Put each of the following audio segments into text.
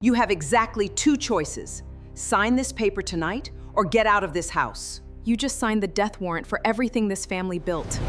You have exactly two choices. Sign this paper tonight or get out of this house. You just signed the death warrant for everything this family built.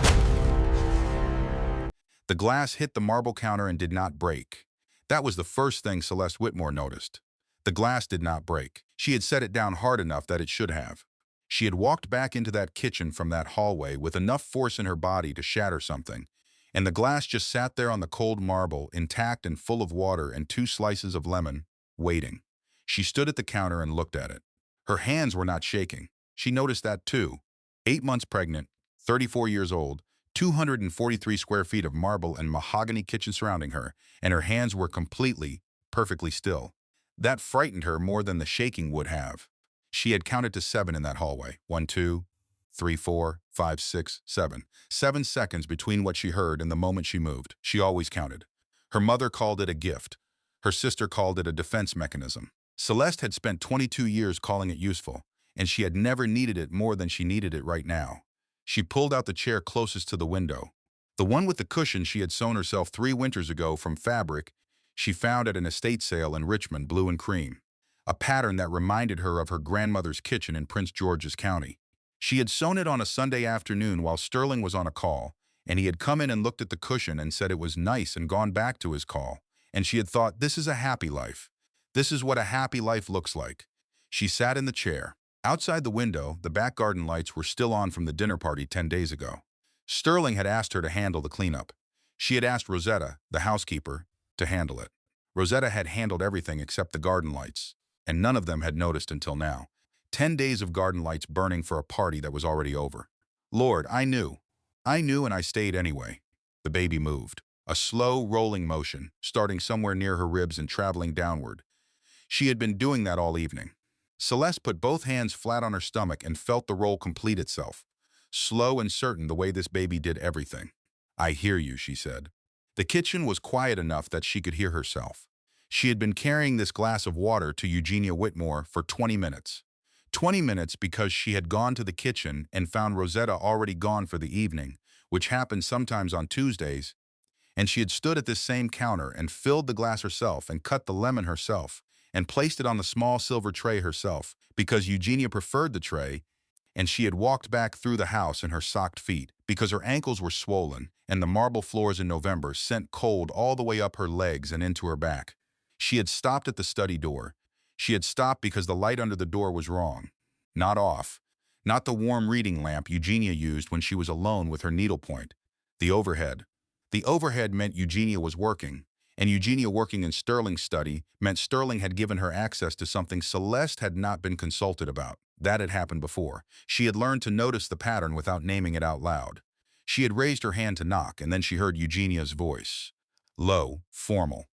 The glass hit the marble counter and did not break. That was the first thing Celeste Whitmore noticed. The glass did not break. She had set it down hard enough that it should have. She had walked back into that kitchen from that hallway with enough force in her body to shatter something, and the glass just sat there on the cold marble, intact and full of water and 2 slices of lemon, waiting. She stood at the counter and looked at it. Her hands were not shaking. She noticed that too. 8 months pregnant, 34 years old, 243 square feet of marble and mahogany kitchen surrounding her, and her hands were completely, perfectly still. That frightened her more than the shaking would have. She had counted to 7 in that hallway. 1, 2, 3, 4, 5, 6, 7. 7 seconds between what she heard and the moment she moved. She always counted. Her mother called it a gift. Her sister called it a defense mechanism. Celeste had spent 22 years calling it useful, and she had never needed it more than she needed it right now. She pulled out the chair closest to the window. The one with the cushion she had sewn herself 3 winters ago from fabric she found at an estate sale in Richmond, blue and cream. A pattern that reminded her of her grandmother's kitchen in Prince George's County. She had sewn it on a Sunday afternoon while Sterling was on a call, and he had come in and looked at the cushion and said it was nice and gone back to his call. And she had thought, this is a happy life. This is what a happy life looks like. She sat in the chair. Outside the window, the back garden lights were still on from the dinner party 10 days ago. Sterling had asked her to handle the cleanup. She had asked Rosetta, the housekeeper, to handle it. Rosetta had handled everything except the garden lights, and none of them had noticed until now. 10 days of garden lights burning for a party that was already over. Lord, I knew. I knew and I stayed anyway. The baby moved. A slow, rolling motion, starting somewhere near her ribs and traveling downward. She had been doing that all evening. Celeste put both hands flat on her stomach and felt the roll complete itself. Slow and certain the way this baby did everything. I hear you, she said. The kitchen was quiet enough that she could hear herself. She had been carrying this glass of water to Eugenia Whitmore for 20 minutes. 20 minutes because she had gone to the kitchen and found Rosetta already gone for the evening, which happened sometimes on Tuesdays, and she had stood at this same counter and filled the glass herself and cut the lemon herself and placed it on the small silver tray herself because Eugenia preferred the tray, and she had walked back through the house in her socked feet because her ankles were swollen and the marble floors in November sent cold all the way up her legs and into her back. She had stopped at the study door. She had stopped because the light under the door was wrong. Not off. Not the warm reading lamp Eugenia used when she was alone with her needlepoint. The overhead. The overhead meant Eugenia was working, and Eugenia working in Sterling's study meant Sterling had given her access to something Celeste had not been consulted about. That had happened before. She had learned to notice the pattern without naming it out loud. She had raised her hand to knock, and then she heard Eugenia's voice. Low, formal.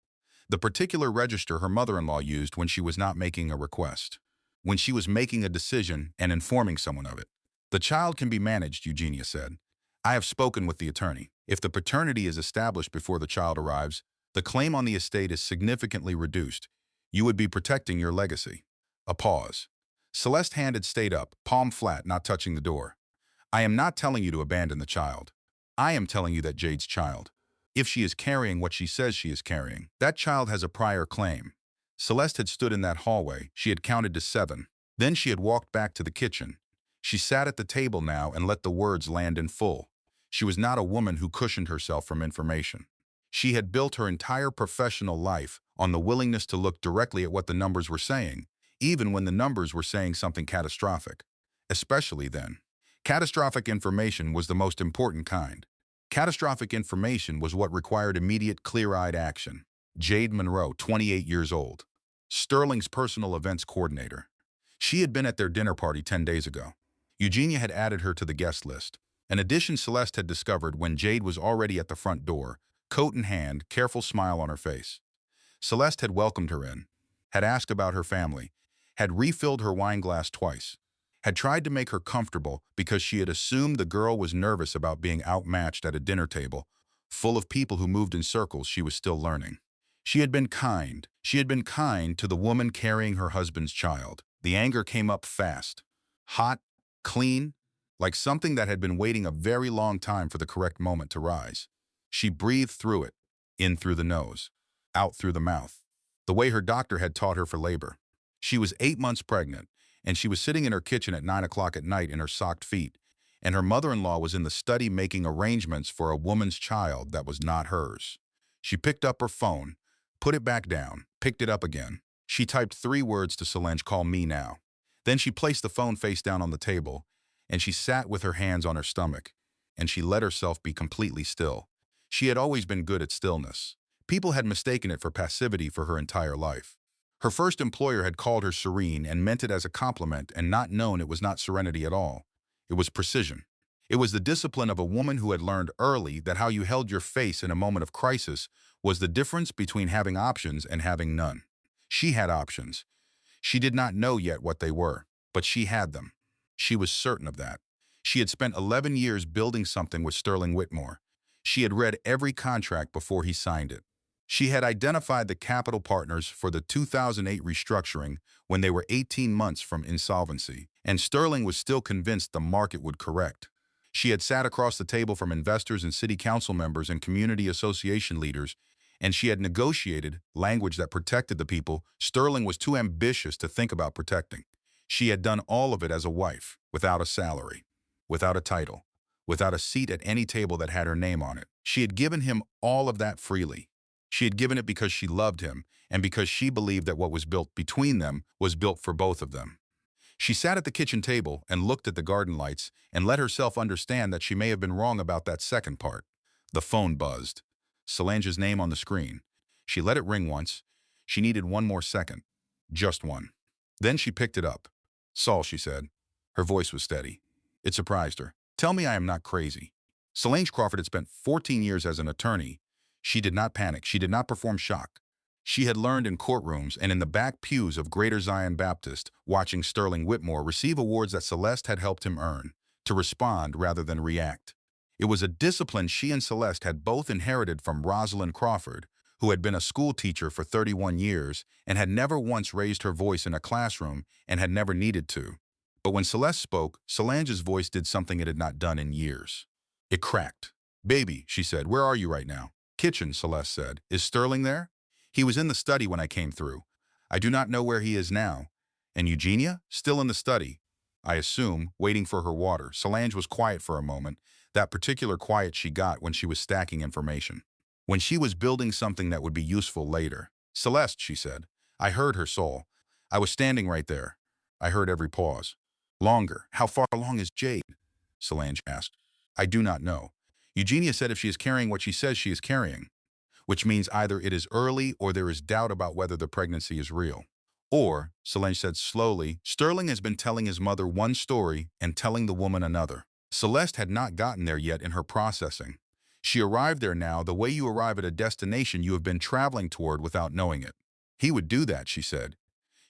The particular register her mother-in-law used when she was not making a request. When she was making a decision and informing someone of it. The child can be managed, Eugenia said. I have spoken with the attorney. If the paternity is established before the child arrives, the claim on the estate is significantly reduced. You would be protecting your legacy. A pause. Celeste's hand had stayed up, palm flat, not touching the door. I am not telling you to abandon the child. I am telling you that Jade's child, if she is carrying what she says she is carrying, that child has a prior claim. Celeste had stood in that hallway. She had counted to 7. Then she had walked back to the kitchen. She sat at the table now and let the words land in full. She was not a woman who cushioned herself from information. She had built her entire professional life on the willingness to look directly at what the numbers were saying, even when the numbers were saying something catastrophic. Especially then. Catastrophic information was the most important kind. Catastrophic information was what required immediate, clear-eyed action. Jade Monroe, 28 years old. Sterling's personal events coordinator. She had been at their dinner party 10 days ago. Eugenia had added her to the guest list. An addition Celeste had discovered when Jade was already at the front door, coat in hand, careful smile on her face. Celeste had welcomed her in, had asked about her family, had refilled her wine glass twice, had tried to make her comfortable because she had assumed the girl was nervous about being outmatched at a dinner table, full of people who moved in circles she was still learning. She had been kind. She had been kind to the woman carrying her husband's child. The anger came up fast. Hot, clean, like something that had been waiting a very long time for the correct moment to rise. She breathed through it, in through the nose, out through the mouth. the way her doctor had taught her for labor. She was 8 months pregnant, and she was sitting in her kitchen at 9 o'clock at night in her socked feet, and her mother-in-law was in the study making arrangements for a woman's child that was not hers. She picked up her phone, put it back down, picked it up again. She typed 3 words to Solange, "Call me now." Then she placed the phone face down on the table, and she sat with her hands on her stomach, and she let herself be completely still. She had always been good at stillness. People had mistaken it for passivity for her entire life. Her first employer had called her serene and meant it as a compliment and not known it was not serenity at all. It was precision. It was the discipline of a woman who had learned early that how you held your face in a moment of crisis was the difference between having options and having none. She had options. She did not know yet what they were, but she had them. She was certain of that. She had spent 11 years building something with Sterling Whitmore. She had read every contract before he signed it. She had identified the capital partners for the 2008 restructuring when they were 18 months from insolvency, and Sterling was still convinced the market would correct. She had sat across the table from investors and city council members and community association leaders, and she had negotiated language that protected the people Sterling was too ambitious to think about protecting. She had done all of it as a wife, without a salary, without a title, without a seat at any table that had her name on it. She had given him all of that freely. She had given it because she loved him and because she believed that what was built between them was built for both of them. She sat at the kitchen table and looked at the garden lights and let herself understand that she may have been wrong about that second part. The phone buzzed. Solange's name on the screen. She let it ring once. She needed one more second. Just one. Then she picked it up. "Saul," she said. Her voice was steady. It surprised her. "Tell me I am not crazy." Solange Crawford had spent 14 years as an attorney. She did not panic. She did not perform shock. She had learned in courtrooms and in the back pews of Greater Zion Baptist, watching Sterling Whitmore receive awards that Celeste had helped him earn, to respond rather than react. It was a discipline she and Celeste had both inherited from Rosalind Crawford, who had been a school teacher for 31 years and had never once raised her voice in a classroom and had never needed to. But when Celeste spoke, Solange's voice did something it had not done in years. It cracked. "Baby," she said, "where are you right now?" "Kitchen," Celeste said. "Is Sterling there?" "He was in the study when I came through. I do not know where he is now." "And Eugenia?" "Still in the study, I assume, waiting for her water." Solange was quiet for a moment, that particular quiet she got when she was stacking information, when she was building something that would be useful later. "Celeste," she said. I heard her soul. I was standing right there. I heard every pause. "Longer. How far along is Jade?" Solange asked. "I do not know. Eugenia said if she is carrying what she says she is carrying, which means either it is early or there is doubt about whether the pregnancy is real. Or," Solange said slowly, "Sterling has been telling his mother one story and telling the woman another." Celeste had not gotten there yet in her processing. She arrived there now the way you arrive at a destination you have been traveling toward without knowing it. "He would do that," she said.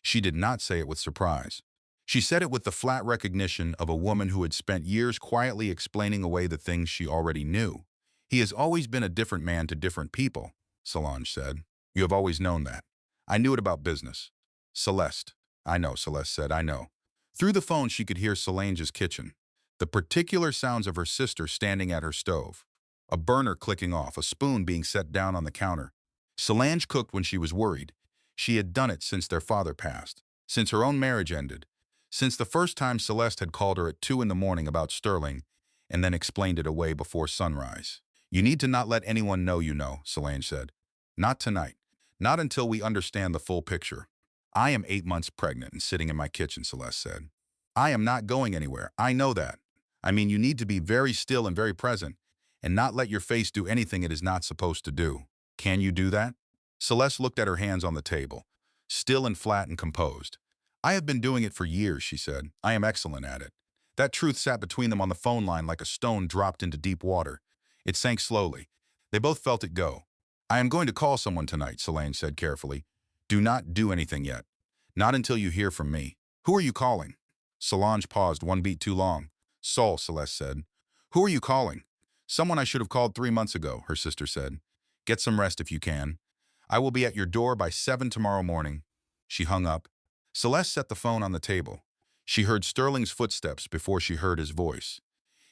She did not say it with surprise. She said it with the flat recognition of a woman who had spent years quietly explaining away the things she already knew. "He has always been a different man to different people," Solange said. "You have always known that. I knew it about business." "Celeste." "I know," Celeste said, "I know." Through the phone she could hear Solange's kitchen, the particular sounds of her sister standing at her stove, a burner clicking off, a spoon being set down on the counter. Solange cooked when she was worried. She had done it since their father passed, since her own marriage ended, since the first time Celeste had called her at 2 in the morning about Sterling and then explained it away before sunrise. "You need to not let anyone know you know," Solange said. "Not tonight. Not until we understand the full picture." "I am 8 months pregnant and sitting in my kitchen," Celeste said. "I am not going anywhere. I know that. I mean, you need to be very still and very present and not let your face do anything it is not supposed to do. Can you do that?" Celeste looked at her hands on the table, still and flat and composed. "I have been doing it for years," she said. "I am excellent at it." That truth sat between them on the phone line like a stone dropped into deep water. It sank slowly. They both felt it go. "I am going to call someone tonight," Solange said carefully. "Do not do anything yet. Not until you hear from me." "Who are you calling?" Solange paused one beat too long. "Saul," Celeste said. "Who are you calling?" "Someone I should have called 3 months ago," her sister said. "Get some rest if you can. I will be at your door by 7 tomorrow morning." She hung up. Celeste set the phone on the table. She heard Sterling's footsteps before she heard his voice.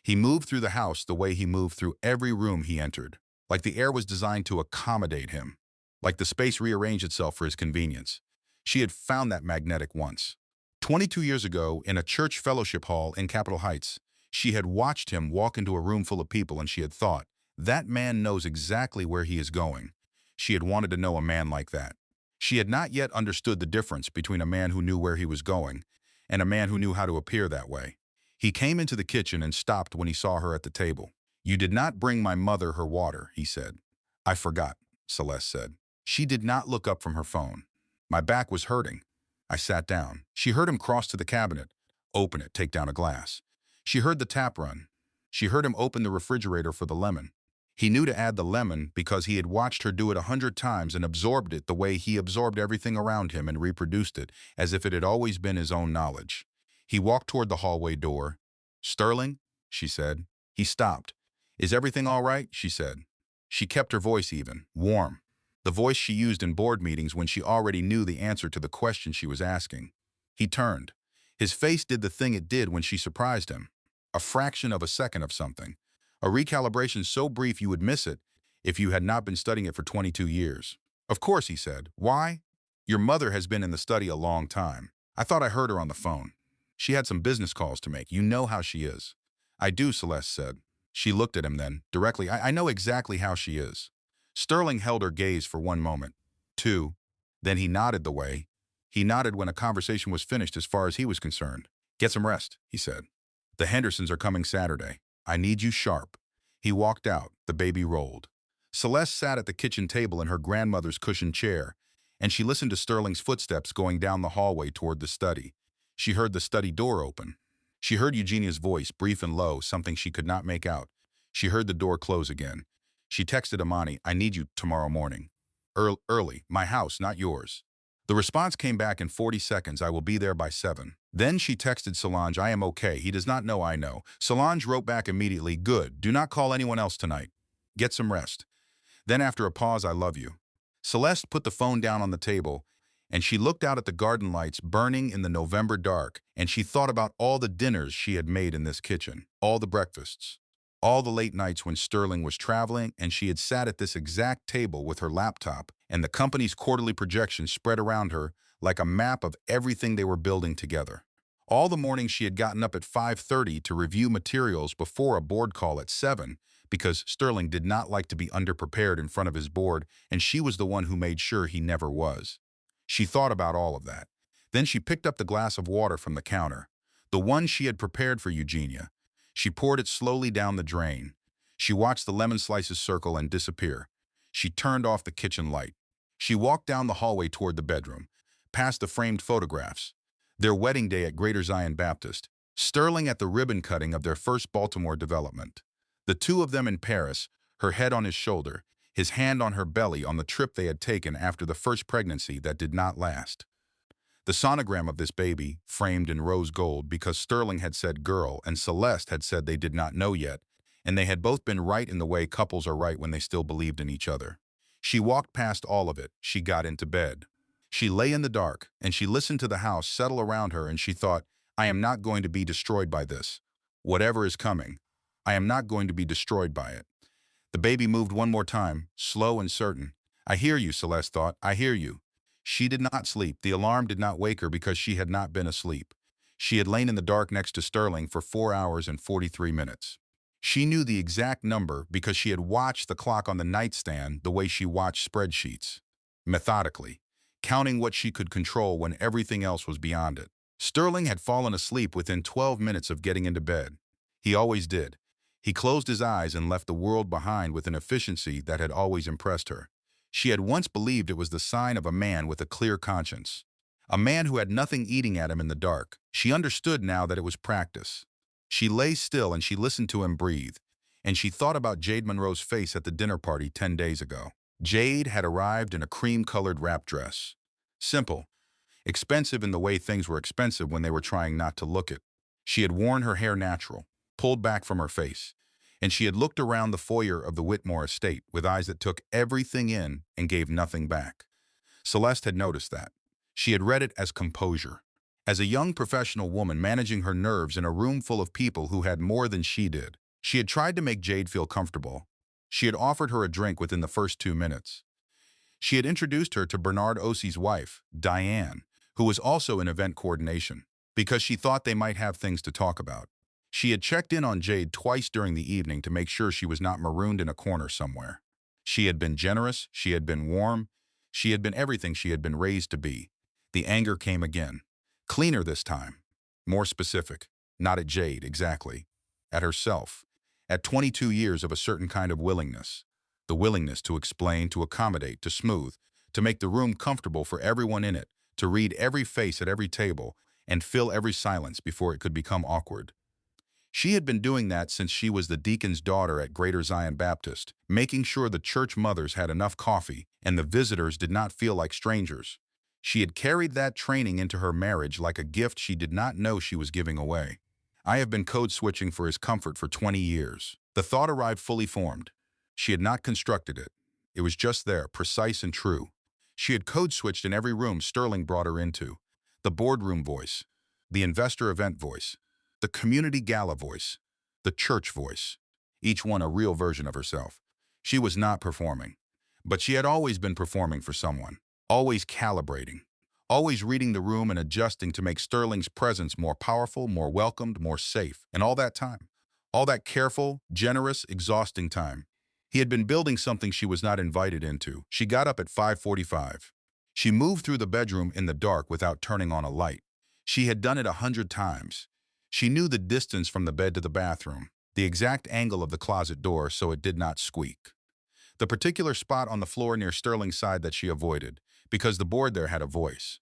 He moved through the house the way he moved through every room he entered, like the air was designed to accommodate him. like the space rearranged itself for his convenience. She had found that magnetic once. 22 years ago, in a church fellowship hall in Capitol Heights, she had watched him walk into a room full of people and she had thought, that man knows exactly where he is going. She had wanted to know a man like that. She had not yet understood the difference between a man who knew where he was going and a man who knew how to appear that way. He came into the kitchen and stopped when he saw her at the table. "You did not bring my mother her water," he said. "I forgot," Celeste said. She did not look up from her phone. "My back was hurting." I sat down. She heard him cross to the cabinet, open it, take down a glass. She heard the tap run. She heard him open the refrigerator for the lemon. He knew to add the lemon because he had watched her do it 100 times and absorbed it the way he absorbed everything around him and reproduced it as if it had always been his own knowledge. He walked toward the hallway door. "Sterling?" she said. He stopped. "Is everything all right?" she said. She kept her voice even, warm. The voice she used in board meetings when she already knew the answer to the question she was asking. He turned. His face did the thing it did when she surprised him. A fraction of a second of something. A recalibration so brief you would miss it if you had not been studying it for 22 years. "Of course," he said. "Why?" "Your mother has been in the study a long time. I thought I heard her on the phone. She had some business calls to make. You know how she is." "I do," Celeste said. She looked at him then, directly. I know exactly how she is." Sterling held her gaze for one moment, two. Then he nodded the way. He nodded when a conversation was finished as far as he was concerned. "Get some rest," he said. "The Hendersons are coming Saturday. I need you sharp." He walked out. The baby rolled. Celeste sat at the kitchen table in her grandmother's cushioned chair, and she listened to Sterling's footsteps going down the hallway toward the study. She heard the study door open. She heard Eugenia's voice, brief and low, something she could not make out. She heard the door close again. She texted Amani, "I need you tomorrow morning. Early. My house, not yours." The response came back in 40 seconds. "I will be there by 7. Then she texted Solange, "I am okay. He does not know I know." Solange wrote back immediately, "Good. Do not call anyone else tonight. Get some rest." Then after a pause, "I love you." Celeste put the phone down on the table, and she looked out at the garden lights burning in the November dark, and she thought about all the dinners she had made in this kitchen, all the breakfasts, all the late nights when Sterling was traveling and she had sat at this exact table with her laptop and the company's quarterly projections spread around her like a map of everything they were building together. All the mornings she had gotten up at 5:30 to review materials before a board call at 7 because Sterling did not like to be underprepared in front of his board and she was the one who made sure he never was. She thought about all of that. Then she picked up the glass of water from the counter, the one she had prepared for Eugenia. She poured it slowly down the drain. She watched the lemon slices circle and disappear. She turned off the kitchen light. She walked down the hallway toward the bedroom, past the framed photographs. Their wedding day at Greater Zion Baptist, Sterling at the ribbon cutting of their first Baltimore development. The two of them in Paris, her head on his shoulder, his hand on her belly on the trip they had taken after the first pregnancy that did not last. The sonogram of this baby, framed in rose gold because Sterling had said girl and Celeste had said they did not know yet, and they had both been right in the way couples are right when they still believed in each other. She walked past all of it. She got into bed. She lay in the dark, and she listened to the house settle around her, and she thought, "I am not going to be destroyed by this. Whatever is coming, I am not going to be destroyed by it." The baby moved one more time, slow and certain. "I hear you," Celeste thought. "I hear you." She did not sleep. The alarm did not wake her because she had not been asleep. She had lain in the dark next to Sterling for 4 hours and 43 minutes. She knew the exact number because she had watched the clock on the nightstand the way she watched spreadsheets, methodically, counting what she could control when everything else was beyond it. Sterling had fallen asleep within 12 minutes of getting into bed. He always did. He closed his eyes and left the world behind with an efficiency that had always impressed her. She had once believed it was the sign of a man with a clear conscience, a man who had nothing eating at him in the dark. She understood now that it was practice. She lay still and she listened to him breathe, and she thought about Jade Monroe's face at the dinner party 10 days ago. Jade had arrived in a cream-colored wrap dress. Simple, expensive in the way things were expensive when they were trying not to look it. She had worn her hair natural, pulled back from her face, and she had looked around the foyer of the Whitmore estate with eyes that took everything in and gave nothing back. Celeste had noticed that. She had read it as composure. As a young professional woman managing her nerves in a room full of people who had more than she did, she had tried to make Jade feel comfortable. She had offered her a drink within the first 2 minutes. She had introduced her to Bernard Osie's wife, Diane, who was also in event coordination, because she thought they might have things to talk about. She had checked in on Jade twice during the evening to make sure she was not marooned in a corner somewhere. She had been generous, she had been warm, she had been everything she had been raised to be. The anger came again. Cleaner this time. More specific. Not at Jade, exactly. At herself. At 22 years of a certain kind of willingness. The willingness to explain, to accommodate, to smooth, to make the room comfortable for everyone in it, to read every face at every table, and fill every silence before it could become awkward. She had been doing that since she was the deacon's daughter at Greater Zion Baptist, making sure the church mothers had enough coffee and the visitors did not feel like strangers. She had carried that training into her marriage like a gift she did not know she was giving away. I have been code switching for his comfort for 20 years. The thought arrived fully formed. She had not constructed it. It was just there, precise and true. She had code switched in every room Sterling brought her into. The boardroom voice, the investor event voice, the community gala voice, the church voice, each one a real version of herself. She was not performing, but she had always been performing for someone, always calibrating, always reading the room and adjusting to make Sterling's presence more powerful, more welcomed, more safe. And all that time, all that careful, generous, exhausting time, he had been building something she was not invited into. She got up at 5:45. She moved through the bedroom in the dark without turning on a light. She had done it 100 times. She knew the distance from the bed to the bathroom, the exact angle of the closet door so it did not squeak. The particular spot on the floor near Sterling's side that she avoided, because the board there had a voice.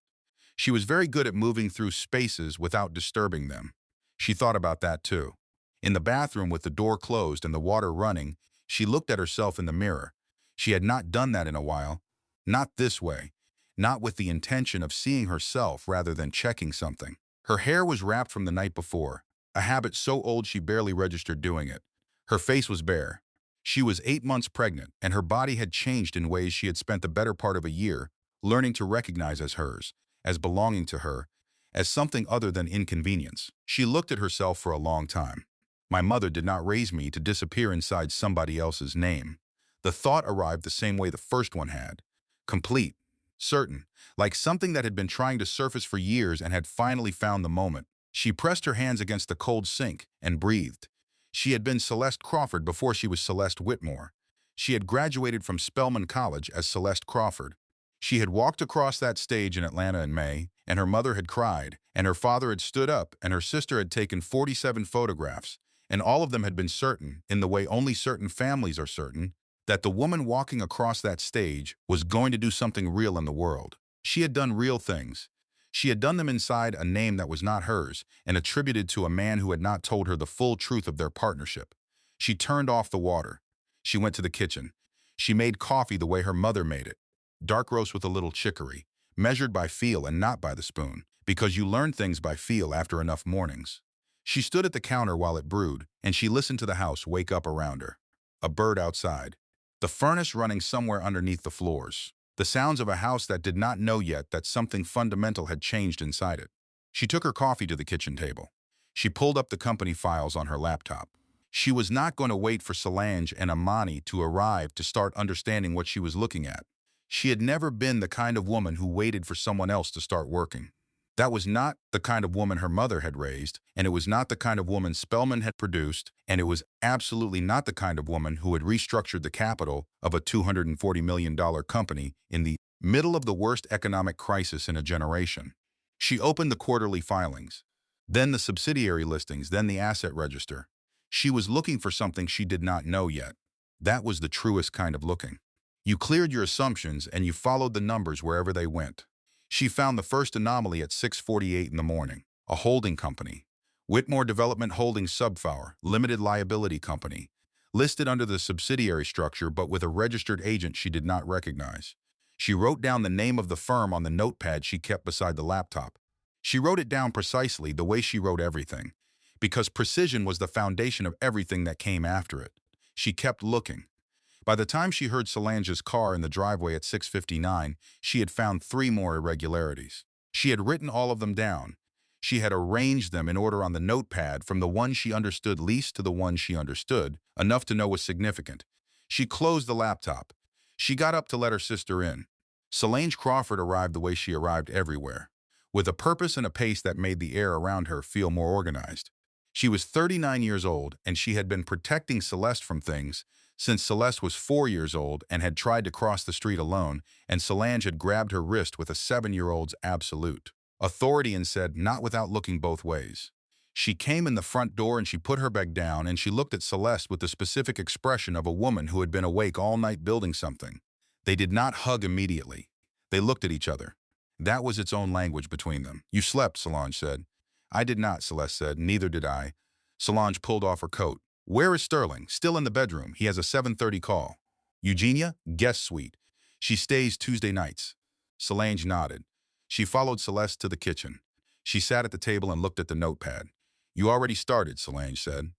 She was very good at moving through spaces without disturbing them. She thought about that too. In the bathroom with the door closed and the water running, she looked at herself in the mirror. She had not done that in a while. Not this way. Not with the intention of seeing herself rather than checking something. Her hair was wrapped from the night before, a habit so old she barely registered doing it. Her face was bare. She was 8 months pregnant, and her body had changed in ways she had spent the better part of a year learning to recognize as hers, as belonging to her, as something other than inconvenience. She looked at herself for a long time. My mother did not raise me to disappear inside somebody else's name. The thought arrived the same way the first one had. Complete. Certain, like something that had been trying to surface for years and had finally found the moment. She pressed her hands against the cold sink and breathed. She had been Celeste Crawford before she was Celeste Whitmore. She had graduated from Spelman College as Celeste Crawford. She had walked across that stage in Atlanta in May, and her mother had cried, and her father had stood up, and her sister had taken 47 photographs, and all of them had been certain, in the way only certain families are certain, that the woman walking across that stage was going to do something real in the world. She had done real things. She had done them inside a name that was not hers and attributed to a man who had not told her the full truth of their partnership. She turned off the water. She went to the kitchen. She made coffee the way her mother made it. Dark roast with a little chicory, measured by feel and not by the spoon, because you learn things by feel after enough mornings. She stood at the counter while it brewed, and she listened to the house wake up around her. A bird outside. The furnace running somewhere underneath the floors. The sounds of a house that did not know yet that something fundamental had changed inside it. She took her coffee to the kitchen table. She pulled up the company files on her laptop. She was not going to wait for Solange and Amani to arrive to start understanding what she was looking at. She had never been the kind of woman who waited for someone else to start working. That was not the kind of woman her mother had raised, and it was not the kind of woman Spelman had produced, and it was absolutely not the kind of woman who had restructured the capital of a $240 million company in the middle of the worst economic crisis in a generation. She opened the quarterly filings, then the subsidiary listings, then the asset register. She was looking for something she did not know yet. That was the truest kind of looking. You cleared your assumptions and you followed the numbers wherever they went. She found the first anomaly at 6:48 in the morning, a holding company. Whitmore Development Holdings Subfower, Limited Liability Company, listed under the subsidiary structure but with a registered agent she did not recognize. She wrote down the name of the firm on the notepad she kept beside the laptop. She wrote it down precisely the way she wrote everything, because precision was the foundation of everything that came after it. She kept looking. By the time she heard Solange's car in the driveway at 6:59, she had found 3 more irregularities. She had written all of them down. She had arranged them in order on the notepad from the one she understood least to the one she understood, enough to know was significant. She closed the laptop. She got up to let her sister in. Solange Crawford arrived the way she arrived everywhere, with a purpose and a pace that made the air around her feel more organized. She was 39 years old, and she had been protecting Celeste from things since Celeste was 4 years old and had tried to cross the street alone, and Solange had grabbed her wrist with a 7-year-old's absolute authority and said, not without looking both ways. She came in the front door and she put her bag down and she looked at Celeste with the specific expression of a woman who had been awake all night building something. They did not hug immediately. They looked at each other. That was its own language between them. You slept, Solange said. I did not, Celeste said. Neither did I. Solange pulled off her coat. Where is Sterling? Still in the bedroom. He has a 7:30 call. Eugenia? Guest suite. She stays Tuesday nights. Solange nodded. She followed Celeste to the kitchen. She sat at the table and looked at the notepad. You already started, Solange said.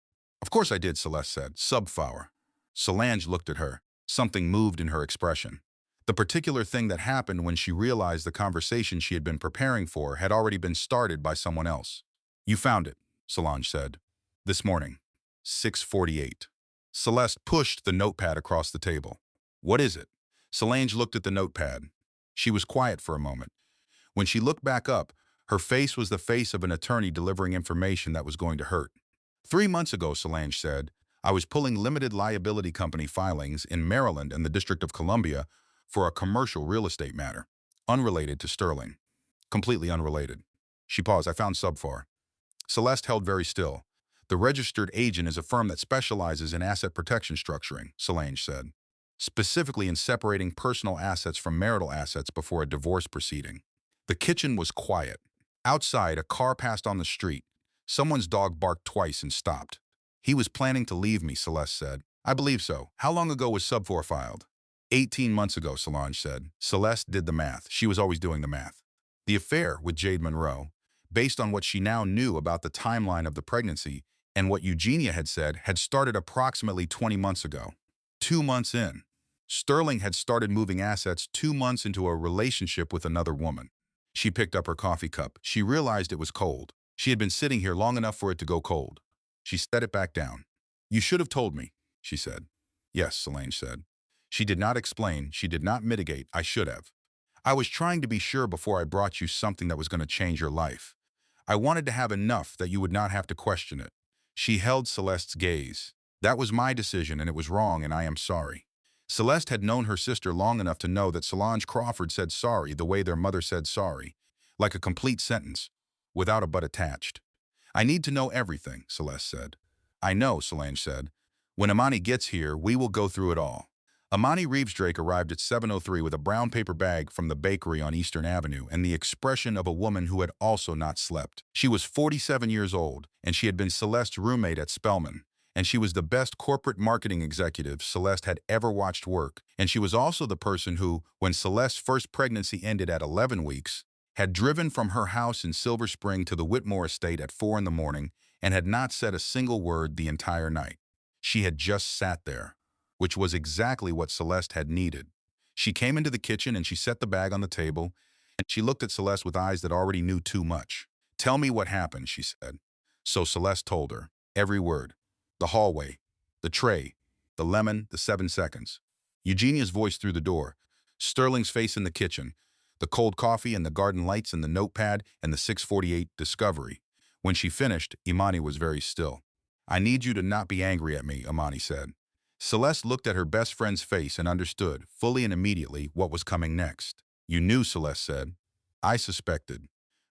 Of course I did, Celeste said. Subflower. Solange looked at her. Something moved in her expression. The particular thing that happened when she realized the conversation she had been preparing for had already been started by someone else. You found it, Solange said. This morning. 6:48. Celeste pushed the notepad across the table. What is it? Solange looked at the notepad. She was quiet for a moment. When she looked back up, her face was the face of an attorney delivering information that was going to hurt. 3 months ago, Solange said, I was pulling limited liability company filings in Maryland and the District of Columbia for a commercial real estate matter, unrelated to Sterling. Completely unrelated. She paused. I found Subfar. Celeste held very still. The registered agent is a firm that specializes in asset protection structuring, Solange said, specifically in separating personal assets from marital assets before a divorce proceeding. The kitchen was quiet. Outside, a car passed on the street. Someone's dog barked twice and stopped. He was planning to leave me, Celeste said. I believe so. How long ago was Subfar filed? 18 months ago, Solange said. Celeste did the math. She was always doing the math. The affair with Jade Monroe, based on what she now knew about the timeline of the pregnancy and what Eugenia had said, had started approximately 20 months ago. 2 months in, Sterling had started moving assets 2 months into a relationship with another woman. She picked up her coffee cup. She realized it was cold. She had been sitting here long enough for it to go cold. She set it back down. You should have told me, she said. Yes, Solange said. She did not explain. She did not mitigate. I should have. I was trying to be sure before I brought you something that was going to change your life. I wanted to have enough that you would not have to question it. She held Celeste's gaze. That was my decision and it was wrong and I am sorry. Celeste had known her sister long enough to know that Solange Crawford said sorry the way their mother said sorry, like a complete sentence, without a but attached. I need to know everything, Celeste said. I know, Solange said. When Imani gets here, we will go through it all. Imani Reeves-Drake arrived at 7:03 with a brown paper bag from the bakery on Eastern Avenue and the expression of a woman who had also not slept. She was 47 years old, and she had been Celeste's roommate at Spelman, and she was the best corporate marketing executive Celeste had ever watched work, and she was also the person who, when Celeste's first pregnancy ended at 11 weeks, had driven from her house in Silver Spring to the Whitmore estate at 4 in the morning and had not said a single word the entire night. She had just sat there, which was exactly what Celeste had needed. She came into the kitchen and she set the bag on the table, and she looked at Celeste with eyes that already knew too much. Tell me what happened, she said. So Celeste told her, every word. The hallway, the tray, the lemon, the 7 seconds. Eugenia's voice through the door, Sterling's face in the kitchen, the cold coffee and the garden lights and the notepad and the 6:48 discovery. When she finished, Imani was very still. I need you to not be angry at me, Imani said. Celeste looked at her best friend's face and understood, fully and immediately, what was coming next. You knew, Celeste said. I suspected.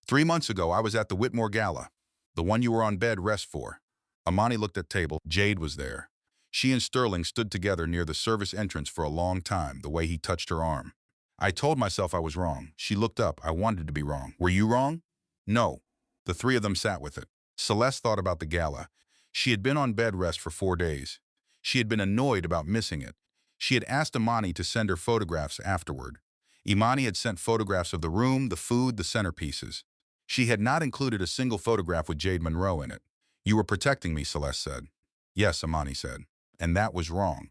3 months ago, I was at the Whitmore Gala, the one you were on bed rest for. Imani looked at the table. Jade was there. She and Sterling stood together near the service entrance for a long time, the way he touched her arm. I told myself I was wrong. She looked up. I wanted to be wrong. Were you wrong? No. The three of them sat with it. Celeste thought about the gala. She had been on bed rest for 4 days. She had been annoyed about missing it. She had asked Imani to send her photographs afterward. Imani had sent photographs of the room, the food, the centerpieces. She had not included a single photograph with Jade Monroe in it. You were protecting me, Celeste said. Yes, Imani said. And that was wrong.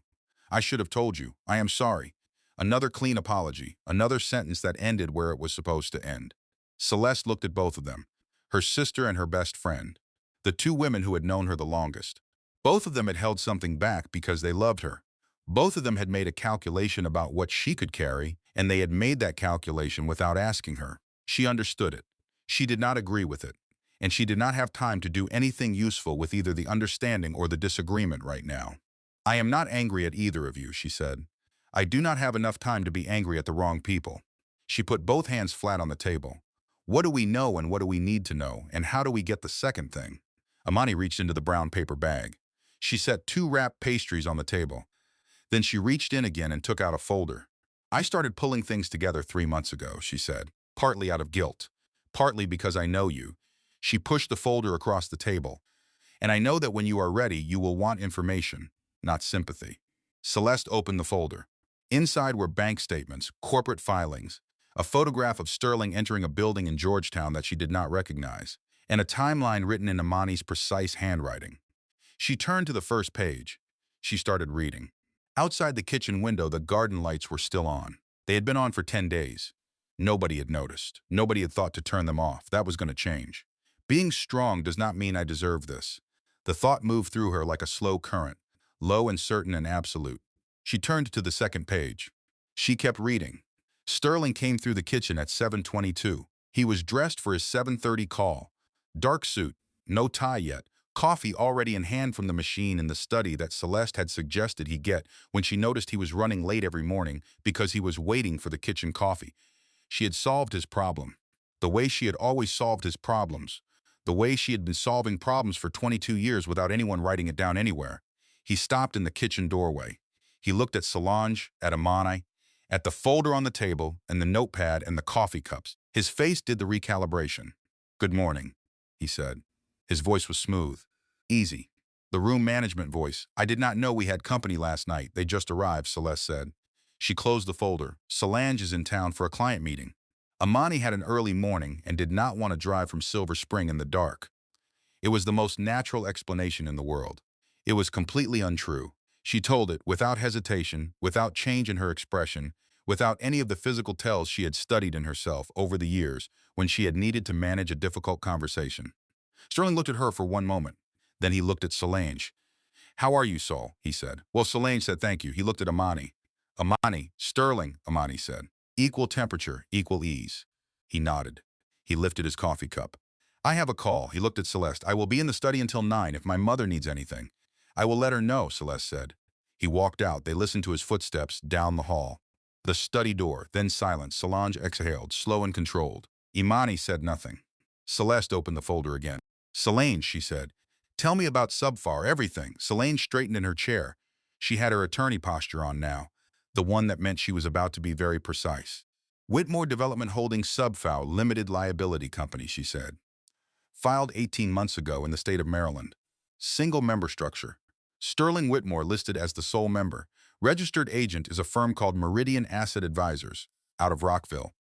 I should have told you. I am sorry. Another clean apology, another sentence that ended where it was supposed to end. Celeste looked at both of them, her sister and her best friend, the two women who had known her the longest. Both of them had held something back because they loved her. Both of them had made a calculation about what she could carry, and they had made that calculation without asking her. She understood it. She did not agree with it, and she did not have time to do anything useful with either the understanding or the disagreement right now. "I am not angry at either of you," she said. "I do not have enough time to be angry at the wrong people." She put both hands flat on the table. "What do we know and what do we need to know, and how do we get the second thing?" Amani reached into the brown paper bag. She set 2 wrapped pastries on the table. Then she reached in again and took out a folder. "I started pulling things together 3 months ago," she said, "partly out of guilt, partly because I know you." She pushed the folder across the table. "And I know that when you are ready, you will want information, not sympathy." Celeste opened the folder. Inside were bank statements, corporate filings, a photograph of Sterling entering a building in Georgetown that she did not recognize, and a timeline written in Amani's precise handwriting. She turned to the first page. She started reading. Outside the kitchen window, the garden lights were still on. They had been on for 10 days. Nobody had noticed. Nobody had thought to turn them off. That was going to change. "Being strong does not mean I deserve this." The thought moved through her like a slow current, low and certain and absolute. She turned to the second page. She kept reading. Sterling came through the kitchen at 7:22. He was dressed for his 7:30 call. Dark suit, no tie yet, coffee already in hand from the machine in the study that Celeste had suggested he get when she noticed he was running late every morning because he was waiting for the kitchen coffee. She had solved his problem. The way she had always solved his problems. The way she had been solving problems for 22 years without anyone writing it down anywhere. He stopped in the kitchen doorway. He looked at Solange, at Amani, at the folder on the table, and the notepad and the coffee cups. His face did the recalibration. "Good morning," he said. His voice was smooth, easy. The room management voice. "I did not know we had company last night. They just arrived," Celeste said. She closed the folder. "Solange is in town for a client meeting." Amani had an early morning and did not want to drive from Silver Spring in the dark. It was the most natural explanation in the world. It was completely untrue. She told it without hesitation, without change in her expression, without any of the physical tells she had studied in herself over the years when she had needed to manage a difficult conversation. Sterling looked at her for one moment. Then he looked at Solange. "How are you, Sol?" he said. Well, Solange said thank you. He looked at Amani. "Amani, Sterling," Amani said. "Equal temperature, equal ease." He nodded. He lifted his coffee cup. "I have a call." He looked at Celeste. "I will be in the study until 9 if my mother needs anything." "I will let her know," Celeste said. He walked out. They listened to his footsteps down the hall. The study door, then silence. Solange exhaled, slow and controlled. Imani said nothing. Celeste opened the folder again. "Solange," she said. "Tell me about Subfar, everything." Solange straightened in her chair. She had her attorney posture on now, the one that meant she was about to be very precise. "Whitmore Development Holdings Subfar Limited Liability Company," she said. "Filed 18 months ago in the state of Maryland. Single member structure. Sterling Whitmore listed as the sole member. Registered agent is a firm called Meridian Asset Advisors, out of Rockville.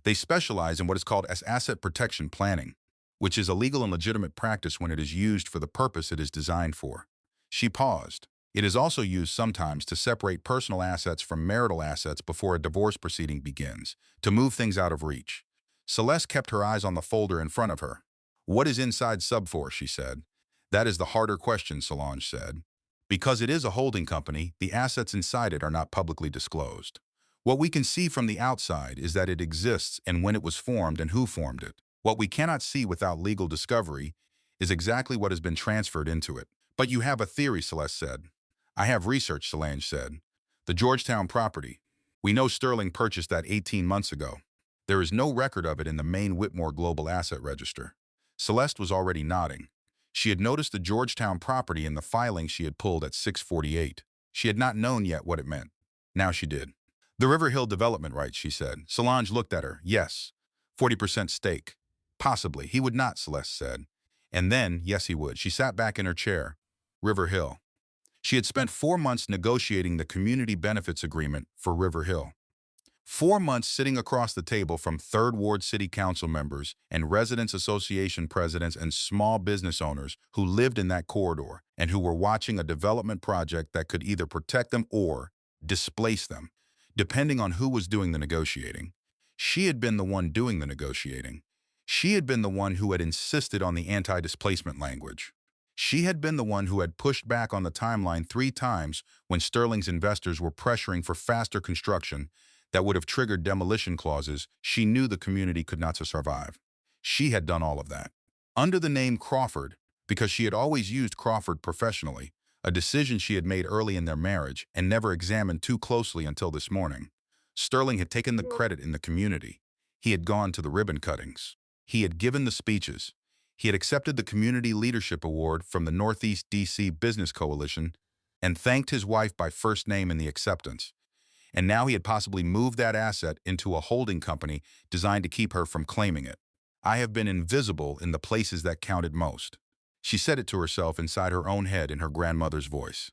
They specialize in what is called as asset protection planning, which is a legal and legitimate practice when it is used for the purpose it is designed for." She paused. "It is also used sometimes to separate personal assets from marital assets before a divorce proceeding begins, to move things out of reach." Celeste kept her eyes on the folder in front of her. "What is inside Subfor?" she said. "That is the harder question," Solange said. "Because it is a holding company, the assets inside it are not publicly disclosed. What we can see from the outside is that it exists and when it was formed and who formed it. What we cannot see without legal discovery is exactly what has been transferred into it." "But you have a theory," Celeste said. "I have research," Solange said. "The Georgetown property. We know Sterling purchased that 18 months ago. There is no record of it in the main Whitmore Global Asset Register." Celeste was already nodding. She had noticed the Georgetown property in the filing she had pulled at 648. She had not known yet what it meant. Now she did. "The River Hill development rights," she said. Solange looked at her. "Yes. 40% stake." "Possibly. He would not," Celeste said. "And then, yes, he would." She sat back in her chair. River Hill. She had spent 4 months negotiating the community benefits agreement for River Hill. 4 months sitting across the table from Third Ward City Council members and Residents Association presidents and small business owners who lived in that corridor and who were watching a development project that could either protect them or displace them, depending on who was doing the negotiating. She had been the one doing the negotiating. She had been the one who had insisted on the anti-displacement language. She had been the one who had pushed back on the timeline 3 times when Sterling's investors were pressuring for faster construction that would have triggered demolition clauses she knew the community could not survive. She had done all of that. Under the name Crawford, because she had always used Crawford professionally, a decision she had made early in their marriage and never examined too closely until this morning. Sterling had taken the credit in the community. He had gone to the ribbon cuttings. He had given the speeches. He had accepted the Community Leadership Award from the Northeast DC Business Coalition and thanked his wife by first name in the acceptance. And now he had possibly moved that asset into a holding company designed to keep her from claiming it. I have been invisible in the places that counted most. She said it to herself inside her own head in her grandmother's voice.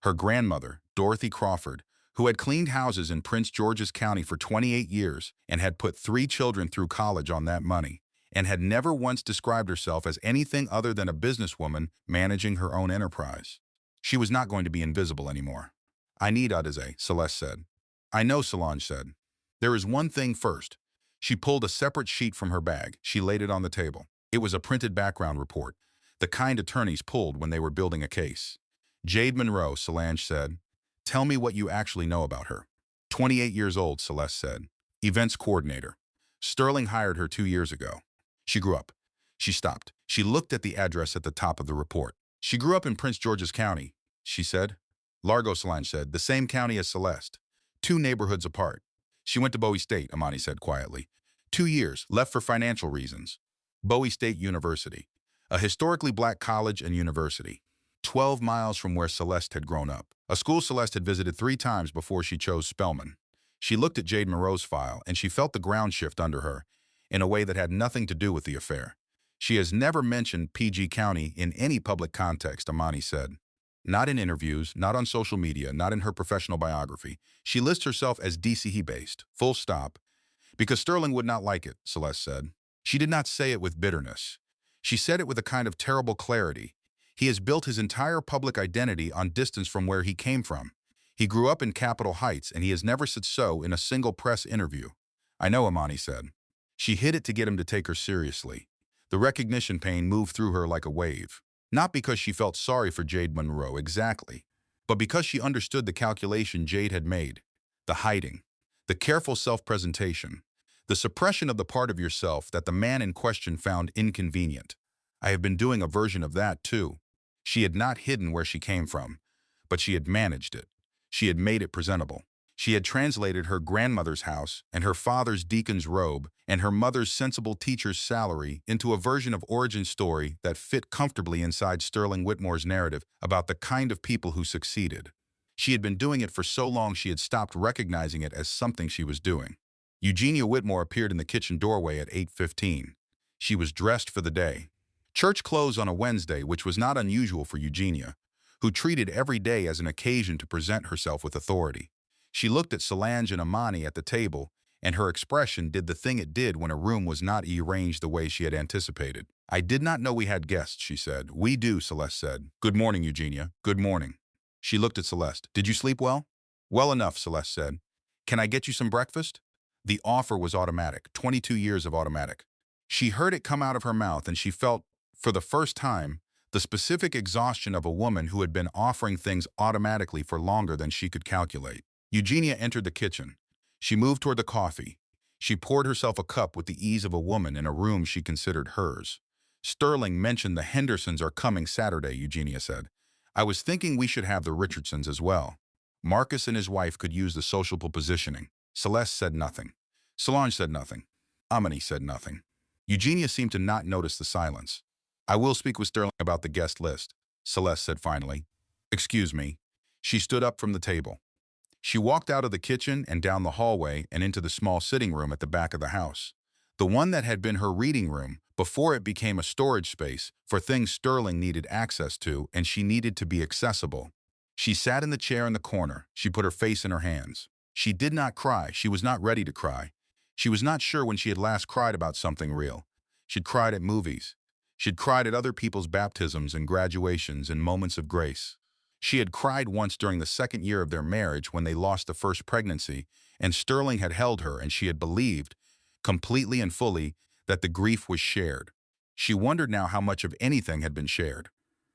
Her grandmother, Dorothy Crawford, who had cleaned houses in Prince George's County for 28 years and had put 3 children through college on that money, and had never once described herself as anything other than a businesswoman managing her own enterprise. She was not going to be invisible anymore. I need Adeze, Celeste said. I know, Solange said. There is one thing first. She pulled a separate sheet from her bag. She laid it on the table. It was a printed background report, the kind attorneys pulled when they were building a case. Jade Monroe, Solange said. Tell me what you actually know about her. 28 years old, Celeste said. Events coordinator. Sterling hired her 2 years ago. She grew up. She stopped. She looked at the address at the top of the report. She grew up in Prince George's County, she said. Largo, Solange said, the same county as Celeste. 2 neighborhoods apart. She went to Bowie State, Amani said quietly. 2 years, left for financial reasons. Bowie State University, a historically black college and university, 12 miles from where Celeste had grown up, a school Celeste had visited 3 times before she chose Spelman. She looked at Jade Monroe's file, and she felt the ground shift under her, in a way that had nothing to do with the affair. She has never mentioned PG County in any public context, Amani said. Not in interviews, not on social media, not in her professional biography. She lists herself as DCE-based, full stop, because Sterling would not like it, Celeste said. She did not say it with bitterness. She said it with a kind of terrible clarity. He has built his entire public identity on distance from where he came from. He grew up in Capitol Heights, and he has never said so in a single press interview. I know, Amani said. She hid it to get him to take her seriously. The recognition pain moved through her like a wave. Not because she felt sorry for Jade Monroe, exactly, but because she understood the calculation Jade had made. The hiding, the careful self-presentation, the suppression of the part of yourself that the man in question found inconvenient. I have been doing a version of that, too. She had not hidden where she came from, but she had managed it. She had made it presentable. She had translated her grandmother's house and her father's deacon's robe and her mother's sensible teacher's salary into a version of origin story that fit comfortably inside Sterling Whitmore's narrative about the kind of people who succeeded. She had been doing it for so long she had stopped recognizing it as something she was doing. Eugenia Whitmore appeared in the kitchen doorway at 8:15. She was dressed for the day. Church closed on a Wednesday, which was not unusual for Eugenia, who treated every day as an occasion to present herself with authority. She looked at Solange and Amani at the table, and her expression did the thing it did when a room was not arranged the way she had anticipated. I did not know we had guests, she said. We do, Celeste said. Good morning, Eugenia. Good morning. She looked at Celeste. Did you sleep well? Well enough, Celeste said. Can I get you some breakfast? The offer was automatic, 22 years of automatic. She heard it come out of her mouth, and she felt, for the first time, the specific exhaustion of a woman who had been offering things automatically for longer than she could calculate. Eugenia entered the kitchen. She moved toward the coffee. She poured herself a cup with the ease of a woman in a room she considered hers. Sterling mentioned the Hendersons are coming Saturday, Eugenia said. I was thinking we should have the Richardsons as well. Marcus and his wife could use the sociable positioning. Celeste said nothing. Solange said nothing. Amani said nothing. Eugenia seemed to not notice the silence. I will speak with Sterling about the guest list, Celeste said finally. Excuse me. She stood up from the table. She walked out of the kitchen and down the hallway and into the small sitting room at the back of the house. The one that had been her reading room before it became a storage space for things Sterling needed access to and she needed to be accessible. She sat in the chair in the corner. She put her face in her hands. She did not cry. She was not ready to cry. She was not sure when she had last cried about something real. She'd cried at movies. She'd cried at other people's baptisms and graduations and moments of grace. She had cried once during the 2nd year of their marriage when they lost the first pregnancy, and Sterling had held her, and she had believed, completely and fully, that the grief was shared. She wondered now how much of anything had been shared.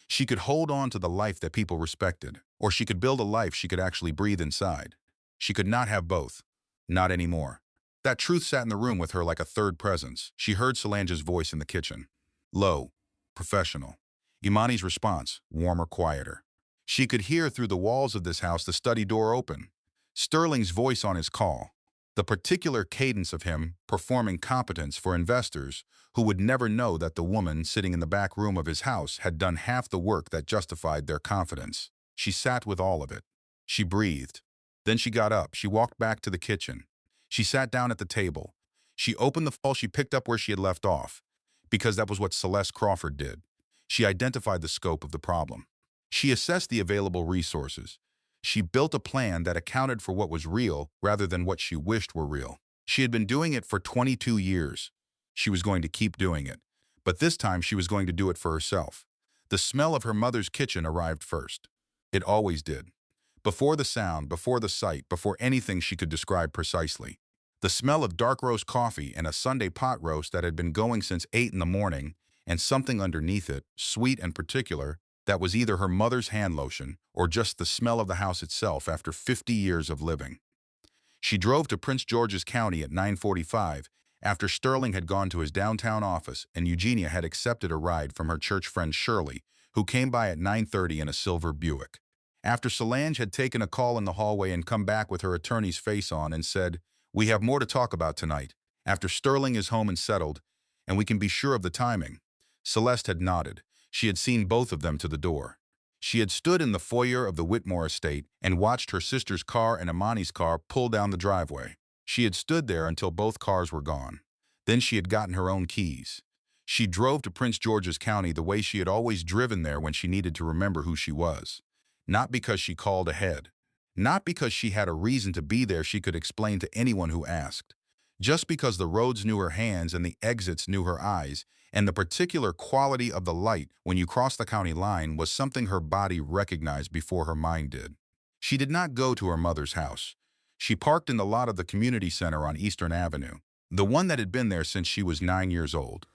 She could hold on to the life that people respected, or she could build a life she could actually breathe inside. She could not have both. Not anymore. That truth sat in the room with her like a third presence. She heard Solange's voice in the kitchen. Low, professional. Imani's response, warmer, quieter. She could hear through the walls of this house the study door open. Sterling's voice on his call. The particular cadence of him performing competence for investors who would never know that the woman sitting in the back room of his house had done half the work that justified their confidence. She sat with all of it. She breathed. Then she got up. She walked back to the kitchen. She sat down at the table. She opened the file she picked up where she had left off, because that was what Celeste Crawford did. She identified the scope of the problem. She assessed the available resources. She built a plan that accounted for what was real rather than what she wished were real. She had been doing it for 22 years. She was going to keep doing it, but this time she was going to do it for herself. The smell of her mother's kitchen arrived first. It always did. Before the sound, before the sight, before anything she could describe precisely. The smell of dark roast coffee and a Sunday pot roast that had been going since 8 in the morning, and something underneath it, sweet and particular, that was either her mother's hand lotion or just the smell of the house itself after 50 years of living. She drove to Prince George's County at 9:45 after Sterling had gone to his downtown office and Eugenia had accepted a ride from her church friend Shirley, who came by at 9:30 in a silver Buick. After Solange had taken a call in the hallway and come back with her attorney's face on and said, "We have more to talk about tonight, after Sterling is home and settled, and we can be sure of the timing." Celeste had nodded. She had seen both of them to the door. She had stood in the foyer of the Whitmore estate and watched her sister's car and Imani's car pull down the driveway. She had stood there until both cars were gone. Then she had gotten her own keys. She drove to Prince George's County the way she had always driven there when she needed to remember who she was. Not because she called ahead. Not because she had a reason to be there she could explain to anyone who asked. Just because the roads knew her hands and the exits knew her eyes, and the particular quality of the light when you crossed the county line was something her body recognized before her mind did. She did not go to her mother's house. She parked in the lot of the community center on Eastern Avenue, the one that had been there since she was 9 years old.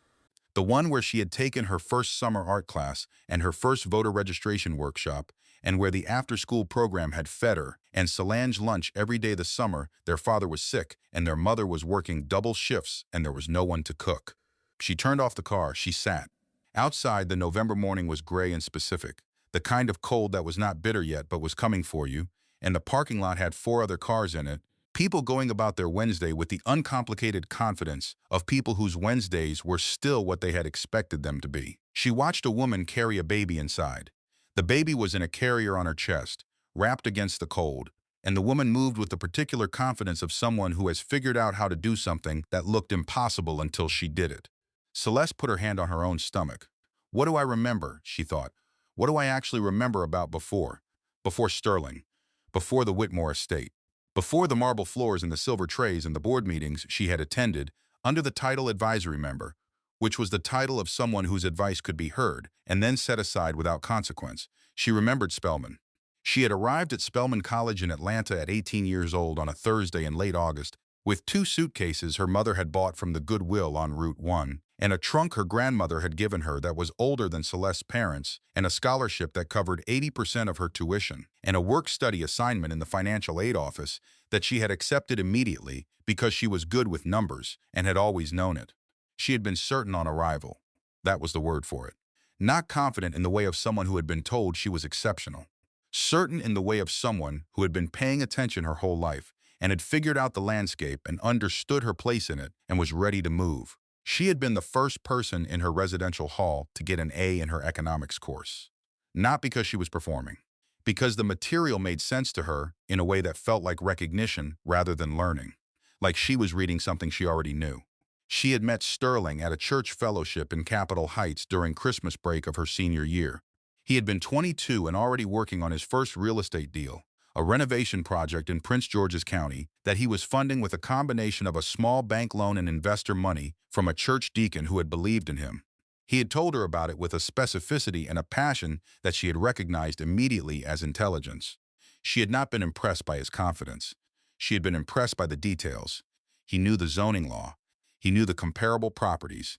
The one where she had taken her first summer art class and her first voter registration workshop, and where the after-school program had fed her and Solange lunch every day this summer. Their father was sick and their mother was working double shifts and there was no one to cook. She turned off the car. She sat. Outside, the November morning was gray and specific, the kind of cold that was not bitter yet but was coming for you, and the parking lot had 4 other cars in it, people going about their Wednesday with the uncomplicated confidence of people whose Wednesdays were still what they had expected them to be. She watched a woman carry a baby inside. The baby was in a carrier on her chest, wrapped against the cold, and the woman moved with the particular confidence of someone who has figured out how to do something that looked impossible until she did it. Celeste put her hand on her own stomach. What do I remember, she thought. What do I actually remember about before? Before Sterling. Before the Whitmore estate. Before the marble floors and the silver trays and the board meetings she had attended under the title advisory member, which was the title of someone whose advice could be heard and then set aside without consequence. She remembered Spelman. She had arrived at Spelman College in Atlanta at 18 years old on a Thursday in late August, with 2 suitcases her mother had bought from the Goodwill on Route 1, and a trunk her grandmother had given her that was older than Celeste's parents, and a scholarship that covered 80% of her tuition, and a work-study assignment in the financial aid office that she had accepted immediately because she was good with numbers and had always known it. She had been certain on arrival. That was the word for it. Not confident in the way of someone who had been told she was exceptional. Certain in the way of someone who had been paying attention her whole life and had figured out the landscape and understood her place in it and was ready to move. She had been the first person in her residential hall to get an A in her economics course. Not because she was performing, because the material made sense to her in a way that felt like recognition rather than learning, like she was reading something she already knew. She had met Sterling at a church fellowship in Capitol Heights during Christmas break of her senior year. He had been 22 and already working on his first real estate deal, a renovation project in Prince George's County that he was funding with a combination of a small bank loan and investor money from a church deacon who had believed in him. He had told her about it with a specificity and a passion that she had recognized immediately as intelligence. She had not been impressed by his confidence. She had been impressed by the details. He knew the zoning law. He knew the comparable properties.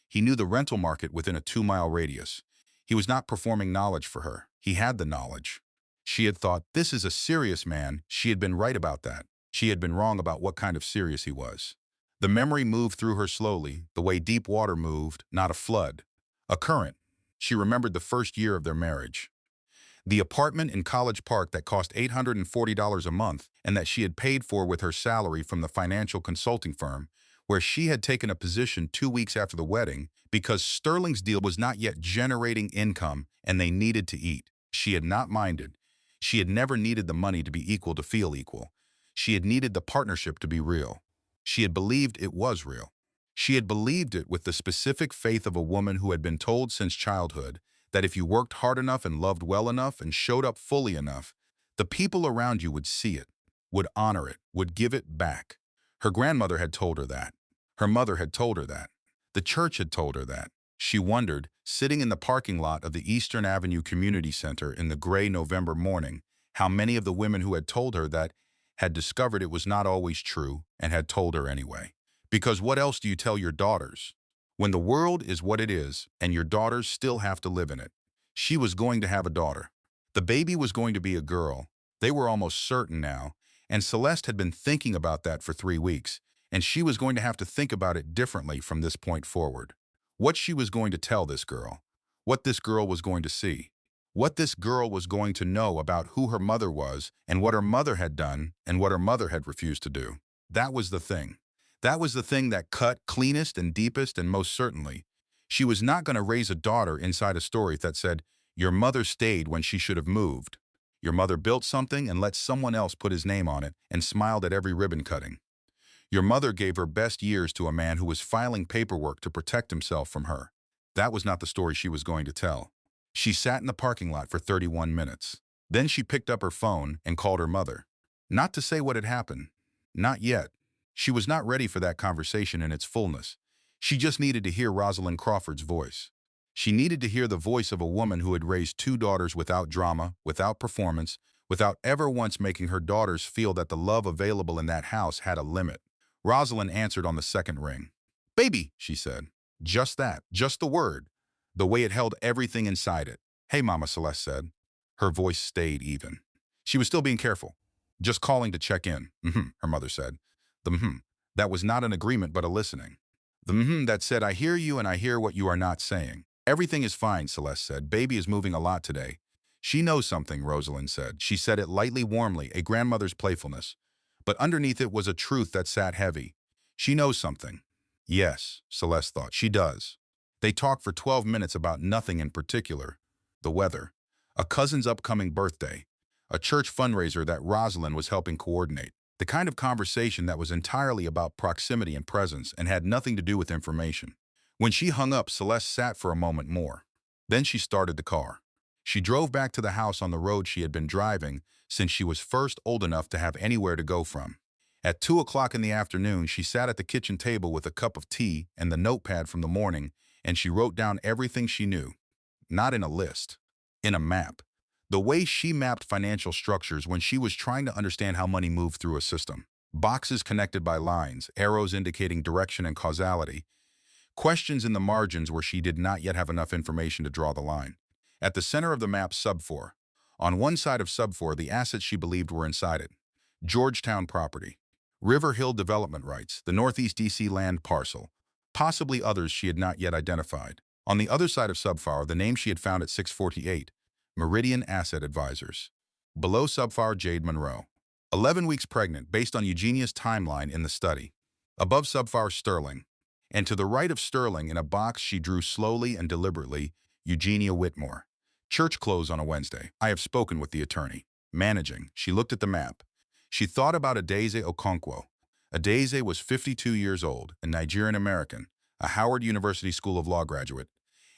He knew the rental market within a 2-mile radius. He was not performing knowledge for her. He had the knowledge. She had thought, this is a serious man. She had been right about that. She had been wrong about what kind of serious he was. The memory moved through her slowly, the way deep water moved, not a flood. A current. She remembered the first year of their marriage. The apartment in College Park that cost $840 a month and that she had paid for with her salary from the financial consulting firm, where she had taken a position 2 weeks after the wedding because Sterling's deal was not yet generating income and they needed to eat. She had not minded. She had never needed the money to be equal to feel equal. She had needed the partnership to be real. She had believed it was real. She had believed it with the specific faith of a woman who had been told since childhood that if you worked hard enough and loved well enough and showed up fully enough, the people around you would see it, would honor it, would give it back. Her grandmother had told her that. Her mother had told her that. The church had told her that. She wondered, sitting in the parking lot of the Eastern Avenue Community Center in the gray November morning, how many of the women who had told her that had discovered it was not always true and had told her anyway. Because what else do you tell your daughters? When the world is what it is, and your daughters still have to live in it. She was going to have a daughter. The baby was going to be a girl. They were almost certain now, and Celeste had been thinking about that for 3 weeks, and she was going to have to think about it differently from this point forward. What she was going to tell this girl. What this girl was going to see. What this girl was going to know about who her mother was and what her mother had done and what her mother had refused to do. That was the thing. That was the thing that cut cleanest and deepest, and most certainly, she was not going to raise a daughter inside a story that said, your mother stayed when she should have moved. Your mother built something and let someone else put his name on it and smiled at every ribbon cutting. Your mother gave her best years to a man who was filing paperwork to protect himself from her. That was not the story she was going to tell. She sat in the parking lot for 31 minutes. Then she picked up her phone and called her mother. Not to say what had happened. Not yet. She was not ready for that conversation in its fullness. She just needed to hear Rosalind Crawford's voice. She needed to hear the voice of a woman who had raised 2 daughters without drama, without performance, without ever once making her daughters feel that the love available in that house had a limit. Rosalind answered on the second ring. Baby, she said. Just that, just the word. The way it held everything inside it. Hey, Mama, Celeste said. Her voice stayed even. She was still being careful. Just calling to check in, her mother said. The that was not an agreement but a listening. The that said, I hear you and I hear what you are not saying. Everything is fine, Celeste said. Baby is moving a lot today. She knows something, Rosalind said. She said it lightly, warmly, a grandmother's playfulness. But underneath it was a truth that sat heavy. She knows something. Yes, Celeste thought, she does. They talked for 12 minutes about nothing in particular. The weather, a cousin's upcoming birthday, a church fundraiser that Rosalind was helping coordinate. The kind of conversation that was entirely about proximity and presence and had nothing to do with information. When she hung up, Celeste sat for a moment more. Then she started the car. She drove back to the house on the road she had been driving since she was first old enough to have anywhere to go from. At 2 o'clock in the afternoon, she sat at the kitchen table with a cup of tea and the notepad from the morning, and she wrote down everything she knew. Not in a list, in a map. The way she mapped financial structures when she was trying to understand how money moved through a system. Boxes connected by lines, arrows indicating direction and causality. Questions in the margins where she did not yet have enough information to draw the line. At the center of the map, Sub 4. On one side of Sub 4, the assets she believed were inside it. Georgetown property. River Hill development rights, the Northeast DC land parcel. Possibly others she had not yet identified. On the other side of Sub 4, the name she had found at 648. Meridian Asset Advisors. Below Sub 4, Jade Monroe. 11 weeks pregnant, based on Eugenia's timeline in the study. Above Sub 4, Sterling. And to the right of Sterling, in a box she drew slowly and deliberately, Eugenia Whitmore. Church close on a Wednesday. I have spoken with the attorney. Managing. She looked at the map. She thought about Adaeze Okonkwo. Adaeze was 52 years old, a Nigerian-American, a Howard University School of Law graduate,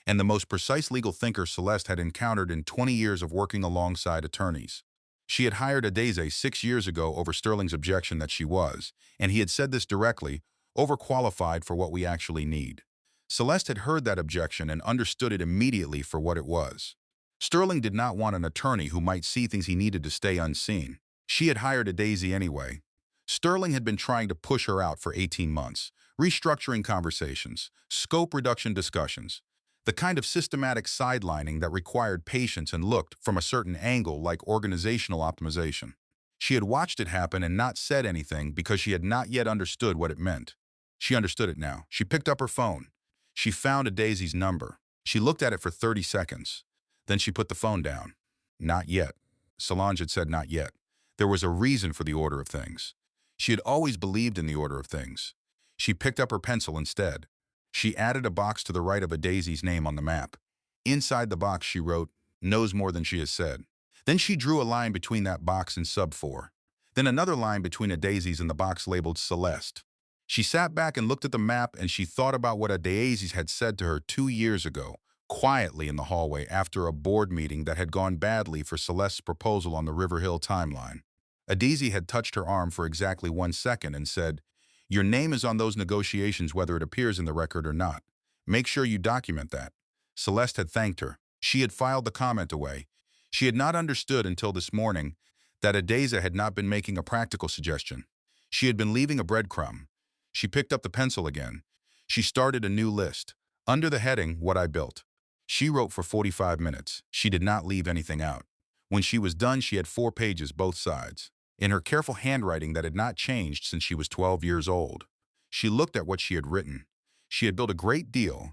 and the most precise legal thinker Celeste had encountered in 20 years of working alongside attorneys. She had hired Adaeze 6 years ago over Sterling's objection that she was, and he had said this directly, overqualified for what we actually need. Celeste had heard that objection and understood it immediately for what it was. Sterling did not want an attorney who might see things he needed to stay unseen. She had hired Adaeze anyway. Sterling had been trying to push her out for 18 months, restructuring conversations, scope reduction discussions. The kind of systematic sidelining that required patience and looked from a certain angle like organizational optimization. She had watched it happen and not said anything because she had not yet understood what it meant. She understood it now. She picked up her phone. She found a Daisy's number. She looked at it for 30 seconds. Then she put the phone down. Not yet. Solange had said not yet. There was a reason for the order of things. She had always believed in the order of things. She picked up her pencil instead. She added a box to the right of a Daisy's name on the map. Inside the box she wrote, knows more than she has said. Then she drew a line between that box and sub 4. Then another line between a Daisy's and the box labeled Celeste. She sat back and looked at the map and she thought about what a Daisy's had said to her 2 years ago, quietly in the hallway after a board meeting that had gone badly for Celeste's proposal on the River Hill timeline. A Daisy had touched her arm for exactly 1 second and said, your name is on those negotiations whether it appears in the record or not. Make sure you document that. Celeste had thanked her. She had filed the comment away. She had not understood until this morning that Adeza had not been making a practical suggestion. She had been leaving a breadcrumb. She picked up the pencil again. She started a new list. Under the heading, What I Built. She wrote for 45 minutes. She did not leave anything out. When she was done, she had 4 pages, both sides. In her careful handwriting that had not changed since she was 12 years old. She looked at what she had written. She had built a great deal,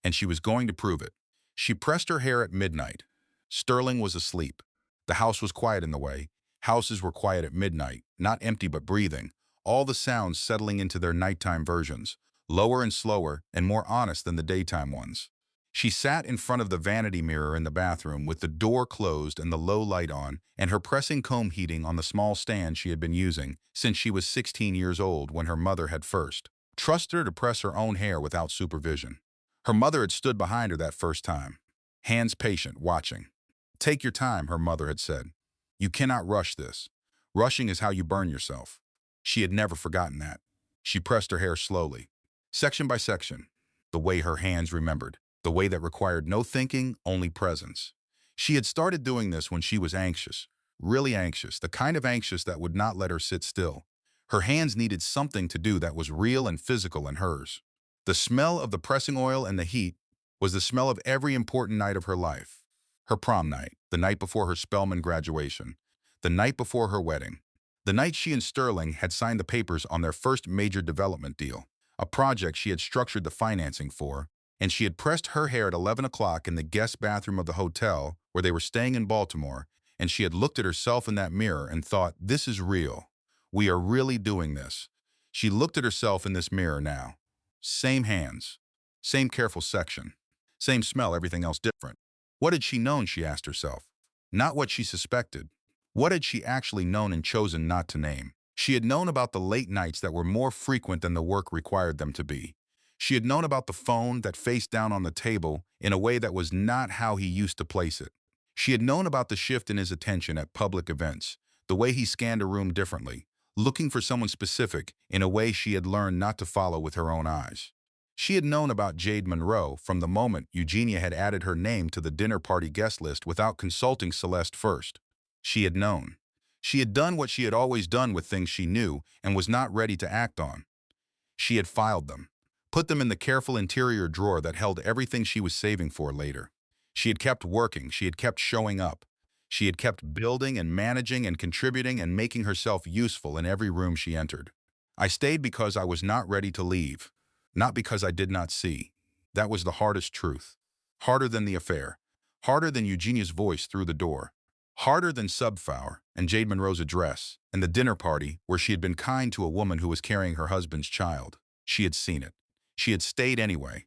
and she was going to prove it. She pressed her hair at midnight. Sterling was asleep. The house was quiet in the way. Houses were quiet at midnight, not empty but breathing, all the sounds settling into their nighttime versions, lower and slower and more honest than the daytime ones. She sat in front of the vanity mirror in the bathroom with the door closed and the low light on and her pressing comb heating on the small stand she had been using since she was 16 years old when her mother had first trusted her to press her own hair without supervision. Her mother had stood behind her that first time, hands patient, watching. Take your time, her mother had said. You cannot rush this. Rushing is how you burn yourself. She had never forgotten that. She pressed her hair slowly, section by section, the way her hands remembered. The way that required no thinking, only presence. She had started doing this when she was anxious, really anxious, the kind of anxious that would not let her sit still. Her hands needed something to do that was real and physical in hers. The smell of the pressing oil and the heat was the smell of every important night of her life. Her prom night, the night before her Spelman graduation, the night before her wedding, the night she and Sterling had signed the papers on their first major development deal, a project she had structured the financing for, and she had pressed her hair at 11 o'clock in the guest bathroom of the hotel where they were staying in Baltimore, and she had looked at herself in that mirror and thought, this is real. We are really doing this. She looked at herself in this mirror now. Same hands, same careful section, same smell, everything else different. What had she known, she asked herself? Not what she suspected. What had she actually known and chosen not to name? She had known about the late nights that were more frequent than the work required them to be. She had known about the phone that faced down on the table in a way that was not how he used to place it. She had known about the shift in his attention at public events, the way he scanned a room differently, looking for someone specific in a way she had learned not to follow with her own eyes. She had known about Jade Monroe from the moment Eugenia had added her name to the dinner party guest list without consulting Celeste first. She had known. She had done what she had always done with things she knew and was not ready to act on. She had filed them. Put them in the careful interior drawer that held everything she was saving for later. She had kept working, she had kept showing up. She had kept building and managing and contributing and making herself useful in every room she entered. I stayed because I was not ready to leave, not because I did not see. That was the hardest truth. Harder than the affair. Harder than Eugenia's voice through the door. Harder than Subflower and Jade Monroe's address and the dinner party where she had been kind to a woman who was carrying her husband's child. She had seen it. She had stayed anyway.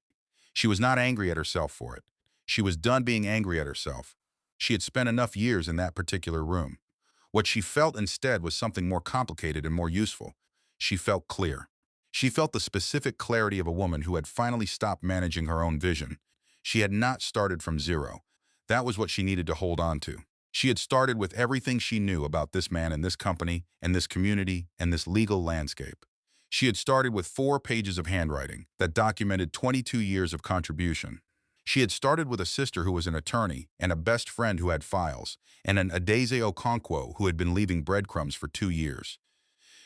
She was not angry at herself for it. She was done being angry at herself. She had spent enough years in that particular room. What she felt instead was something more complicated and more useful. She felt clear. She felt the specific clarity of a woman who had finally stopped managing her own vision. She had not started from zero. That was what she needed to hold on to. She had started with everything she knew about this man and this company and this community and this legal landscape. She had started with 4 pages of handwriting that documented 22 years of contribution. She had started with a sister who was an attorney and a best friend who had files, and an Adeze Okonkwo who had been leaving breadcrumbs for 2 years.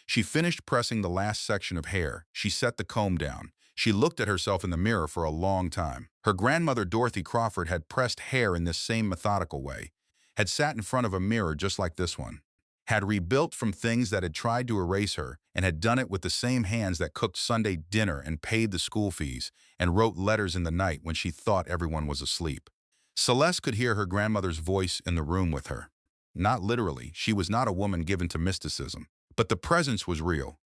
She finished pressing the last section of hair. She set the comb down. She looked at herself in the mirror for a long time. Her grandmother Dorothy Crawford had pressed hair in this same methodical way, had sat in front of a mirror just like this one, had rebuilt from things that had tried to erase her, and had done it with the same hands that cooked Sunday dinner and paid the school fees and wrote letters in the night when she thought everyone was asleep. Celeste could hear her grandmother's voice in the room with her. Not literally, she was not a woman given to mysticism, but the presence was real.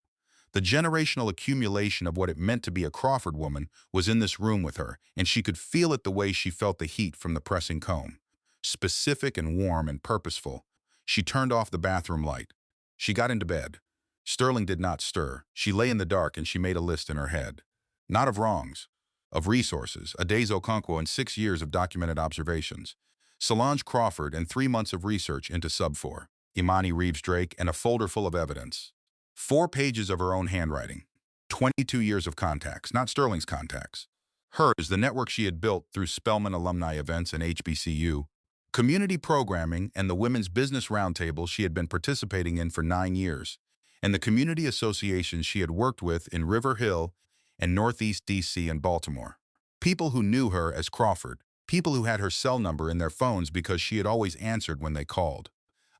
The generational accumulation of what it meant to be a Crawford woman was in this room with her, and she could feel it the way she felt the heat from the pressing comb. Specific and warm and purposeful. She turned off the bathroom light. She got into bed. Sterling did not stir. She lay in the dark and she made a list in her head. Not of wrongs, of resources, a day's Okonkwo and 6 years of documented observations. Solange Crawford and 3 months of research into Sub-4, Imani Reeves Drake, and a folder full of evidence. 4 pages of her own handwriting. 22 years of contacts, not Sterling's contacts. Hers, the network she had built through Spelman alumni events and HBCU, community programming, and the Women's Business Roundtable she had been participating in for 9 years, and the community associations she had worked with in River Hill and Northeast D.C. and Baltimore. People who knew her as Crawford, people who had her cell number in their phones because she had always answered when they called.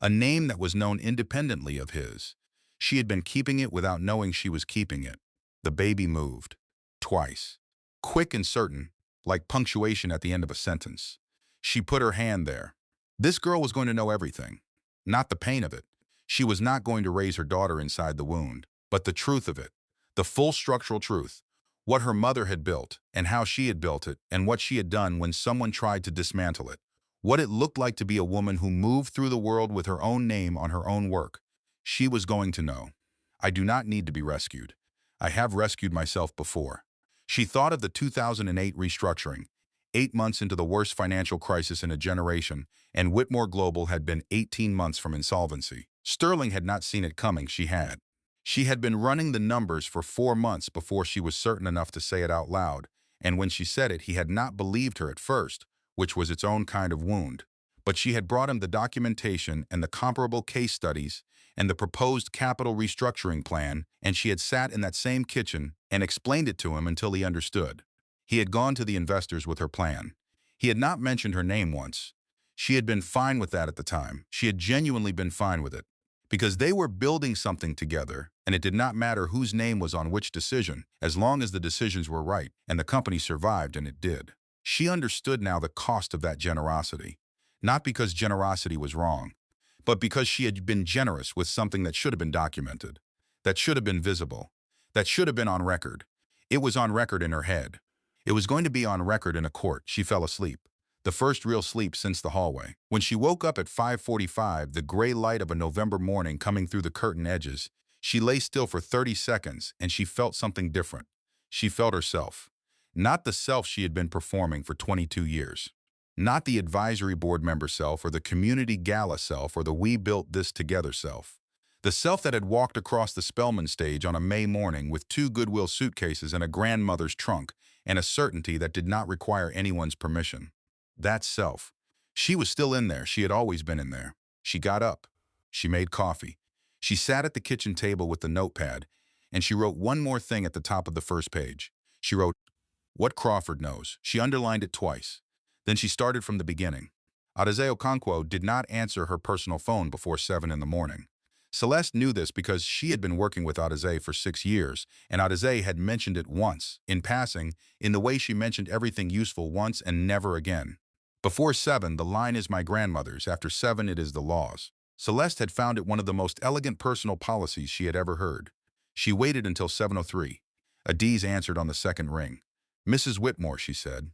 A name that was known independently of his. She had been keeping it without knowing she was keeping it. The baby moved. Twice. Quick and certain, like punctuation at the end of a sentence. She put her hand there. This girl was going to know everything. Not the pain of it. She was not going to raise her daughter inside the wound, but the truth of it. The full structural truth. What her mother had built, and how she had built it, and what she had done when someone tried to dismantle it. What it looked like to be a woman who moved through the world with her own name on her own work. She was going to know. I do not need to be rescued. I have rescued myself before. She thought of the 2008 restructuring, 8 months into the worst financial crisis in a generation, and Whitmore Global had been 18 months from insolvency. Sterling had not seen it coming, she had. She had been running the numbers for 4 months before she was certain enough to say it out loud, and when she said it, he had not believed her at first, which was its own kind of wound. But she had brought him the documentation and the comparable case studies and the proposed capital restructuring plan, and she had sat in that same kitchen and explained it to him until he understood. He had gone to the investors with her plan. He had not mentioned her name once. She had been fine with that at the time. She had genuinely been fine with it. Because they were building something together, and it did not matter whose name was on which decision, as long as the decisions were right, and the company survived, and it did. She understood now the cost of that generosity. Not because generosity was wrong, but because she had been generous with something that should have been documented, that should have been visible, that should have been on record. It was on record in her head. It was going to be on record in a court. She fell asleep. The first real sleep since the hallway. When she woke up at 5:45, the gray light of a November morning coming through the curtain edges, she lay still for 30 seconds and she felt something different. She felt herself. Not the self she had been performing for 22 years. Not the advisory board member self or the community gala self or the we built this together self. The self that had walked across the Spelman stage on a May morning with 2 Goodwill suitcases and a grandmother's trunk and a certainty that did not require anyone's permission. That self. She was still in there. She had always been in there. She got up. She made coffee. She sat at the kitchen table with the notepad, and she wrote one more thing at the top of the first page. She wrote, "What Crawford knows." She underlined it twice. Then she started from the beginning. Adeze Okonkwo did not answer her personal phone before 7 in the morning. Celeste knew this because she had been working with Adeze for 6 years, and Adeze had mentioned it once, in passing, in the way she mentioned everything useful once and never again. Before 7, the line is my grandmother's. After 7, it is the law's. Celeste had found it one of the most elegant personal policies she had ever heard. She waited until 7:03. Adeze answered on the second ring. "Mrs. Whitmore," she said.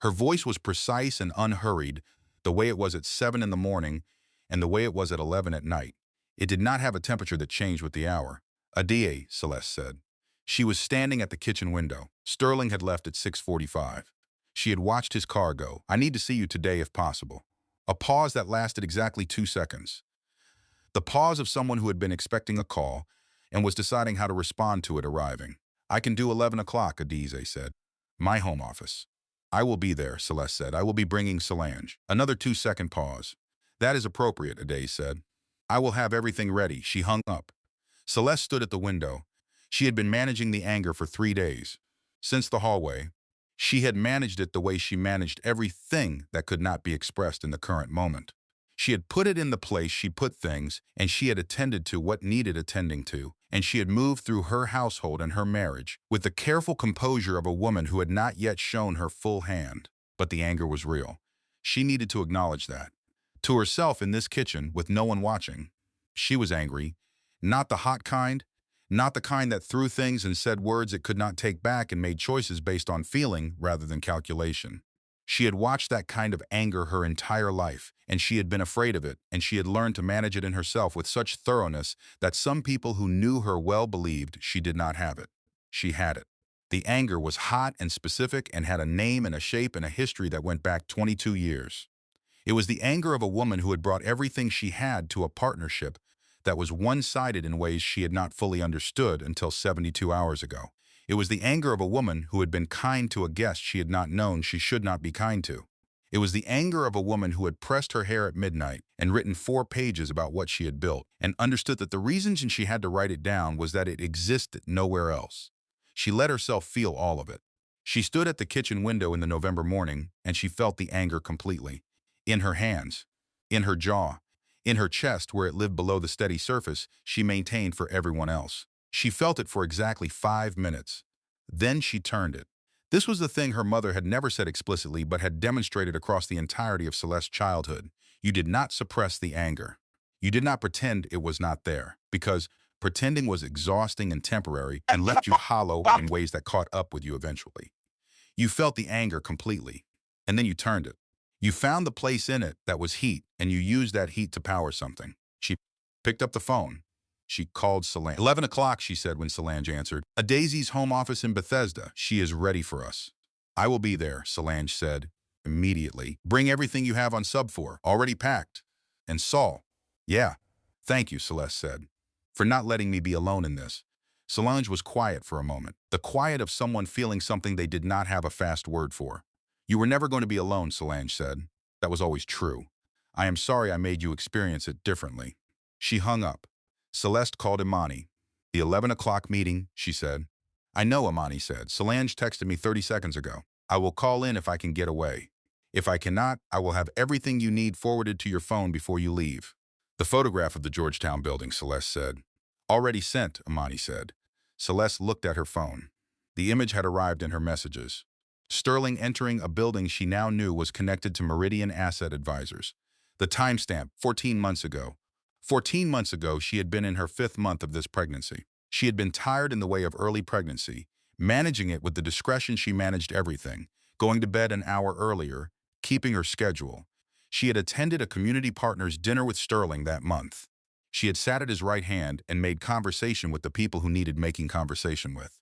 Her voice was precise and unhurried, the way it was at 7 in the morning and the way it was at 11 at night. It did not have a temperature that changed with the hour. "Adie," Celeste said. She was standing at the kitchen window. Sterling had left at 6:45. She had watched his car go. "I need to see you today if possible." A pause that lasted exactly 2 seconds. The pause of someone who had been expecting a call and was deciding how to respond to it arriving. "I can do 11 o'clock, Adeze said. "My home office." "I will be there," Celeste said. "I will be bringing Solange." Another 2-second pause. "That is appropriate," Adeze said. "I will have everything ready." She hung up. Celeste stood at the window. She had been managing the anger for 3 days. Since the hallway. She had managed it the way she managed everything that could not be expressed in the current moment. She had put it in the place she put things, and she had attended to what needed attending to, and she had moved through her household and her marriage with the careful composure of a woman who had not yet shown her full hand. But the anger was real. She needed to acknowledge that. To herself in this kitchen, with no one watching, she was angry. Not the hot kind, not the kind that threw things and said words it could not take back and made choices based on feeling rather than calculation. She had watched that kind of anger her entire life, and she had been afraid of it, and she had learned to manage it in herself with such thoroughness that some people who knew her well believed she did not have it. She had it. The anger was hot and specific and had a name and a shape and a history that went back 22 years. It was the anger of a woman who had brought everything she had to a partnership that was one-sided in ways she had not fully understood until 72 hours ago. It was the anger of a woman who had been kind to a guest she had not known she should not be kind to. It was the anger of a woman who had pressed her hair at midnight and written 4 pages about what she had built and understood that the reason she had to write it down was that it existed nowhere else. She let herself feel all of it. She stood at the kitchen window in the November morning, and she felt the anger completely. In her hands, in her jaw, in her chest where it lived below the steady surface she maintained for everyone else. She felt it for exactly 5 minutes. Then she turned it. This was the thing her mother had never said explicitly but had demonstrated across the entirety of Celeste's childhood. You did not suppress the anger. You did not pretend it was not there, because pretending was exhausting and temporary and left you hollow in ways that caught up with you eventually. You felt the anger completely, and then you turned it. You found the place in it that was heat, and you used that heat to power something. She picked up the phone. She called Solange. 11 o'clock, she said when Solange answered. A Daisy's home office in Bethesda. She is ready for us. I will be there, Solange said immediately. Bring everything you have on sub 4, already packed. And Saul. Yeah. Thank you, Celeste said, for not letting me be alone in this. Solange was quiet for a moment, the quiet of someone feeling something they did not have a fast word for. You were never going to be alone, Solange said. That was always true. I am sorry I made you experience it differently. She hung up. Celeste called Imani. The 11 o'clock meeting, she said. I know, Imani said. Solange texted me 30 seconds ago. I will call in if I can get away. If I cannot, I will have everything you need forwarded to your phone before you leave. The photograph of the Georgetown building, Celeste said. Already sent, Imani said. Celeste looked at her phone. The image had arrived in her messages. Sterling entering a building she now knew was connected to Meridian Asset Advisors. The timestamp, 14 months ago. 14 months ago, she had been in her 5th month of this pregnancy. She had been tired in the way of early pregnancy, managing it with the discretion she managed everything, going to bed an hour earlier, keeping her schedule. She had attended a community partner's dinner with Sterling that month. She had sat at his right hand and made conversation with the people who needed making conversation with.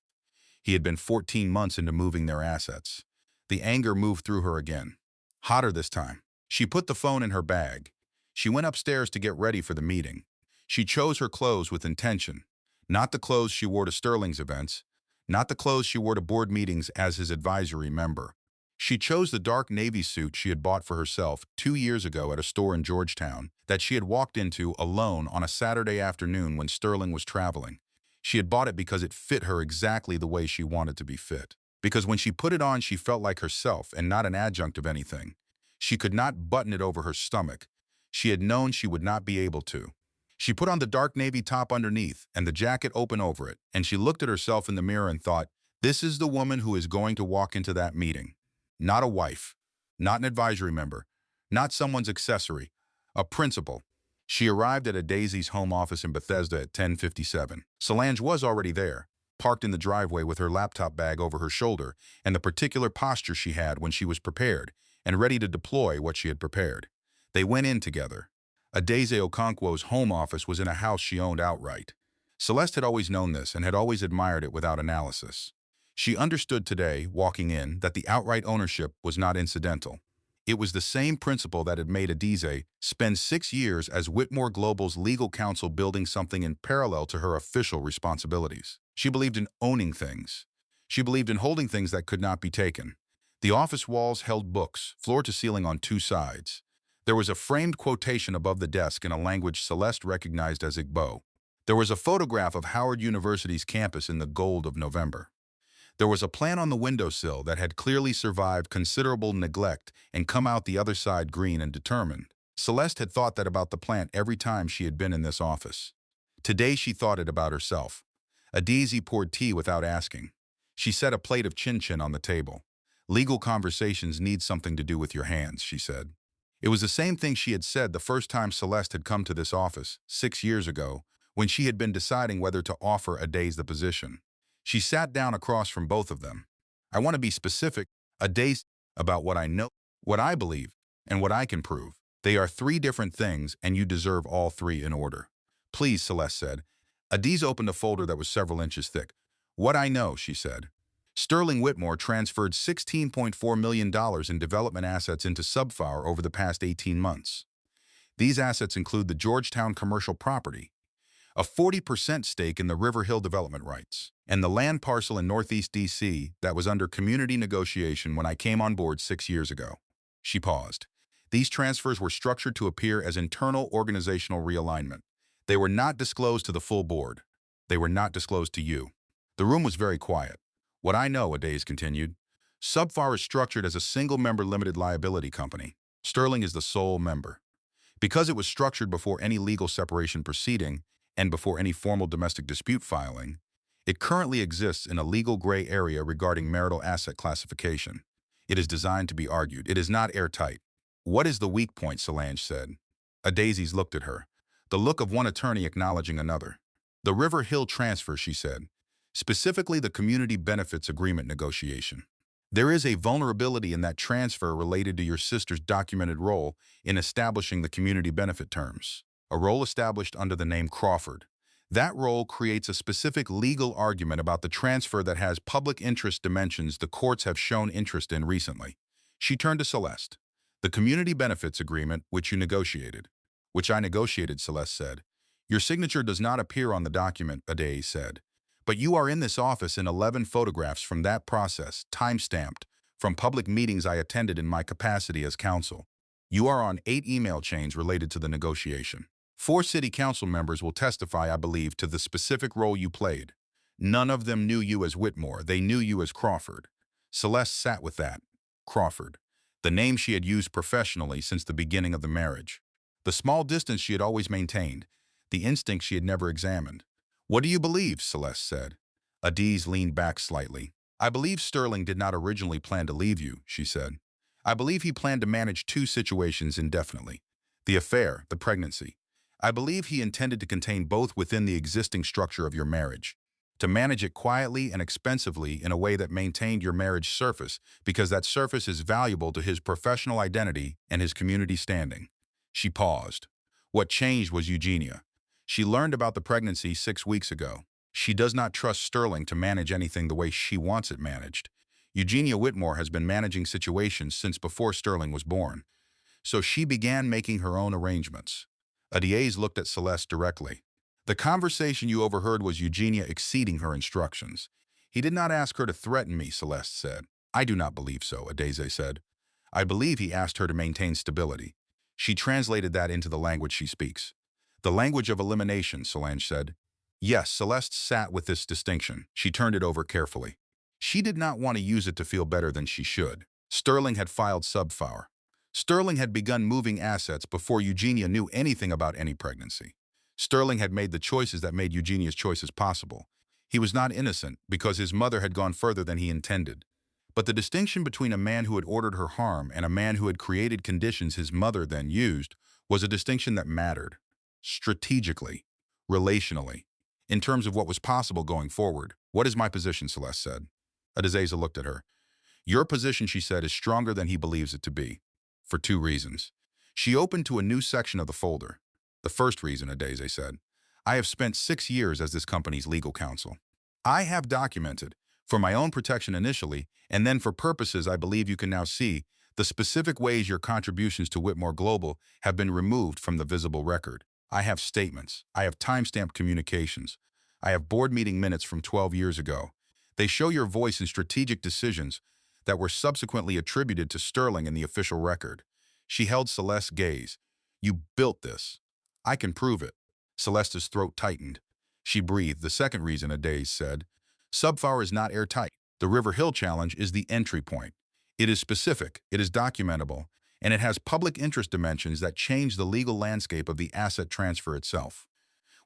He had been 14 months into moving their assets. The anger moved through her again. Hotter this time. She put the phone in her bag. She went upstairs to get ready for the meeting. She chose her clothes with intention. Not the clothes she wore to Sterling's events. Not the clothes she wore to board meetings as his advisory member. She chose the dark navy suit she had bought for herself 2 years ago at a store in Georgetown that she had walked into alone on a Saturday afternoon when Sterling was traveling. She had bought it because it fit her exactly the way she wanted to be fit. Because when she put it on, she felt like herself and not an adjunct of anything. She could not button it over her stomach. She had known she would not be able to. She put on the dark navy top underneath and the jacket open over it, and she looked at herself in the mirror and thought, this is the woman who is going to walk into that meeting. Not a wife, not an advisory member, not someone's accessory, a principal. She arrived at a Daisy's home office in Bethesda at 10:57. Solange was already there, parked in the driveway with her laptop bag over her shoulder and the particular posture she had when she was prepared and ready to deploy what she had prepared. They went in together. Adaeze Okonkwo's home office was in a house she owned outright. Celeste had always known this and had always admired it without analysis. She understood today, walking in, that the outright ownership was not incidental. It was the same principle that had made Adaeze spend 6 years as Whitmore Global's legal counsel building something in parallel to her official responsibilities. She believed in owning things. She believed in holding things that could not be taken. The office walls held books, floor to ceiling on 2 sides. There was a framed quotation above the desk in a language Celeste recognized as Igbo. There was a photograph of Howard University's campus in the gold of November. There was a plant on the windowsill that had clearly survived considerable neglect and come out the other side green and determined. Celeste had thought that about the plant every time she had been in this office. Today she thought it about herself. Daisy poured tea without asking. She set a plate of chin-chin on the table. Legal conversations need something to do with your hands, she said. It was the same thing she had said the first time Celeste had come to this office, 6 years ago, when she had been deciding whether to offer Daisy the position. She sat down across from both of them. I want to be specific, Daisy, about what I know, what I believe, and what I can prove. They are 3 different things, and you deserve all 3 in order. Please, Celeste said. Daisy opened a folder that was several inches thick. What I know, she said. Sterling Whitmore transferred $16.4 million in development assets into Subflower over the past 18 months. These assets include the Georgetown commercial property, a 40% stake in the River Hill development rights, and the land parcel in Northeast D.C. that was under community negotiation when I came on board 6 years ago. She paused. These transfers were structured to appear as internal organizational realignment. They were not disclosed to the full board. They were not disclosed to you. The room was very quiet. What I know, Daisy continued. Subfar is structured as a single-member limited liability company. Sterling is the sole member. Because it was structured before any legal separation proceeding and before any formal domestic dispute filing, it currently exists in a legal gray area regarding marital asset classification. It is designed to be argued. It is not airtight. What is the weak point, Solange said. Daisy's looked at her, the look of one attorney acknowledging another. The River Hill transfer, she said. Specifically the community benefits agreement negotiation. There is a vulnerability in that transfer related to your sister's documented role in establishing the community benefit terms, a role established under the name Crawford. That role creates a specific legal argument about the transfer that has public interest dimensions the courts have shown interest in recently. She turned to Celeste. The community benefits agreement, which you negotiated. Which I negotiated, Celeste said. Your signature does not appear on the document, Daisy said. But you are in this office in 11 photographs from that process, time-stamped, from public meetings I attended in my capacity as counsel. You are on 8 email chains related to the negotiation. 4 city council members will testify, I believe, to the specific role you played. None of them knew you as Whitmore. They knew you as Crawford. Celeste sat with that. Crawford. The name she had used professionally since the beginning of the marriage. The small distance she had always maintained. The instinct she had never examined. What do you believe? Celeste said. Daisy leaned back slightly. I believe Sterling did not originally plan to leave you, she said. I believe he planned to manage 2 situations indefinitely. The affair, the pregnancy. I believe he intended to contain both within the existing structure of your marriage. To manage it quietly and expensively in a way that maintained your marriage surface because that surface is valuable to his professional identity and his community standing. She paused. What changed was Eugenia. She learned about the pregnancy 6 weeks ago. She does not trust Sterling to manage anything the way she wants it managed. Eugenia Whitmore has been managing situations since before Sterling was born. So she began making her own arrangements. Daisy looked at Celeste directly. The conversation you overheard was Eugenia exceeding her instructions. He did not ask her to threaten me, Celeste said. I do not believe so, Daisy said. I believe he asked her to maintain stability. She translated that into the language she speaks. The language of elimination, Solange said. Yes, Celeste sat with this distinction. She turned it over carefully. She did not want to use it to feel better than she should. Sterling had filed Subflower. Sterling had begun moving assets before Eugenia knew anything about any pregnancy. Sterling had made the choices that made Eugenia's choices possible. He was not innocent because his mother had gone further than he intended. But the distinction between a man who had ordered her harm and a man who had created conditions his mother then used was a distinction that mattered. Strategically, relationally, in terms of what was possible going forward. What is my position, Celeste said. Daisy looked at her. Your position, she said, is stronger than he believes it to be. For 2 reasons. She opened to a new section of the folder. The first reason, Daisy said. I have spent 6 years as this company's legal counsel. I have documented, for my own protection initially, and then for purposes I believe you can now see, the specific ways your contributions to Whitmore Global have been removed from the visible record. I have statements. I have timestamped communications. I have board meeting minutes from 12 years ago. They show your voice in strategic decisions that were subsequently attributed to Sterling in the official record. She held Celeste's gaze. You built this. I can prove it. Celeste's throat tightened. She breathed. The second reason, Daisy said. Subflower is not airtight. The River Hill Challenge is the entry point. It is specific, it is documentable, and it has public interest dimensions that change the legal landscape of the asset transfer itself.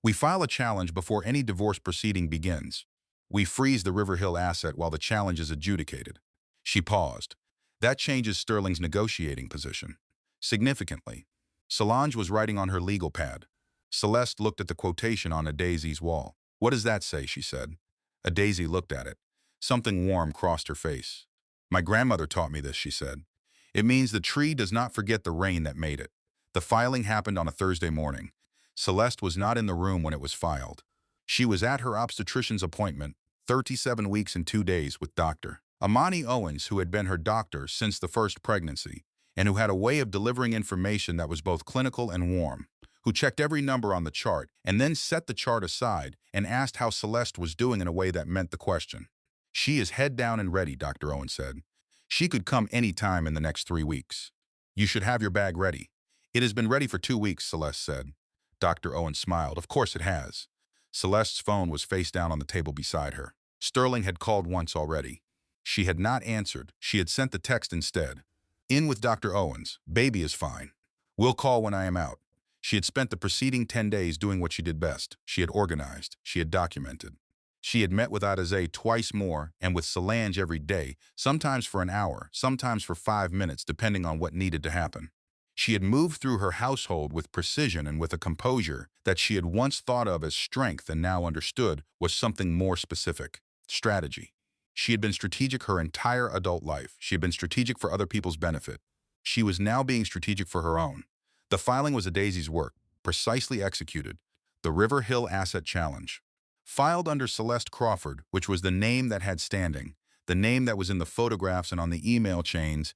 We file a challenge before any divorce proceeding begins. We freeze the River Hill asset while the challenge is adjudicated. She paused. That changes Sterling's negotiating position. Significantly. Solange was writing on her legal pad. Celeste looked at the quotation on a daisy's wall. "What does that say?" she said. A daisy looked at it. Something warm crossed her face. "My grandmother taught me this," she said. "It means the tree does not forget the rain that made it." The filing happened on a Thursday morning. Celeste was not in the room when it was filed. She was at her obstetrician's appointment, 37 weeks and 2 days, with Dr. Amani Owens, who had been her doctor since the first pregnancy, and who had a way of delivering information that was both clinical and warm, who checked every number on the chart and then set the chart aside and asked how Celeste was doing in a way that meant the question. "She is head down and ready," Dr. Owens said. "She could come any time in the next 3 weeks. You should have your bag ready." "It has been ready for 2 weeks," Celeste said. Dr. Owens smiled. "Of course it has." Celeste's phone was face down on the table beside her. Sterling had called once already. She had not answered. She had sent the text instead. "In with Dr. Owens. Baby is fine. We'll call when I am out." She had spent the preceding 10 days doing what she did best. She had organized. She had documented. She had met with Adazé twice more and with Solange every day, sometimes for an hour, sometimes for 5 minutes, depending on what needed to happen. She had moved through her household with precision and with a composure that she had once thought of as strength and now understood was something more specific: strategy. She had been strategic her entire adult life. She had been strategic for other people's benefit. She was now being strategic for her own. The filing was a daisy's work, precisely executed. The River Hill Asset Challenge. Filed under Celeste Crawford, which was the name that had standing, the name that was in the photographs and on the email chains,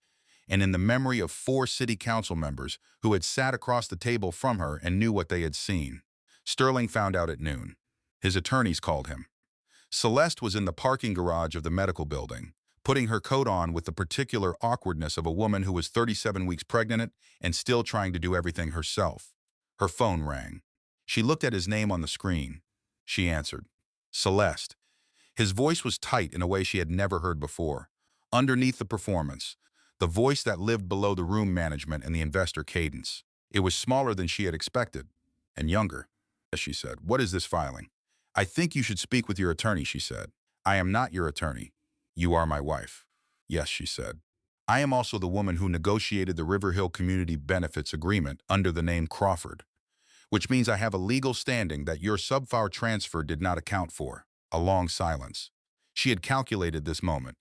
and in the memory of 4 city council members who had sat across the table from her and knew what they had seen. Sterling found out at noon. His attorneys called him. Celeste was in the parking garage of the medical building, putting her coat on with the particular awkwardness of a woman who was 37 weeks pregnant and still trying to do everything herself. Her phone rang. She looked at his name on the screen. She answered. Celeste. His voice was tight in a way she had never heard before. Underneath the performance, the voice that lived below the room management and the investor cadence. It was smaller than she had expected, and younger. She said, "What is this filing?" "I think you should speak with your attorney," she said. "I am not your attorney. You are my wife." "Yes," she said. "I am also the woman who negotiated the River Hill Community Benefits Agreement under the name Crawford, which means I have a legal standing that your subfar transfer did not account for." A long silence. She had calculated this moment.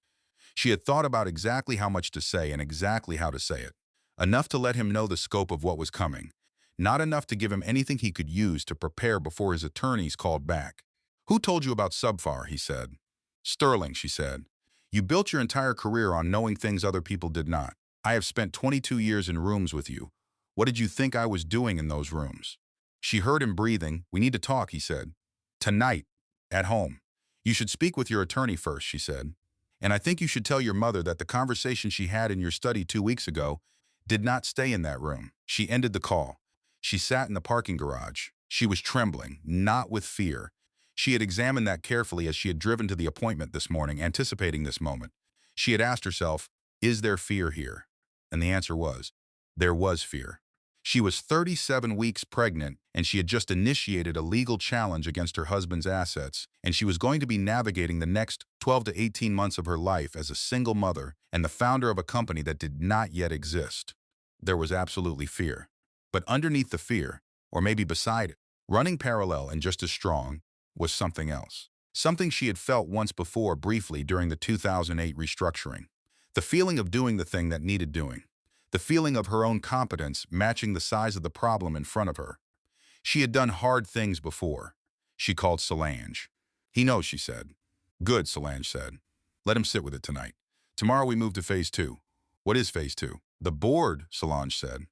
She had thought about exactly how much to say and exactly how to say it. Enough to let him know the scope of what was coming. Not enough to give him anything he could use to prepare before his attorneys called back. "Who told you about subfar?" he said. "Sterling," she said. "You built your entire career on knowing things other people did not. I have spent 22 years in rooms with you. What did you think I was doing in those rooms?" She heard him breathing. "We need to talk," he said. "Tonight. At home. You should speak with your attorney first," she said. "And I think you should tell your mother that the conversation she had in your study 2 weeks ago did not stay in that room." She ended the call. She sat in the parking garage. She was trembling, not with fear. She had examined that carefully as she had driven to the appointment this morning, anticipating this moment. She had asked herself, is there fear here? And the answer was, there was fear. She was 37 weeks pregnant, and she had just initiated a legal challenge against her husband's assets, and she was going to be navigating the next 12 to 18 months of her life as a single mother and the founder of a company that did not yet exist. There was absolutely fear. But underneath the fear, or maybe beside it, running parallel and just as strong, was something else. Something she had felt once before briefly during the 2008 restructuring. The feeling of doing the thing that needed doing. The feeling of her own competence matching the size of the problem in front of her. She had done hard things before. She called Solange. "He knows," she said. "Good," Solange said. "Let him sit with it tonight. Tomorrow we move to phase 2. "What is phase 2? "The board," Solange said.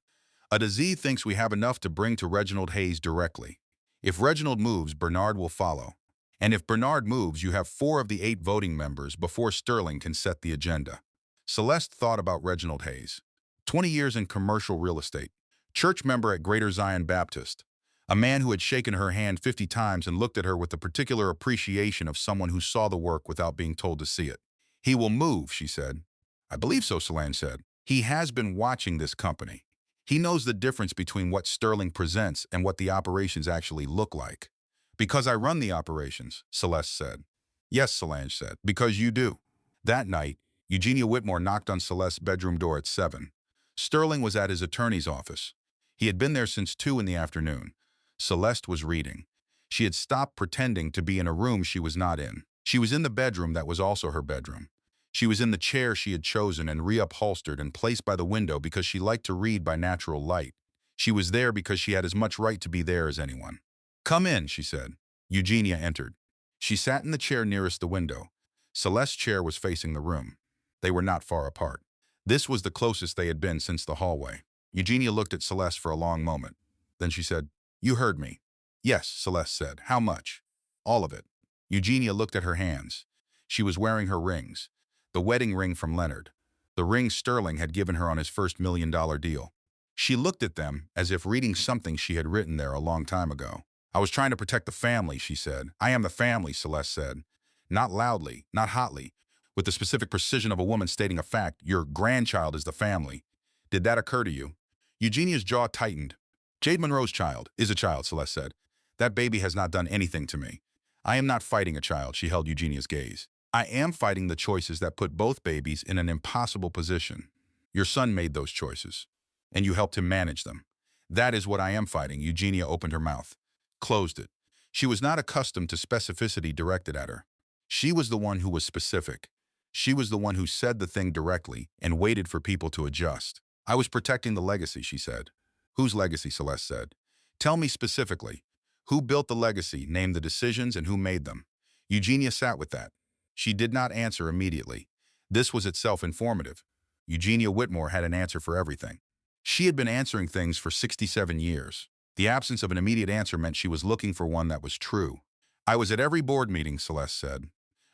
"Adazé thinks we have enough to bring to Reginald Hayes directly. If Reginald moves, Bernard will follow. And if Bernard moves, you have 4 of the 8 voting members before Sterling can set the agenda." Celeste thought about Reginald Hayes. 20 years in commercial real estate. Church member at Greater Zion Baptist. A man who had shaken her hand 50 times and looked at her with the particular appreciation of someone who saw the work without being told to see it. He will move, she said. I believe so, Solange said. He has been watching this company. He knows the difference between what Sterling presents and what the operations actually look like. Because I run the operations, Celeste said. Yes, Solange said, because you do. That night, Eugenia Whitmore knocked on Celeste's bedroom door at 7. Sterling was at his attorney's office. He had been there since 2 in the afternoon. Celeste was reading. She had stopped pretending to be in a room she was not in. She was in the bedroom that was also her bedroom. She was in the chair she had chosen and reupholstered and placed by the window because she liked to read by natural light. She was there because she had as much right to be there as anyone. Come in, she said. Eugenia entered. She sat in the chair nearest the window. Celeste's chair was facing the room. They were not far apart. This was the closest they had been since the hallway. Eugenia looked at Celeste for a long moment. Then she said, You heard me. Yes, Celeste said. How much? All of it. Eugenia looked at her hands. She was wearing her rings. The wedding ring from Leonard. The ring Sterling had given her on his first $1 million deal. She looked at them as if reading something she had written there a long time ago. I was trying to protect the family, she said. I am the family, Celeste said. Not loudly, not hotly, with the specific precision of a woman stating a fact. Your grandchild is the family. Did that occur to you? Eugenia's jaw tightened. Jade Monroe's child is a child, Celeste said. That baby has not done anything to me. I am not fighting a child, she held Eugenia's gaze. I am fighting the choices that put both babies in an impossible position. Your son made those choices, and you helped him manage them. That is what I am fighting. Eugenia opened her mouth, closed it. She was not accustomed to specificity directed at her. She was the one who was specific. She was the one who said the thing directly and waited for people to adjust. I was protecting the legacy, she said. Whose legacy, Celeste said. Tell me specifically. Who built the legacy, named the decisions, and who made them? Eugenia sat with that. She did not answer immediately. This was itself informative. Eugenia Whitmore had an answer for everything. She had been answering things for 67 years. The absence of an immediate answer meant she was looking for one that was true. I was at every board meeting, Celeste said.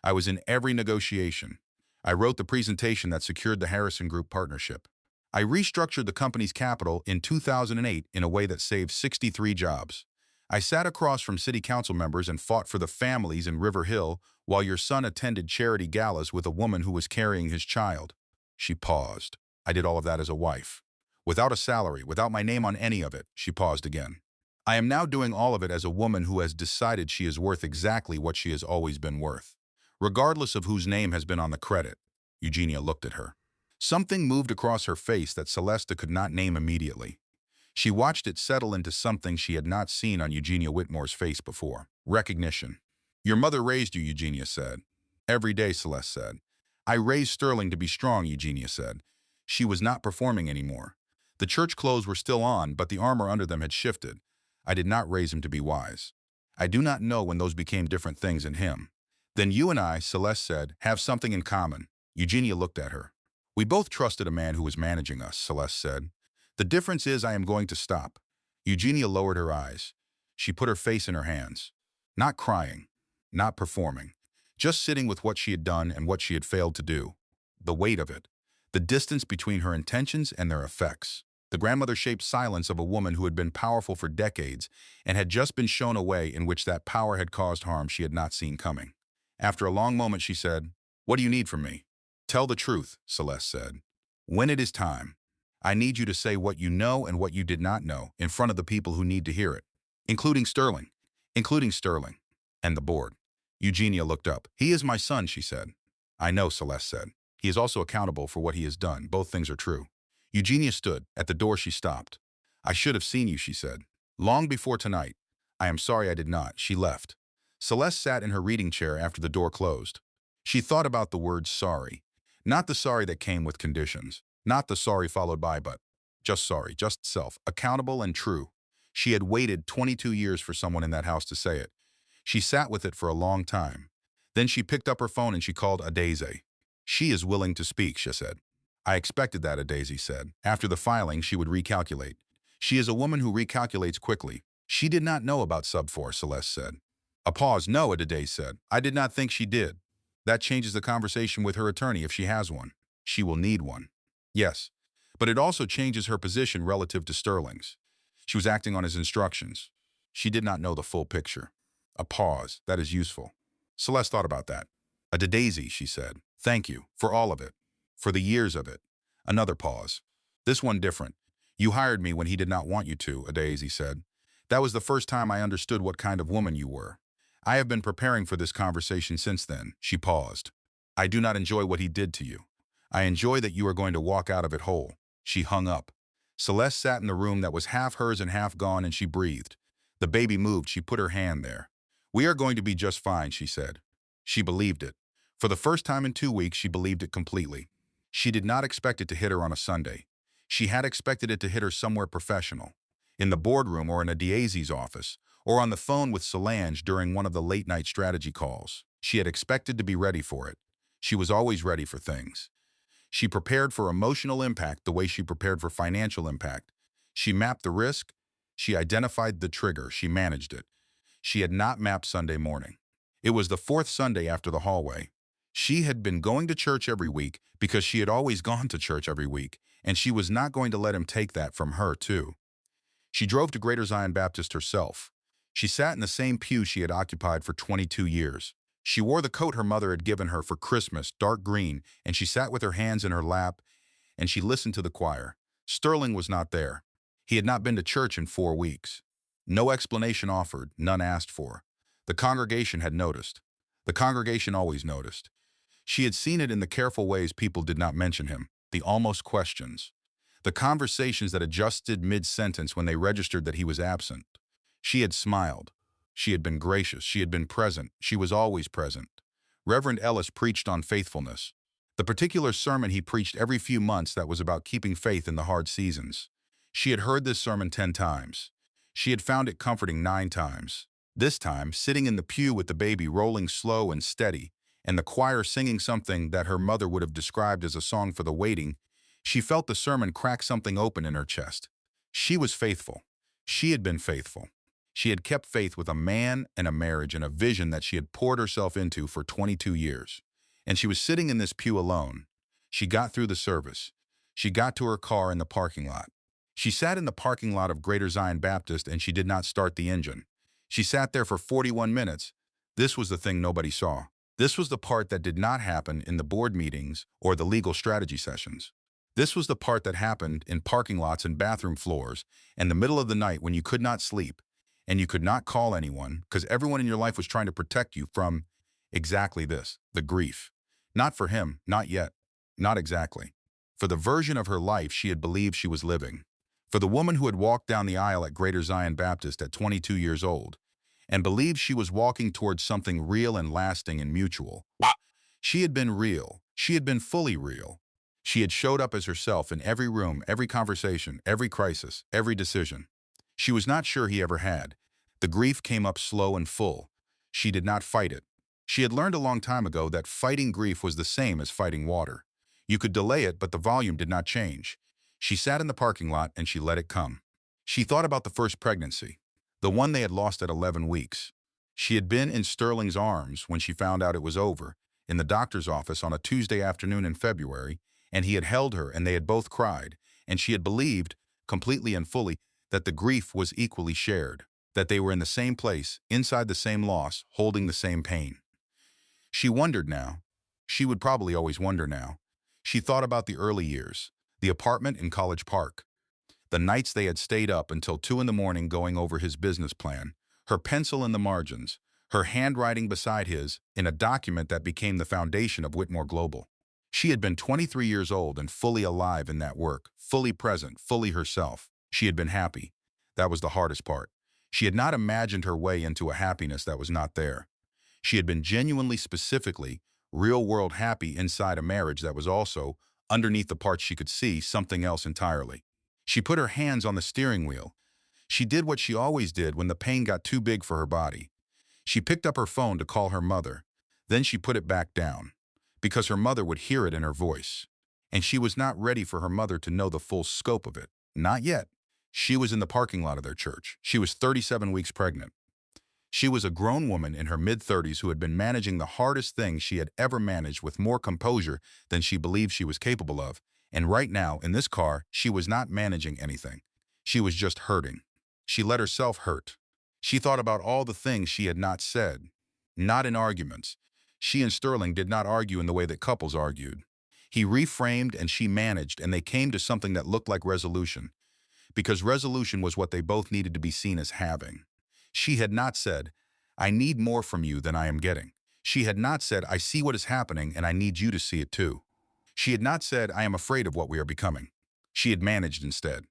I was in every negotiation. I wrote the presentation that secured the Harrison Group partnership. I restructured the company's capital in 2008 in a way that saved 63 jobs. I sat across from city council members and fought for the families in River Hill while your son attended charity galas with a woman who was carrying his child. She paused. I did all of that as a wife. Without a salary, without my name on any of it, she paused again. I am now doing all of it as a woman who has decided she is worth exactly what she has always been worth, regardless of whose name has been on the credit. Eugenia looked at her. Something moved across her face that Celeste could not name immediately. She watched it settle into something she had not seen on Eugenia Whitmore's face before. Recognition. Your mother raised you, Eugenia said. Every day, Celeste said. I raised Sterling to be strong, Eugenia said. She was not performing anymore. The church clothes were still on, but the armor under them had shifted. I did not raise him to be wise. I do not know when those became different things in him. Then you and I, Celeste said, have something in common. Eugenia looked at her. We both trusted a man who was managing us, Celeste said. The difference is I am going to stop. Eugenia lowered her eyes. She put her face in her hands. Not crying, not performing, just sitting with what she had done and what she had failed to do. The weight of it. The distance between her intentions and their effects. The grandmother-shaped silence of a woman who had been powerful for decades and had just been shown a way in which that power had caused harm she had not seen coming. After a long moment, she said, What do you need from me? Tell the truth, Celeste said. When it is time. I need you to say what you know and what you did not know in front of the people who need to hear it, including Sterling, and the board. Eugenia looked up. He is my son, she said. I know, Celeste said. He is also accountable for what he has done. Both things are true. Eugenia stood. At the door, she stopped. I should have seen you, she said. Long before tonight. I am sorry I did not. She left. Celeste sat in her reading chair after the door closed. She thought about the word sorry. Not the sorry that came with conditions. Not the sorry followed by but. Just sorry, just self, accountable and true. She had waited 22 years for someone in that house to say it. She sat with it for a long time. Then she picked up her phone and she called Adaise. She is willing to speak, she said. I expected that, Adaise said. After the filing, she would recalculate. She is a woman who recalculates quickly. She did not know about Sub-4, Celeste said. A pause. No, Adaise said. I did not think she did. That changes the conversation with her attorney if she has one. She will need one. Yes, but it also changes her position relative to Sterling's. She was acting on his instructions. She did not know the full picture. A pause. That is useful. Celeste thought about that. A daisy, she said. Thank you, for all of it. For the years of it. Another pause. This one different. You hired me when he did not want you to, a daisy said. That was the first time I understood what kind of woman you were. I have been preparing for this conversation since then, she paused. I do not enjoy what he did to you. I enjoy that you are going to walk out of it whole. She hung up. Celeste sat in the room that was half hers and half gone, and she breathed. The baby moved. She put her hand there. We are going to be just fine, she said. She believed it. For the first time in 2 weeks, she believed it completely. She did not expect it to hit her on a Sunday. She had expected it to hit her somewhere professional, in the boardroom or in a Diazi's office, or on the phone with Solange during one of the late-night strategy calls. She had expected to be ready for it. She was always ready for things. She prepared for emotional impact the way she prepared for financial impact. She mapped the risk. She identified the trigger. She managed it. She had not mapped Sunday morning. It was the fourth Sunday after the hallway. She had been going to church every week because she had always gone to church every week, and she was not going to let him take that from her, too. She drove to Greater Zion Baptist herself. She sat in the same pew she had occupied for 22 years. She wore the coat her mother had given her for Christmas, dark green, and she sat with her hands in her lap, and she listened to the choir. Sterling was not there. He had not been to church in 4 weeks. No explanation offered, none asked for. The congregation had noticed. The congregation always noticed. She had seen it in the careful ways people did not mention him, the almost questions, the conversations that adjusted mid-sentence when they registered that he was absent. She had smiled. She had been gracious. She had been present. She was always present. Reverend Ellis preached on faithfulness. The particular sermon he preached every few months that was about keeping faith in the hard seasons. She had heard this sermon 10 times. She had found it comforting 9 times. This time, sitting in the pew with the baby rolling slow and steady, and the choir singing something that her mother would have described as a song for the waiting, she felt the sermon crack something open in her chest. She was faithful. She had been faithful. She had kept faith with a man and a marriage and a vision that she had poured herself into for 22 years. And she was sitting in this pew alone. She got through the service. She got to her car in the parking lot. She sat in the parking lot of Greater Zion Baptist and she did not start the engine. She sat there for 41 minutes. This was the thing nobody saw. This was the part that did not happen in the board meetings or the legal strategy sessions. This was the part that happened in parking lots and bathroom floors in the middle of the night when you could not sleep and you could not call anyone because everyone in your life was trying to protect you from exactly this, the grief. Not for him, not yet, not exactly. For the version of her life she had believed she was living. For the woman who had walked down the aisle at Greater Zion Baptist at 22 years old and believed she was walking towards something real and lasting and mutual. She had been real. She had been fully real. She had showed up as herself in every room, every conversation, every crisis, every decision. She was not sure he ever had. The grief came up slow and full. She did not fight it. She had learned a long time ago that fighting grief was the same as fighting water. You could delay it, but the volume did not change. She sat in the parking lot and she let it come. She thought about the first pregnancy, the one they had lost at 11 weeks. She had been in Sterling's arms when she found out it was over, in the doctor's office on a Tuesday afternoon in February, and he had held her and they had both cried, and she had believed, completely and fully, that the grief was equally shared, that they were in the same place, inside the same loss, holding the same pain. She wondered now. She would probably always wonder now. She thought about the early years, the apartment in College Park, the nights they had stayed up until 2 in the morning going over his business plan, her pencil in the margins, her handwriting beside his in a document that became the foundation of Whitmore Global. She had been 23 years old and fully alive in that work, fully present, fully herself. She had been happy. That was the hardest part. She had not imagined her way into a happiness that was not there. She had been genuinely, specifically, real-world happy inside a marriage that was also, underneath the parts she could see, something else entirely. She put her hands on the steering wheel. She did what she always did when the pain got too big for her body. She picked up her phone to call her mother. Then she put it back down, because her mother would hear it in her voice. And she was not ready for her mother to know the full scope of it. Not yet. She was in the parking lot of their church. She was 37 weeks pregnant. She was a grown woman in her mid-30s who had been managing the hardest thing she had ever managed with more composure than she believed she was capable of. And right now, in this car, she was not managing anything. She was just hurting. She let herself hurt. She thought about all the things she had not said. Not in arguments. She and Sterling did not argue in the way that couples argued. He reframed and she managed, and they came to something that looked like resolution, because resolution was what they both needed to be seen as having. She had not said, "I need more from you than I am getting." She had not said, "I see what is happening and I need you to see it too." She had not said, "I am afraid of what we are becoming." She had managed instead,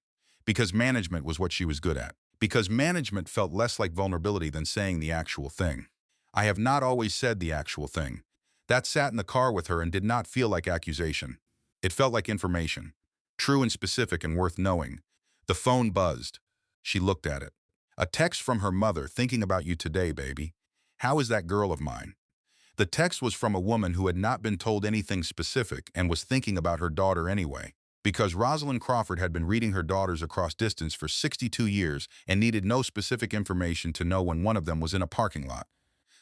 because management was what she was good at. Because management felt less like vulnerability than saying the actual thing. I have not always said the actual thing. That sat in the car with her and did not feel like accusation. It felt like information, true and specific and worth knowing. The phone buzzed. She looked at it. A text from her mother: "Thinking about you today, baby. How is that girl of mine?" The text was from a woman who had not been told anything specific and was thinking about her daughter anyway. Because Rosalind Crawford had been reading her daughters across distance for 62 years and needed no specific information to know when one of them was in a parking lot.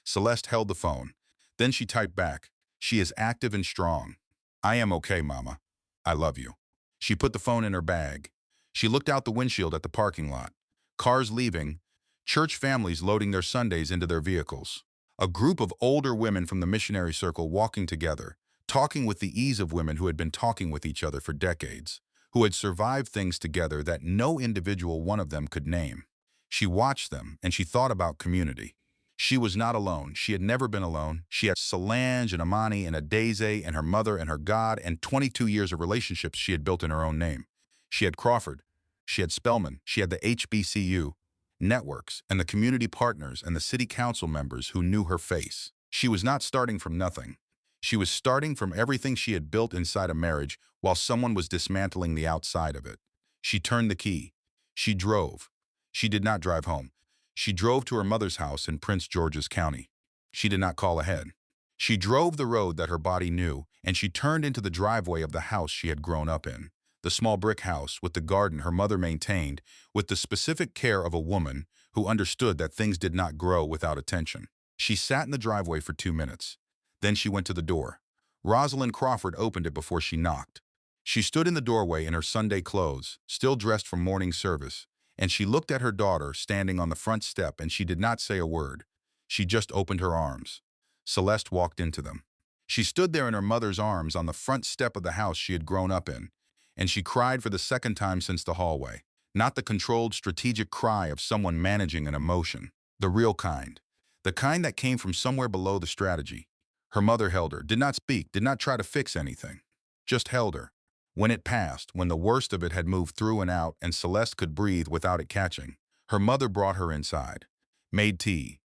Celeste held the phone. Then she typed back, "She is active and strong. I am okay, Mama. I love you." She put the phone in her bag. She looked out the windshield at the parking lot. Cars leaving, church families loading their Sundays into their vehicles. A group of older women from the missionary circle walking together, talking with the ease of women who had been talking with each other for decades, who had survived things together that no individual one of them could name. She watched them and she thought about community. She was not alone. She had never been alone. She had Solange and Amani and Adeze and her mother and her God and 22 years of relationships she had built in her own name. She had Crawford. She had Spellman. She had the HBCU networks and the community partners and the city council members who knew her face. She was not starting from nothing. She was starting from everything she had built inside a marriage while someone was dismantling the outside of it. She turned the key. She drove. She did not drive home. She drove to her mother's house in Prince George's County. She did not call ahead. She drove the road that her body knew, and she turned into the driveway of the house she had grown up in. The small brick house with the garden her mother maintained, with the specific care of a woman who understood that things did not grow without attention. She sat in the driveway for 2 minutes. Then she went to the door. Rosalind Crawford opened it before she knocked. She stood in the doorway in her Sunday clothes, still dressed for morning service, and she looked at her daughter standing on the front step, and she did not say a word. She just opened her arms. Celeste walked into them. She stood there in her mother's arms on the front step of the house she had grown up in, and she cried for the second time since the hallway. Not the controlled, strategic cry of someone managing an emotion. The real kind. The kind that came from somewhere below the strategy. Her mother held her, did not speak, did not try to fix anything. Just held her. When it passed, when the worst of it had moved through and out and Celeste could breathe without it catching, her mother brought her inside. Made tea.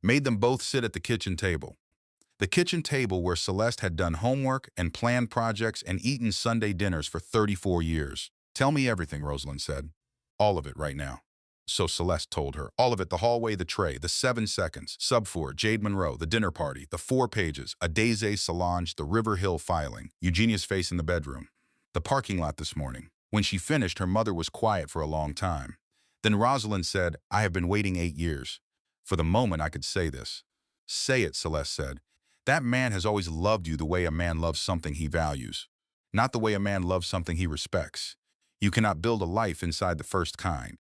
Made them both sit at the kitchen table. The kitchen table where Celeste had done homework and planned projects and eaten Sunday dinners for 34 years. "Tell me everything," Rosalind said. "All of it right now." So Celeste told her. All of it: the hallway, the tray, the 7 seconds, sub 4, Jade Monroe, the dinner party, the 4 pages, Adeze, Solange, the River Hill filing, Eugenia's face in the bedroom, the parking lot this morning. When she finished, her mother was quiet for a long time. Then Rosalind said, "I have been waiting 8 years. For the moment I could say this." "Say it," Celeste said. "That man has always loved you the way a man loves something he values, not the way a man loves something he respects. You cannot build a life inside the first kind.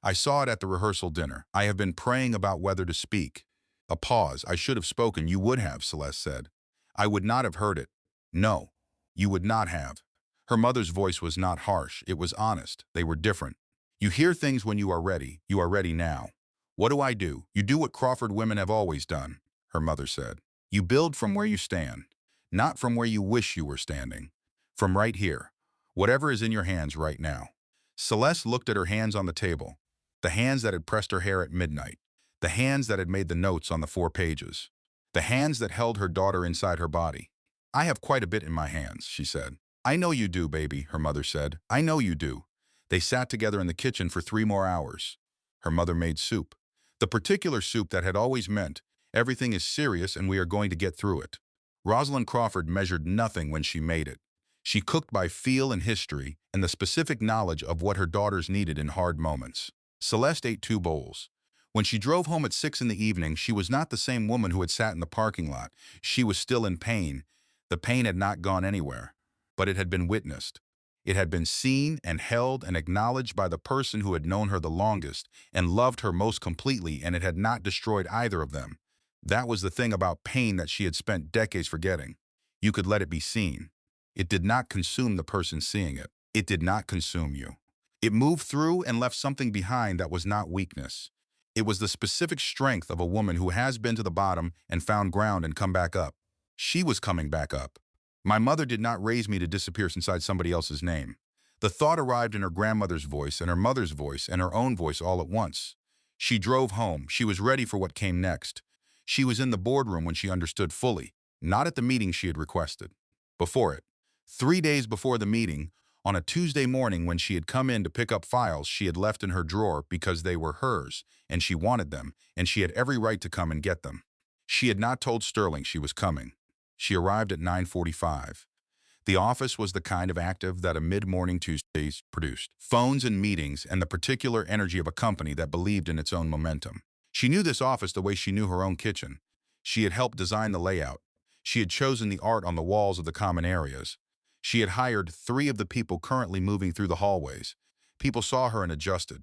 I saw it at the rehearsal dinner. I have been praying about whether to speak." A pause. "I should have spoken." "You would have," Celeste said. "I would not have heard it." "No, you would not have." Her mother's voice was not harsh. It was honest. They were different. "You hear things when you are ready. You are ready now." "What do I do?" "You do what Crawford women have always done," her mother said. "You build from where you stand, not from where you wish you were standing. From right here. Whatever is in your hands right now." Celeste looked at her hands on the table. The hands that had pressed her hair at midnight. The hands that had made the notes on the 4 pages. The hands that held her daughter inside her body. "I have quite a bit in my hands," she said. "I know you do, baby," her mother said. "I know you do." They sat together in the kitchen for 3 more hours. Her mother made soup. The particular soup that had always meant, everything is serious and we are going to get through it. Rosalind Crawford measured nothing when she made it. She cooked by feel and history and the specific knowledge of what her daughters needed in hard moments. Celeste ate 2 bowls. When she drove home at 6 in the evening, she was not the same woman who had sat in the parking lot. She was still in pain. The pain had not gone anywhere, but it had been witnessed. It had been seen and held and acknowledged by the person who had known her the longest and loved her most completely, and it had not destroyed either of them. That was the thing about pain that she had spent decades forgetting. You could let it be seen. It did not consume the person seeing it. It did not consume you. It moved through and left something behind that was not weakness. It was the specific strength of a woman who has been to the bottom and found ground and come back up. She was coming back up. My mother did not raise me to disappear inside somebody else's name. The thought arrived in her grandmother's voice and her mother's voice and her own voice all at once. She drove home. She was ready for what came next. She was in the boardroom when she understood fully, not at the meeting she had requested. Before it, 3 days before the meeting, on a Tuesday morning when she had come in to pick up files she had left in her drawer because they were hers, and she wanted them, and she had every right to come and get them. She had not told Sterling she was coming. She arrived at 9:45. The office was the kind of active that a mid-morning Tuesdays produced. Phones and meetings and the particular energy of a company that believed in its own momentum. She knew this office the way she knew her own kitchen. She had helped design the layout. She had chosen the art on the walls of the common areas. She had hired 3 of the people currently moving through the hallways. People saw her and adjusted.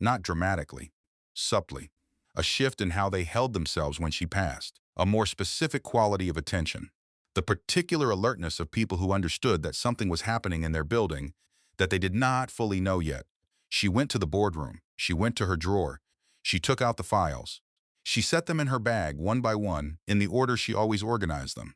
Not dramatically, subtly. A shift in how they held themselves when she passed. A more specific quality of attention. The particular alertness of people who understood that something was happening in their building that they did not fully know yet. She went to the boardroom. She went to her drawer. She took out the files. She set them in her bag one by one in the order she always organized them.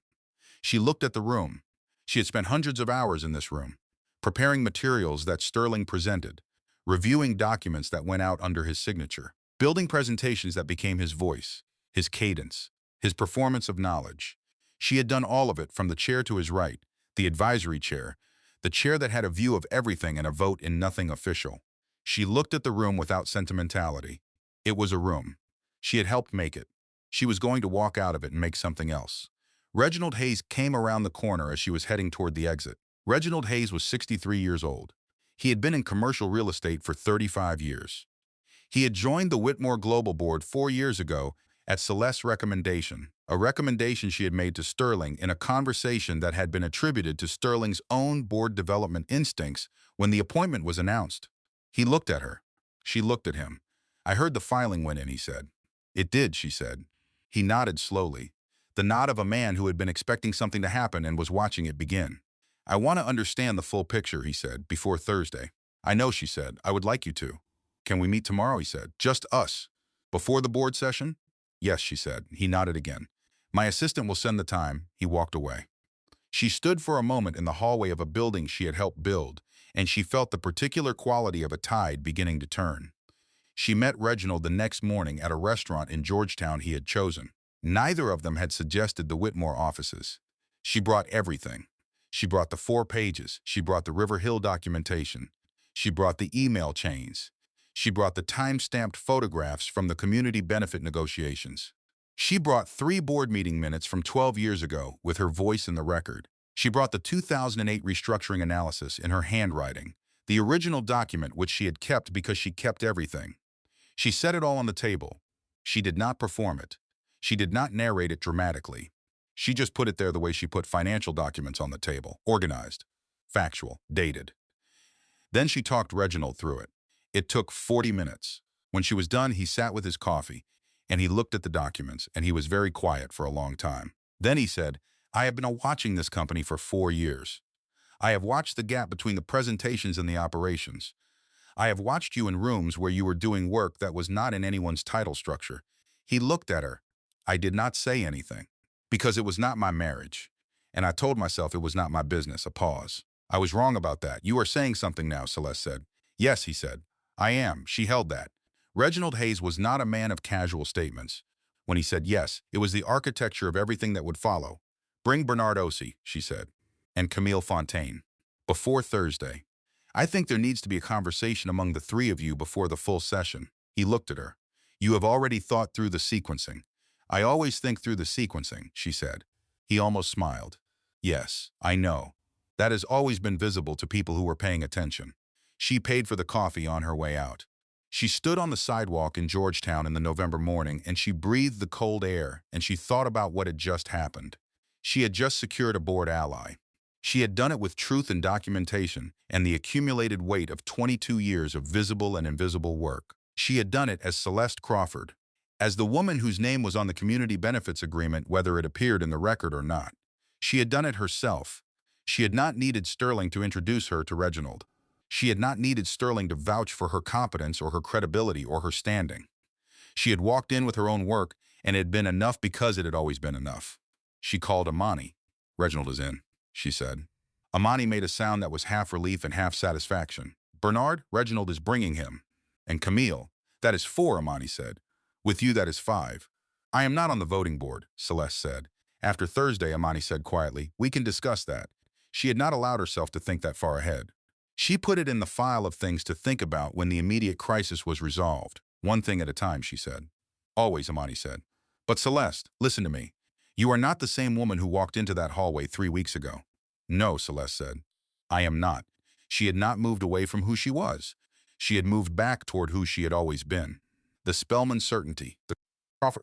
She looked at the room. She had spent hundreds of hours in this room, preparing materials that Sterling presented, reviewing documents that went out under his signature, building presentations that became his voice, his cadence, his performance of knowledge. She had done all of it from the chair to his right, the advisory chair, the chair that had a view of everything and a vote in nothing official. She looked at the room without sentimentality. It was a room. She had helped make it. She was going to walk out of it and make something else. Reginald Hayes came around the corner as she was heading toward the exit. Reginald Hayes was 63 years old. He had been in commercial real estate for 35 years. He had joined the Whitmore Global Board 4 years ago at Celeste's recommendation, a recommendation she had made to Sterling in a conversation that had been attributed to Sterling's own board development instincts when the appointment was announced. He looked at her. She looked at him. "I heard the filing went in," he said. "It did," she said. He nodded slowly, the nod of a man who had been expecting something to happen and was watching it begin. "I want to understand the full picture," he said, "before Thursday." "I know," she said. "I would like you to." "Can we meet tomorrow?" he said. "Just us." "Before the board session?" "Yes," she said. He nodded again. "My assistant will send the time." He walked away. She stood for a moment in the hallway of a building she had helped build, and she felt the particular quality of a tide beginning to turn. She met Reginald the next morning at a restaurant in Georgetown he had chosen. Neither of them had suggested the Whitmore offices. She brought everything. She brought the 4 pages. She brought the River Hill documentation. She brought the email chains. She brought the time-stamped photographs from the community benefit negotiations. She brought 3 board meeting minutes from 12 years ago with her voice in the record. She brought the 2008 restructuring analysis in her handwriting, the original document which she had kept because she kept everything. She set it all on the table. She did not perform it. She did not narrate it dramatically. She just put it there the way she put financial documents on the table, organized, factual, dated. Then she talked Reginald through it. It took 40 minutes. When she was done, he sat with his coffee, and he looked at the documents, and he was very quiet for a long time. Then he said, "I have been watching this company for 4 years. I have watched the gap between the presentations and the operations. I have watched you in rooms where you were doing work that was not in anyone's title structure." He looked at her. "I did not say anything, because it was not my marriage. And I told myself it was not my business." A pause. "I was wrong about that. You are saying something now," Celeste said. "Yes," he said. "I am." She held that. Reginald Hayes was not a man of casual statements. When he said yes, it was the architecture of everything that would follow. "Bring Bernard Ossie," she said, "and Camille Fontaine. Before Thursday. I think there needs to be a conversation among the 3 of you before the full session." He looked at her. "You have already thought through the sequencing." "I always think through the sequencing," she said. He almost smiled. "Yes, I know. That has always been visible to people who were paying attention." She paid for the coffee on her way out. She stood on the sidewalk in Georgetown in the November morning, and she breathed the cold air, and she thought about what had just happened. She had just secured a board ally. She had done it with truth and documentation and the accumulated weight of 22 years of visible and invisible work. She had done it as Celeste Crawford, as the woman whose name was on the community benefits agreement, whether it appeared in the record or not. She had done it herself. She had not needed Sterling to introduce her to Reginald. She had not needed Sterling to vouch for her competence or her credibility or her standing. She had walked in with her own work, and it had been enough because it had always been enough. She called Amani. "Reginald is in," she said. Amani made a sound that was half relief and half satisfaction. "Bernard, Reginald is bringing him." "And Camille, that is 4, Amani said. "With you, that is 5. "I am not on the voting board," Celeste said. "After Thursday," Amani said quietly, "we can discuss that." She had not allowed herself to think that far ahead. She put it in the file of things to think about when the immediate crisis was resolved. "One thing at a time," she said. "Always," Amani said. "But Celeste, listen to me. You are not the same woman who walked into that hallway 3 weeks ago." "No," Celeste said. "I am not." She had not moved away from who she was. She had moved back toward who she had always been. The Spellman certainty, the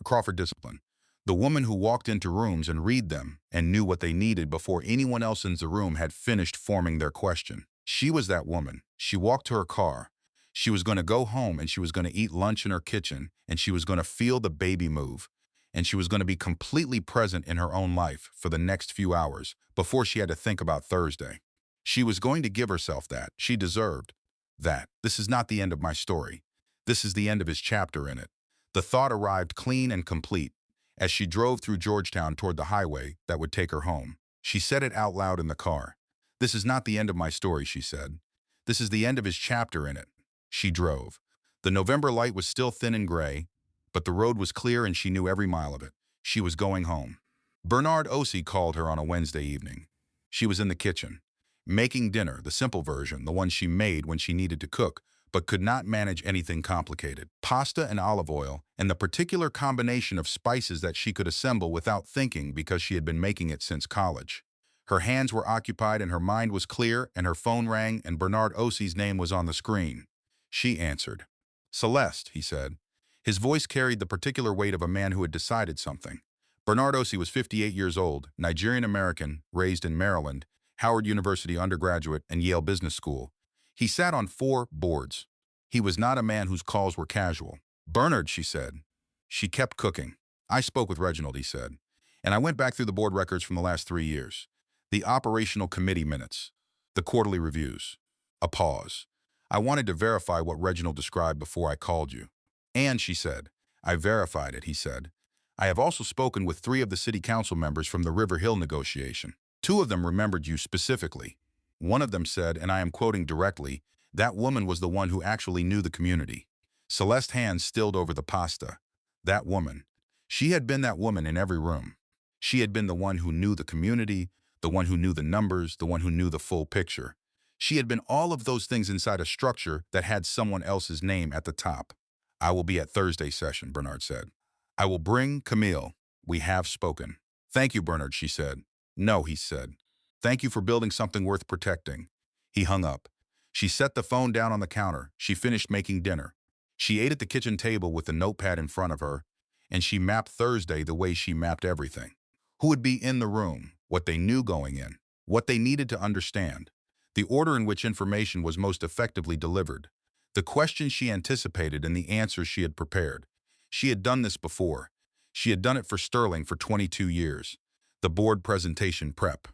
Crawford discipline. The woman who walked into rooms and read them and knew what they needed before anyone else in the room had finished forming their question. She was that woman. She walked to her car. She was going to go home and she was going to eat lunch in her kitchen and she was going to feel the baby move. And she was going to be completely present in her own life for the next few hours before she had to think about Thursday. She was going to give herself that. She deserved that. This is not the end of my story. This is the end of his chapter in it. The thought arrived clean and complete as she drove through Georgetown toward the highway that would take her home. She said it out loud in the car. "This is not the end of my story," she said. "This is the end of his chapter in it." She drove. The November light was still thin and gray, but the road was clear and she knew every mile of it. She was going home. Bernard Ossie called her on a Wednesday evening. She was in the kitchen, making dinner, the simple version, the one she made when she needed to cook, but could not manage anything complicated. Pasta and olive oil, and the particular combination of spices that she could assemble without thinking because she had been making it since college. Her hands were occupied and her mind was clear, and her phone rang and Bernard Ossie's name was on the screen. She answered. "Celeste," he said. His voice carried the particular weight of a man who had decided something. Bernard Ossie was 58 years old, Nigerian-American, raised in Maryland, Howard University undergraduate, and Yale Business School. He sat on 4 boards. He was not a man whose calls were casual. "Bernard," she said. She kept cooking. "I spoke with Reginald," he said. "And I went back through the board records from the last 3 years. The operational committee minutes. The quarterly reviews." A pause. "I wanted to verify what Reginald described before I called you." "And," she said. "I verified it," he said. "I have also spoken with 3 of the city council members from the River Hill negotiation. 2 of them remembered you specifically. One of them said, and I am quoting directly, that woman was the one who actually knew the community." Celeste's hands stilled over the pasta. That woman. She had been that woman in every room. She had been the one who knew the community, the one who knew the numbers, the one who knew the full picture. She had been all of those things inside a structure that had someone else's name at the top. "I will be at Thursday's session," Bernard said. "I will bring Camille. We have spoken." "Thank you, Bernard," she said. "No," he said. "Thank you for building something worth protecting." He hung up. She set the phone down on the counter. She finished making dinner. She ate at the kitchen table with the notepad in front of her, and she mapped Thursday the way she mapped everything. Who would be in the room, what they knew going in, what they needed to understand, the order in which information was most effectively delivered, the questions she anticipated and the answers she had prepared. She had done this before. She had done it for Sterling for 22 years. The board presentation prep,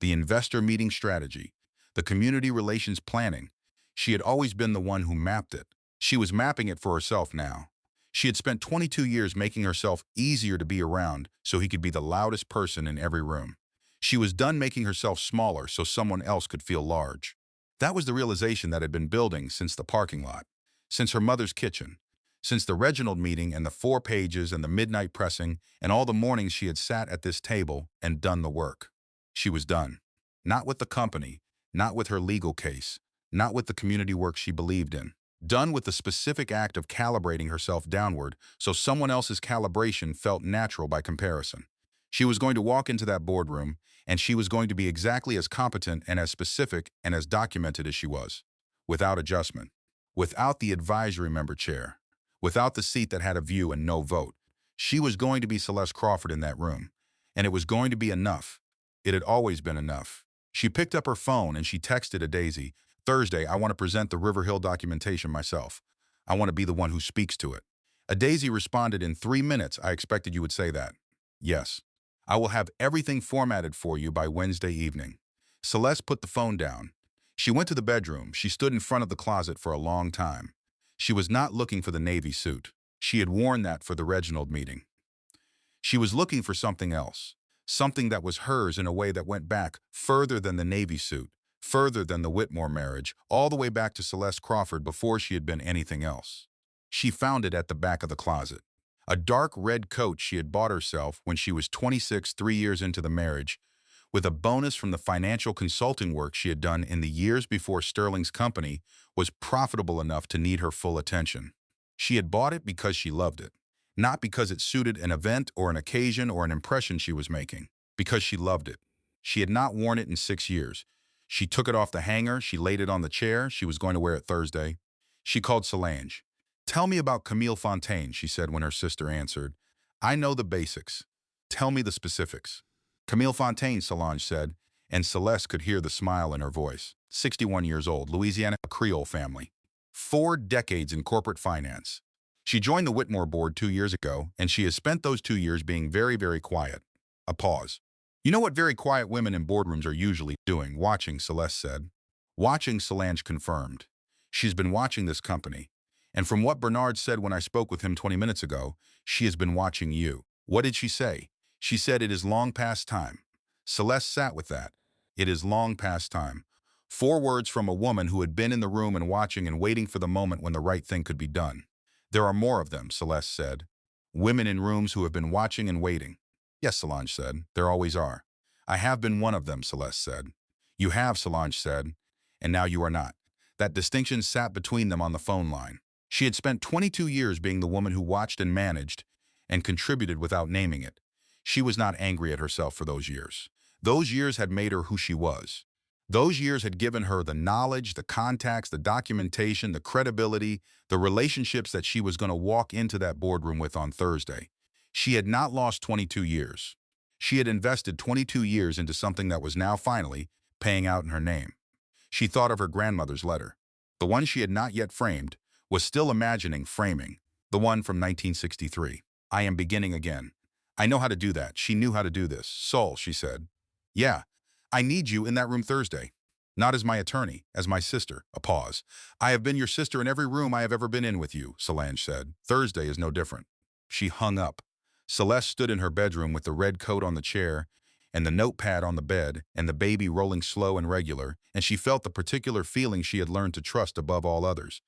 the investor meeting strategy, the community relations planning. She had always been the one who mapped it. She was mapping it for herself now. She had spent 22 years making herself easier to be around so he could be the loudest person in every room. She was done making herself smaller so someone else could feel large. That was the realization that had been building since the parking lot, since her mother's kitchen, since the Reginald meeting and the 4 pages and the midnight pressing and all the mornings she had sat at this table and done the work. She was done. Not with the company, not with her legal case, not with the community work she believed in. Done with the specific act of calibrating herself downward so someone else's calibration felt natural by comparison. She was going to walk into that boardroom, and she was going to be exactly as competent and as specific and as documented as she was, without adjustment, without the advisory member chair, without the seat that had a view and no vote. She was going to be Celeste Crawford in that room, and it was going to be enough. It had always been enough. She picked up her phone and she texted a Daisy, "Thursday, I want to present the River Hill documentation myself. I want to be the one who speaks to it. A Daisy responded in 3 minutes. I expected you would say that. Yes. I will have everything formatted for you by Wednesday evening. Celeste put the phone down. She went to the bedroom. She stood in front of the closet for a long time. She was not looking for the navy suit. She had worn that for the Reginald meeting. She was looking for something else, something that was hers in a way that went back further than the navy suit, further than the Whitmore marriage, all the way back to Celeste Crawford before she had been anything else. She found it at the back of the closet. A dark red coat she had bought herself when she was 26, 3 years into the marriage, with a bonus from the financial consulting work she had done in the years before Sterling's company was profitable enough to need her full attention. She had bought it because she loved it, not because it suited an event or an occasion or an impression she was making, because she loved it. She had not worn it in 6 years. She took it off the hanger, she laid it on the chair, she was going to wear it Thursday. She called Solange. "Tell me about Camille Fontaine," she said when her sister answered. "I know the basics. Tell me the specifics." "Camille Fontaine," Solange said, and Celeste could hear the smile in her voice. 61 years old, Louisiana Creole family. 4 decades in corporate finance. She joined the Whitmore board 2 years ago, and she has spent those 2 years being very, very quiet. A pause. "You know what very quiet women in boardrooms are usually doing?" "Watching," Celeste said. "Watching," Solange confirmed. "She's been watching this company. And from what Bernard said when I spoke with him 20 minutes ago, she has been watching you." "What did she say?" "She said it is long past time." Celeste sat with that. It is long past time. 4 words from a woman who had been in the room and watching and waiting for the moment when the right thing could be done. "There are more of them," Celeste said. "Women in rooms who have been watching and waiting." "Yes," Solange said. "There always are." "I have been one of them," Celeste said. "You have," Solange said. "And now you are not." That distinction sat between them on the phone line. She had spent 22 years being the woman who watched and managed and contributed without naming it. She was not angry at herself for those years. Those years had made her who she was. Those years had given her the knowledge, the contacts, the documentation, the credibility, the relationships that she was going to walk into that boardroom with on Thursday. She had not lost 22 years. She had invested 22 years into something that was now finally paying out in her name. She thought of her grandmother's letter. The one she had not yet framed, was still imagining framing. The one from 1963. "I am beginning again. I know how to do that." She knew how to do this. "Sol," she said. "Yeah. I need you in that room Thursday. Not as my attorney, as my sister." A pause. "I have been your sister in every room I have ever been in with you," Solange said. "Thursday is no different." She hung up. Celeste stood in her bedroom with the red coat on the chair and the notepad on the bed and the baby rolling slow and regular, and she felt the particular feeling she had learned to trust above all others.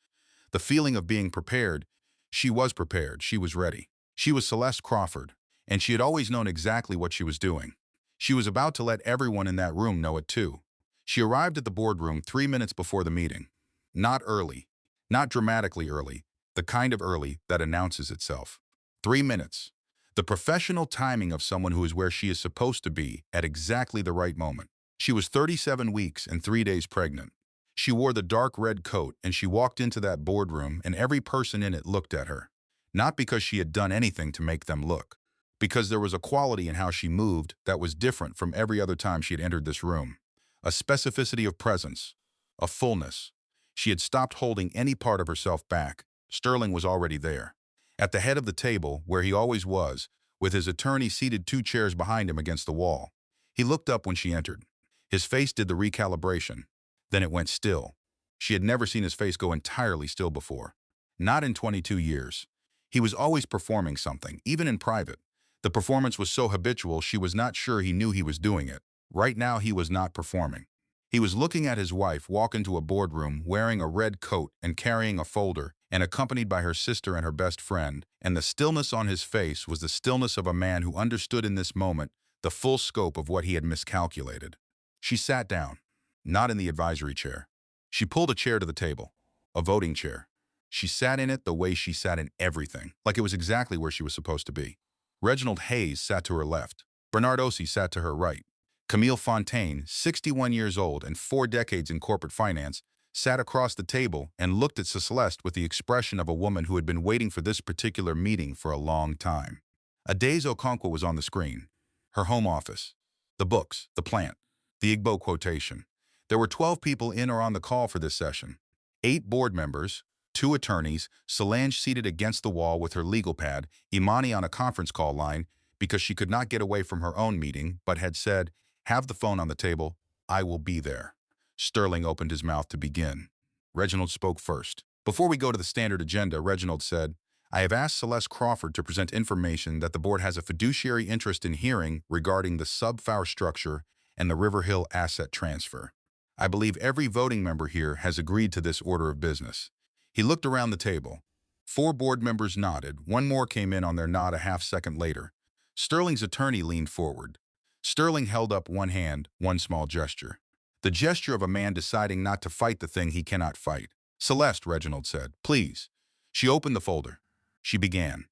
The feeling of being prepared. She was prepared. She was ready. She was Celeste Crawford, and she had always known exactly what she was doing. She was about to let everyone in that room know it too. She arrived at the boardroom 3 minutes before the meeting. Not early. Not dramatically early. The kind of early that announces itself. 3 minutes. The professional timing of someone who is where she is supposed to be at exactly the right moment. She was 37 weeks and 3 days pregnant. She wore the dark red coat, and she walked into that boardroom, and every person in it looked at her. Not because she had done anything to make them look. Because there was a quality in how she moved that was different from every other time she had entered this room. A specificity of presence. A fullness. She had stopped holding any part of herself back. Sterling was already there. At the head of the table, where he always was, with his attorney seated 2 chairs behind him against the wall. He looked up when she entered. His face did the recalibration. Then it went still. She had never seen his face go entirely still before. Not in 22 years. He was always performing something, even in private. The performance was so habitual she was not sure he knew he was doing it. Right now he was not performing. He was looking at his wife walk into a boardroom wearing a red coat and carrying a folder and accompanied by her sister and her best friend, and the stillness on his face was the stillness of a man who understood in this moment the full scope of what he had miscalculated. She sat down. Not in the advisory chair. She pulled a chair to the table. A voting chair. She sat in it the way she sat in everything, like it was exactly where she was supposed to be. Reginald Hayes sat to her left. Bernard Ossie sat to her right. Camille Fontaine, 61 years old and 4 decades in corporate finance, sat across the table and looked at Celeste with the expression of a woman who had been waiting for this particular meeting for a long time. Adaze Okonkwo was on the screen. Her home office. The books. The plant. The Igbo quotation. There were 12 people in or on the call for this session. 8 board members, 2 attorneys, Solange seated against the wall with her legal pad, Imani on a conference call line because she could not get away from her own meeting, but had said, "Have the phone on the table. I will be there." Sterling opened his mouth to begin. Reginald spoke first. Before we go to the standard agenda, Reginald said, "I have asked Celeste Crawford to present information that the board has a fiduciary interest in hearing regarding the sub-FAR structure and the River Hill asset transfer. I believe every voting member here has agreed to this order of business." He looked around the table. 4 board members nodded. 1 more came in on their nod a half-second later. Sterling's attorney leaned forward. Sterling held up one hand, one small gesture. The gesture of a man deciding not to fight the thing he cannot fight. "Celeste," Reginald said, "please." She opened the folder. She began.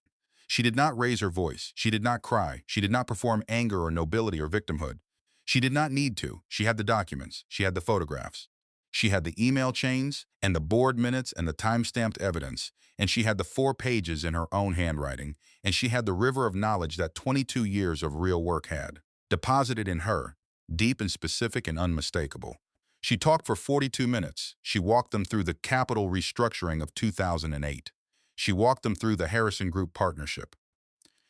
She did not raise her voice. She did not cry. She did not perform anger or nobility or victimhood. She did not need to. She had the documents. She had the photographs. She had the email chains and the board minutes and the time-stamped evidence, and she had the 4 pages in her own handwriting, and she had the river of knowledge that 22 years of real work had, deposited in her, deep and specific and unmistakable. She talked for 42 minutes. She walked them through the capital restructuring of 2008. She walked them through the Harrison Group partnership.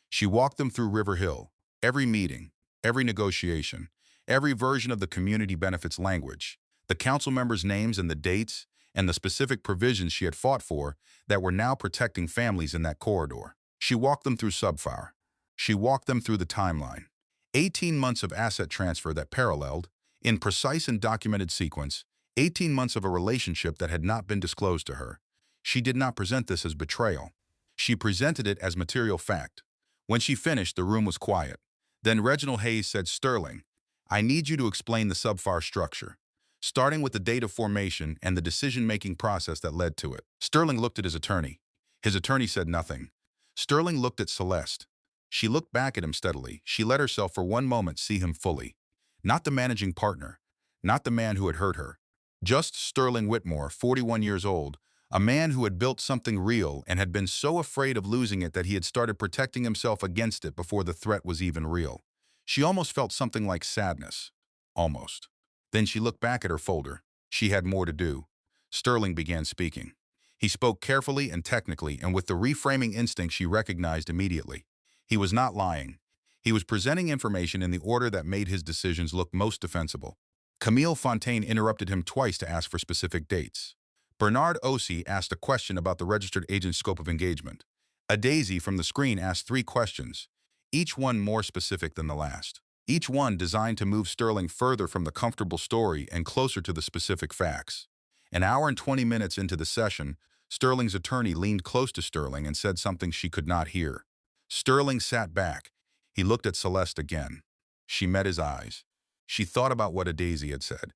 She walked them through River Hill, every meeting, every negotiation, every version of the community benefits language, the council members' names and the dates, and the specific provisions she had fought for that were now protecting families in that corridor. She walked them through sub-FAR. She walked them through the timeline. 18 months of asset transfer that paralleled, in precise and documented sequence, 18 months of a relationship that had not been disclosed to her. She did not present this as betrayal. She presented it as material fact. When she finished, the room was quiet. Then Reginald Hayes said, "Sterling, I need you to explain the sub-FAR structure, starting with the date of formation and the decision-making process that led to it." Sterling looked at his attorney. His attorney said nothing. Sterling looked at Celeste. She looked back at him steadily. She let herself for one moment see him fully. Not the managing partner, not the man who had hurt her. Just Sterling Whitmore, 41 years old, a man who had built something real and had been so afraid of losing it that he had started protecting himself against it before the threat was even real. She almost felt something like sadness. Almost. Then she looked back at her folder. She had more to do. Sterling began speaking. He spoke carefully and technically, and with the reframing instinct she recognized immediately. He was not lying. He was presenting information in the order that made his decisions look most defensible. Camille Fontaine interrupted him twice to ask for specific dates. Bernard Ossie asked a question about the registered agent's scope of engagement. A Daisy from the screen asked 3 questions, each one more specific than the last. Each one designed to move Sterling further from the comfortable story and closer to the specific facts. An hour and 20 minutes into the session, Sterling's attorney leaned close to Sterling and said something she could not hear. Sterling sat back. He looked at Celeste again. She met his eyes. She thought about what a Daisy had said.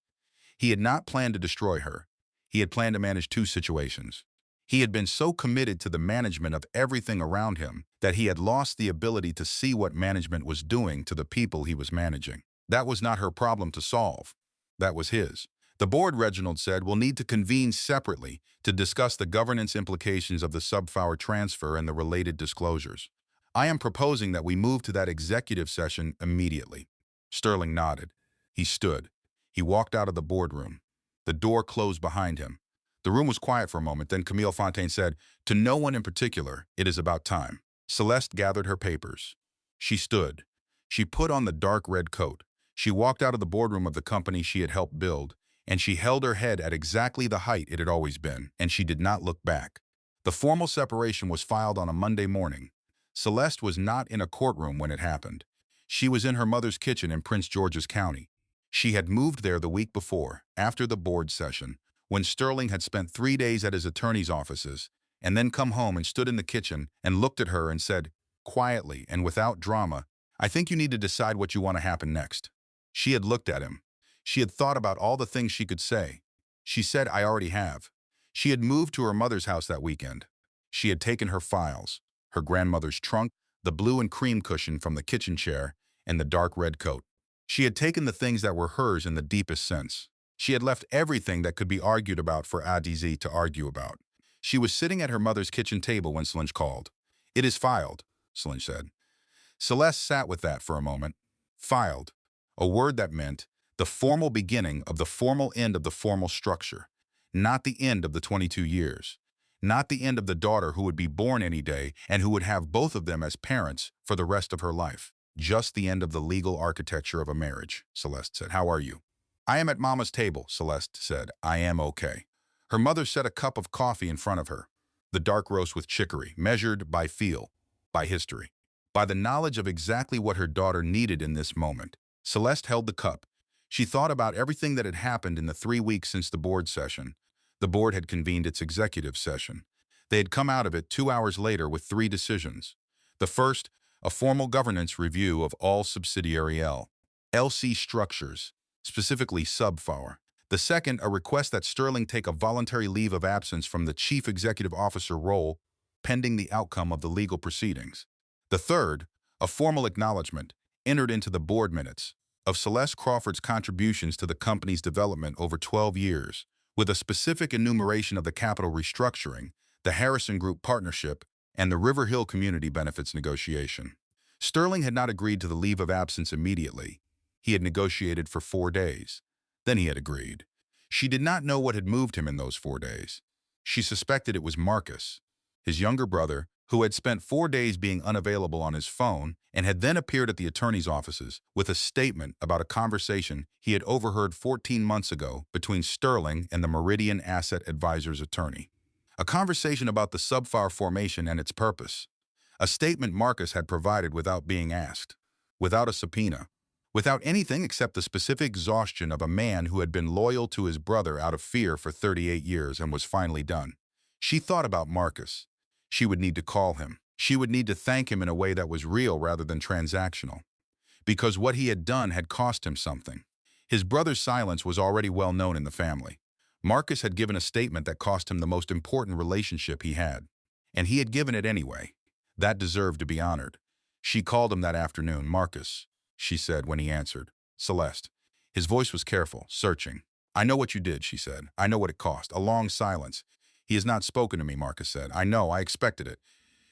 He had not planned to destroy her. He had planned to manage 2 situations. He had been so committed to the management of everything around him that he had lost the ability to see what management was doing to the people he was managing. That was not her problem to solve. That was his. The board, Reginald said, will need to convene separately to discuss the governance implications of the sub-FAR transfer and the related disclosures. I am proposing that we move to that executive session immediately. Sterling nodded. He stood. He walked out of the boardroom. The door closed behind him. The room was quiet for a moment, then Camille Fontaine said, "To no one in particular, it is about time." Celeste gathered her papers. She stood. She put on the dark red coat. She walked out of the boardroom of the company she had helped build, and she held her head at exactly the height it had always been, and she did not look back. The formal separation was filed on a Monday morning. Celeste was not in a courtroom when it happened. She was in her mother's kitchen in Prince George's County. She had moved there the week before, after the board session, when Sterling had spent 3 days at his attorney's offices, and then come home and stood in the kitchen and looked at her and said, quietly and without drama, "I think you need to decide what you want to happen next." She had looked at him. She had thought about all the things she could say. She said, "I already have." She had moved to her mother's house that weekend. She had taken her files, her grandmother's trunk, the blue and cream cushion from the kitchen chair, and the dark red coat. She had taken the things that were hers in the deepest sense. She had left everything that could be argued about for ADZ to argue about. She was sitting at her mother's kitchen table when Solange called. "It is filed," Solange said. Celeste sat with that for a moment. Filed. A word that meant the formal beginning of the formal end of the formal structure. Not the end of the 22 years. Not the end of the daughter who would be born any day and who would have both of them as parents for the rest of her life. Just the end of the legal architecture of a marriage, Celeste said. How are you? I am at Mama's table, Celeste said. I am okay. Her mother set a cup of coffee in front of her. The dark roast with chicory, measured by feel, by history, by the knowledge of exactly what her daughter needed in this moment. Celeste held the cup. She thought about everything that had happened in the 3 weeks since the board session. The board had convened its executive session. They had come out of it 2 hours later with 3 decisions. The first, a formal governance review of all subsidiary LC structures, specifically Subfar. The second, a request that Sterling take a voluntary leave of absence from the chief executive officer role, pending the outcome of the legal proceedings. The third, a formal acknowledgement, entered into the board minutes, of Celeste Crawford's contributions to the company's development over 12 years, with a specific enumeration of the capital restructuring, the Harrison Group partnership, and the River Hill Community Benefits negotiation. Sterling had not agreed to the leave of absence immediately. He had negotiated for 4 days. Then he had agreed. She did not know what had moved him in those 4 days. She suspected it was Marcus, his younger brother, who had spent 4 days being unavailable on his phone and had then appeared at the attorney's offices with a statement about a conversation he had overheard 14 months ago between Sterling and the Meridian Asset Advisors attorney. A conversation about the Subfar formation and its purpose. A statement Marcus had provided without being asked, without a subpoena, without anything except the specific exhaustion of a man who had been loyal to his brother out of fear for 38 years and was finally done. She thought about Marcus. She would need to call him. She would need to thank him in a way that was real rather than transactional. Because what he had done had cost him something. His brother's silence was already well known in the family. Marcus had given a statement that cost him the most important relationship he had. And he had given it anyway. That deserved to be honored. She called him that afternoon. Marcus, she said when he answered. Celeste. His voice was careful, searching. I know what you did, she said. I know what it cost. A long silence. He has not spoken to me, Marcus said. I know, I expected it.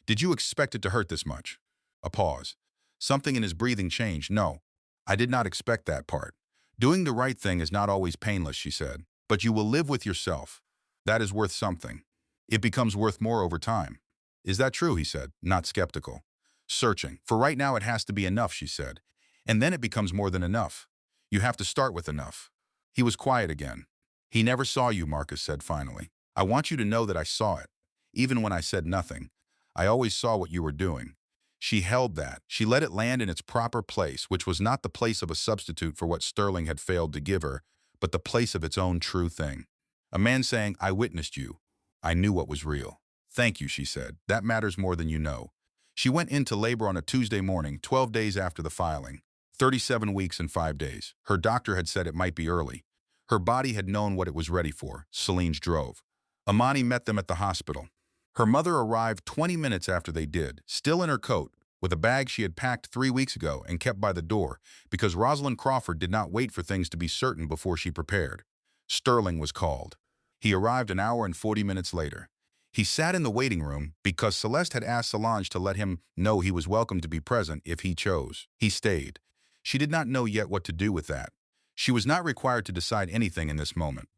Did you expect it to hurt this much? A pause. Something in his breathing changed. No, I did not expect that part. Doing the right thing is not always painless, she said. But you will live with yourself. That is worth something. It becomes worth more over time. Is that true, he said, not skeptical. Searching. For right now it has to be enough, she said. And then it becomes more than enough. You have to start with enough. He was quiet again. He never saw you, Marcus said finally. I want you to know that I saw it. Even when I said nothing, I always saw what you were doing. She held that. She let it land in its proper place, which was not the place of a substitute for what Sterling had failed to give her, but the place of its own true thing. A man saying, I witnessed you. I knew what was real. Thank you, she said. That matters more than you know. She went into labor on a Tuesday morning, 12 days after the filing. 37 weeks and 5 days. Her doctor had said it might be early. Her body had known what it was ready for. Celine's drove. Amani met them at the hospital. Her mother arrived 20 minutes after they did, still in her coat, with a bag she had packed 3 weeks ago and kept by the door, because Rosalind Crawford did not wait for things to be certain before she prepared. Sterling was called. He arrived an hour and 40 minutes later. He sat in the waiting room because Celeste had asked Solange to let him know he was welcome to be present if he chose. He stayed. She did not know yet what to do with that. She was not required to decide anything in this moment.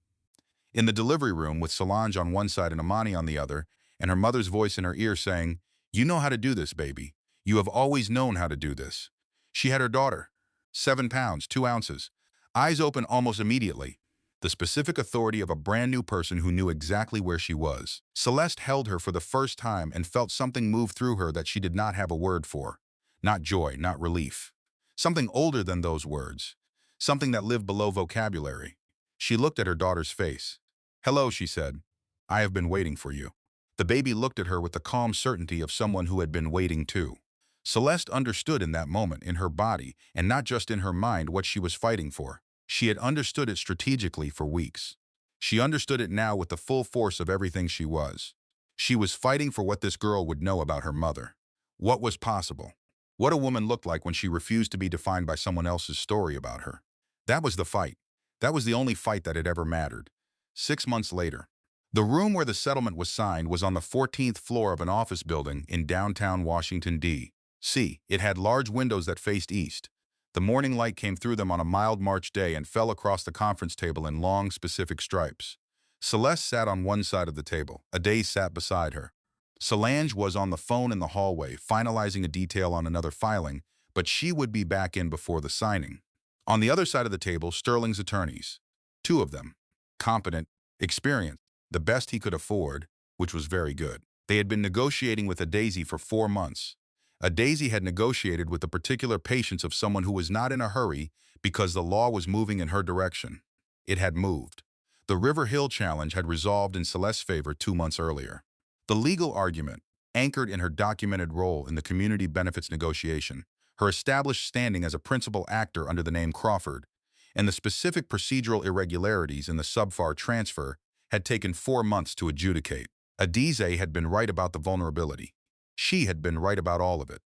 In the delivery room, with Solange on one side and Amani on the other, and her mother's voice in her ear saying, You know how to do this, baby. You have always known how to do this. She had her daughter. 7 pounds, 2 ounces. Eyes open almost immediately. The specific authority of a brand new person who knew exactly where she was. Celeste held her for the first time and felt something move through her that she did not have a word for. Not joy, not relief. Something older than those words. Something that lived below vocabulary. She looked at her daughter's face. Hello, she said. I have been waiting for you. The baby looked at her with the calm certainty of someone who had been waiting too. Celeste understood in that moment, in her body, and not just in her mind, what she was fighting for. She had understood it strategically for weeks. She understood it now with the full force of everything she was. She was fighting for what this girl would know about her mother. What was possible? What a woman looked like when she refused to be defined by someone else's story about her. That was the fight. That was the only fight that had ever mattered. 6 months later. The room where the settlement was signed was on the 14th floor of an office building in downtown Washington, D.C. It had large windows that faced east. The morning light came through them on a mild March day and fell across the conference table in long, specific stripes. Celeste sat on one side of the table. Ade sat beside her. Solange was on the phone in the hallway, finalizing a detail on another filing, but she would be back in before the signing. On the other side of the table, Sterling's attorneys. Two of them. Competent, experienced, the best he could afford, which was very good. They had been negotiating with a Daisy for 4 months. A Daisy had negotiated with the particular patience of someone who was not in a hurry because the law was moving in her direction. It had moved. The River Hill challenge had resolved in Celeste's favor 2 months earlier. The legal argument, anchored in her documented role in the community benefits negotiation, her established standing as a principal actor under the name Crawford, and the specific procedural irregularities in the subfar transfer had taken 4 months to adjudicate. Adize had been right about the vulnerability. She had been right about all of it.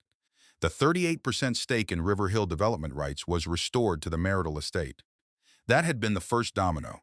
The 38% stake in River Hill development rights was restored to the marital estate. That had been the first domino.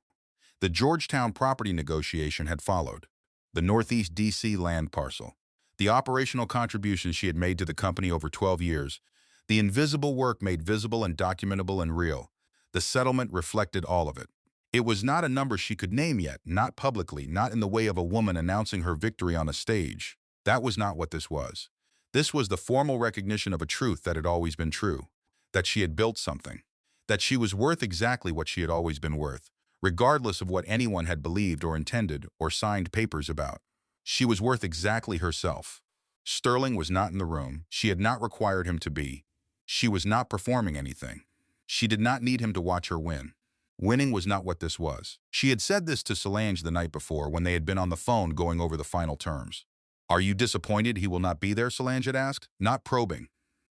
The Georgetown property negotiation had followed. The Northeast D.C. land parcel. The operational contributions she had made to the company over 12 years. The invisible work made visible and documentable and real. The settlement reflected all of it. It was not a number she could name yet, not publicly, not in the way of a woman announcing her victory on a stage. That was not what this was. This was the formal recognition of a truth that had always been true. That she had built something. That she was worth exactly what she had always been worth, regardless of what anyone had believed or intended or signed papers about. She was worth exactly herself. Sterling was not in the room. She had not required him to be. She was not performing anything. She did not need him to watch her win. Winning was not what this was. She had said this to Solange the night before when they had been on the phone going over the final terms. "Are you disappointed he will not be there?" Solange had asked, not probing,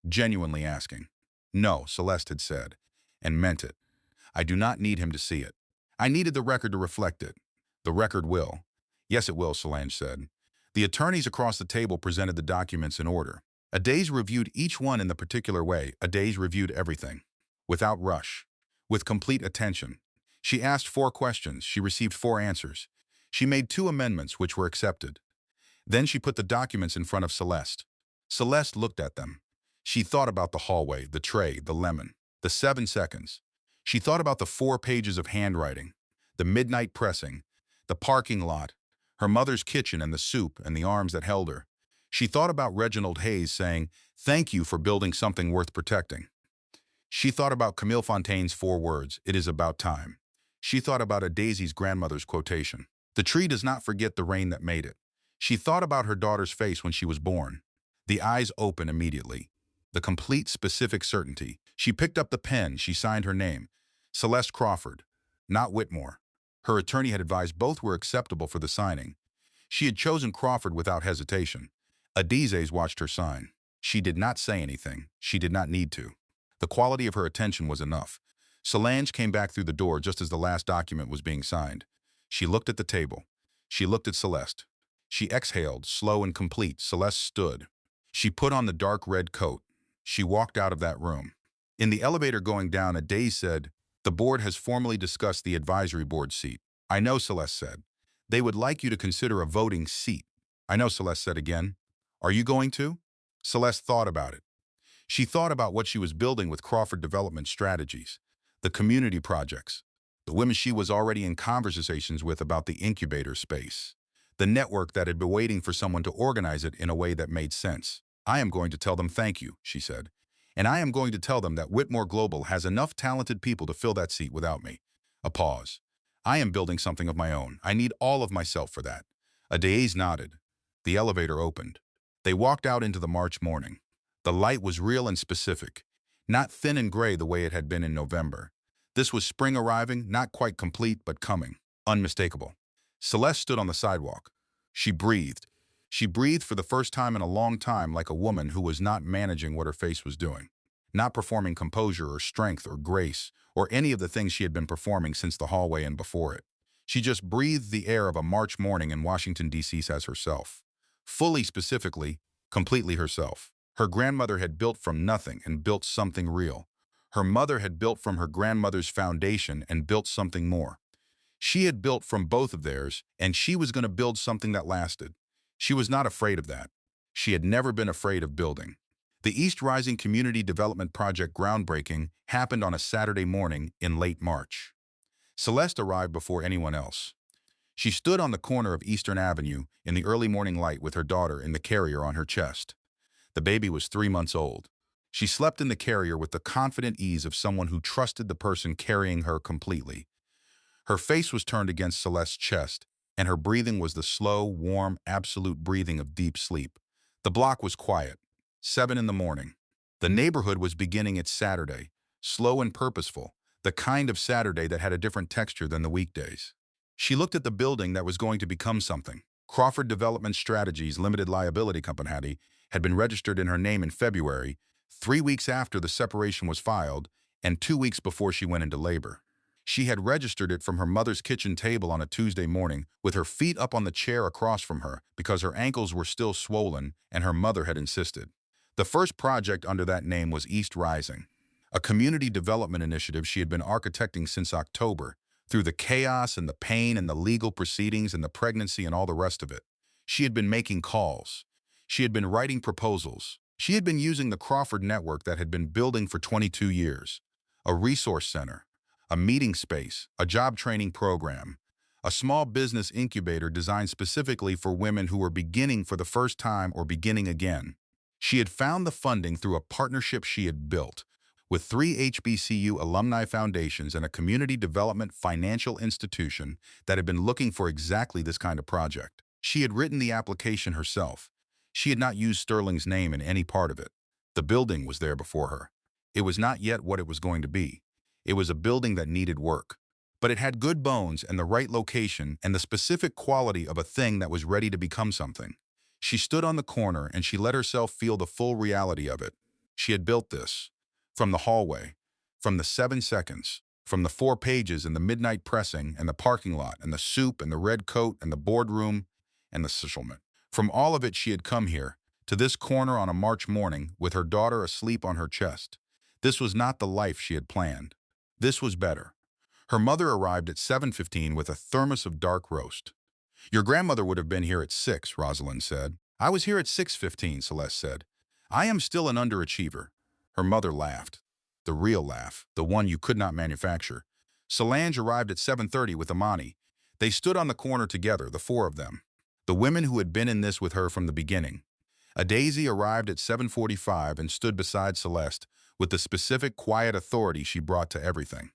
genuinely asking. "No," Celeste had said, and meant it. "I do not need him to see it. I needed the record to reflect it. The record will." "Yes, it will," Solange said. The attorneys across the table presented the documents in order. Adaze reviewed each one in the particular way. Adaze reviewed everything. Without rush. With complete attention. She asked 4 questions. She received 4 answers. She made 2 amendments, which were accepted. Then she put the documents in front of Celeste. Celeste looked at them. She thought about the hallway, the tray, the lemon, the 7 seconds. She thought about the 4 pages of handwriting, the midnight pressing, the parking lot, her mother's kitchen and the soup and the arms that held her. She thought about Reginald Hayes saying, "Thank you for building something worth protecting." She thought about Camille Fontaine's 4 words, "It is about time." She thought about Adaze's grandmother's quotation, "The tree does not forget the rain that made it." She thought about her daughter's face when she was born. The eyes open immediately. The complete specific certainty. She picked up the pen. She signed her name. Celeste Crawford, not Whitmore. Her attorney had advised both were acceptable for the signing. She had chosen Crawford without hesitation. Adize watched her sign. She did not say anything. She did not need to. The quality of her attention was enough. Solange came back through the door just as the last document was being signed. She looked at the table. She looked at Celeste. She exhaled, slow and complete. Celeste stood. She put on the dark red coat. She walked out of that room. In the elevator going down, Adaze said, "The board has formally discussed the advisory board seat." "I know," Celeste said. "They would like you to consider a voting seat." "I know," Celeste said again. "Are you going to?" Celeste thought about it. She thought about what she was building with Crawford Development Strategies, the community projects, the women she was already in conversations with about the incubator space, the network that had been waiting for someone to organize it in a way that made sense. "I am going to tell them thank you," she said. "And I am going to tell them that Whitmore Global has enough talented people to fill that seat without me." A pause. "I am building something of my own. I need all of myself for that." Adaze nodded. The elevator opened. They walked out into the March morning. The light was real and specific, not thin and gray the way it had been in November. This was spring arriving, not quite complete, but coming, unmistakable. Celeste stood on the sidewalk. She breathed. She breathed for the first time in a long time like a woman who was not managing what her face was doing, not performing composure or strength or grace or any of the things she had been performing since the hallway and before it. She just breathed the air of a March morning in Washington, D.C. as herself. Fully, specifically, completely herself. Her grandmother had built from nothing and built something real. Her mother had built from her grandmother's foundation and built something more. She had built from both of theirs, and she was going to build something that lasted. She was not afraid of that. She had never been afraid of building. The East Rising Community Development Project groundbreaking happened on a Saturday morning in late March. Celeste arrived before anyone else. She stood on the corner of Eastern Avenue in the early morning light with her daughter in the carrier on her chest. The baby was 3 months old. She slept in the carrier with the confident ease of someone who trusted the person carrying her completely. Her face was turned against Celeste's chest, and her breathing was the slow, warm, absolute breathing of deep sleep. The block was quiet. 7 in the morning. The neighborhood was beginning its Saturday, slow and purposeful, the kind of Saturday that had a different texture than the weekdays. She looked at the building that was going to become something. Crawford Development Strategies Limited Liability Company had been registered in her name in February, 3 weeks after the separation was filed, and 2 weeks before she went into labor. She had registered it from her mother's kitchen table on a Tuesday morning, with her feet up on the chair across from her because her ankles were still swollen and her mother had insisted. The first project under that name was East Rising, a community development initiative she had been architecting since October, through the chaos and the pain and the legal proceedings and the pregnancy and all the rest of it. She had been making calls. She had been writing proposals. She had been using the Crawford network that had been building for 22 years. A resource center, a meeting space, a job training program, a small business incubator designed specifically for women who were beginning for the first time or beginning again. She had found the funding through a partnership she had built with 3 HBCU alumni foundations and a community development financial institution that had been looking for exactly this kind of project. She had written the application herself. She had not used Sterling's name in any part of it. The building was there before her. It was not yet what it was going to be. It was a building that needed work. But it had good bones and the right location and the specific quality of a thing that was ready to become something. She stood on the corner and she let herself feel the full reality of it. She had built this. From the hallway, from the 7 seconds, from the 4 pages and the midnight pressing and the parking lot and the soup and the red coat and the boardroom and the settlement. From all of it she had come here, to this corner on a March morning with her daughter asleep on her chest. This was not the life she had planned. This was better. Her mother arrived at 7:15 with a thermos of dark roast. "Your grandmother would have been here at 6, Rosalind said. "I was here at 6:15, Celeste said. "I am still an underachiever." Her mother laughed. The real laugh, the one you could not manufacture. Solange arrived at 7:30 with Amani. They stood on the corner together, the 4 of them. The women who had been in this with her from the beginning. A Daisy arrived at 7:45 and stood beside Celeste with the specific quiet authority she brought to everything.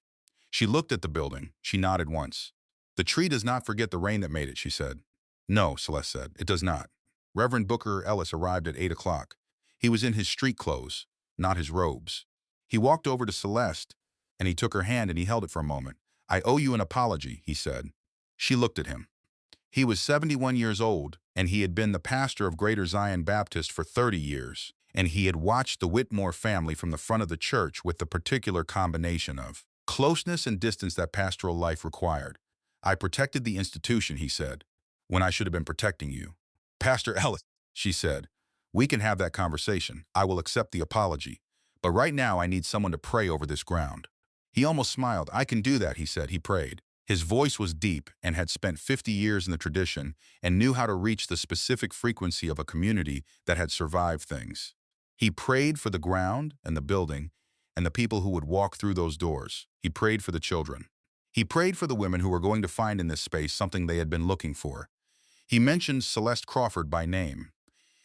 She looked at the building. She nodded once. "The tree does not forget the rain that made it," she said. "No," Celeste said, "it does not." Reverend Booker Ellis arrived at 8 o'clock. He was in his street clothes, not his robes. He walked over to Celeste, and he took her hand and he held it for a moment. "I owe you an apology," he said. She looked at him. He was 71 years old, and he had been the pastor of Greater Zion Baptist for 30 years, and he had watched the Whitmore family from the front of the church with the particular combination of closeness and distance that pastoral life required. "I protected the institution," he said, "when I should have been protecting you." "Pastor Ellis," she said, "we can have that conversation. I will accept the apology. But right now I need someone to pray over this ground." He almost smiled. "I can do that," he said. He prayed. His voice was deep and had spent 50 years in the tradition and knew how to reach the specific frequency of a community that had survived things. He prayed for the ground and the building and the people who would walk through those doors. He prayed for the children. He prayed for the women who were going to find in this space something they had been looking for. He mentioned Celeste Crawford by name.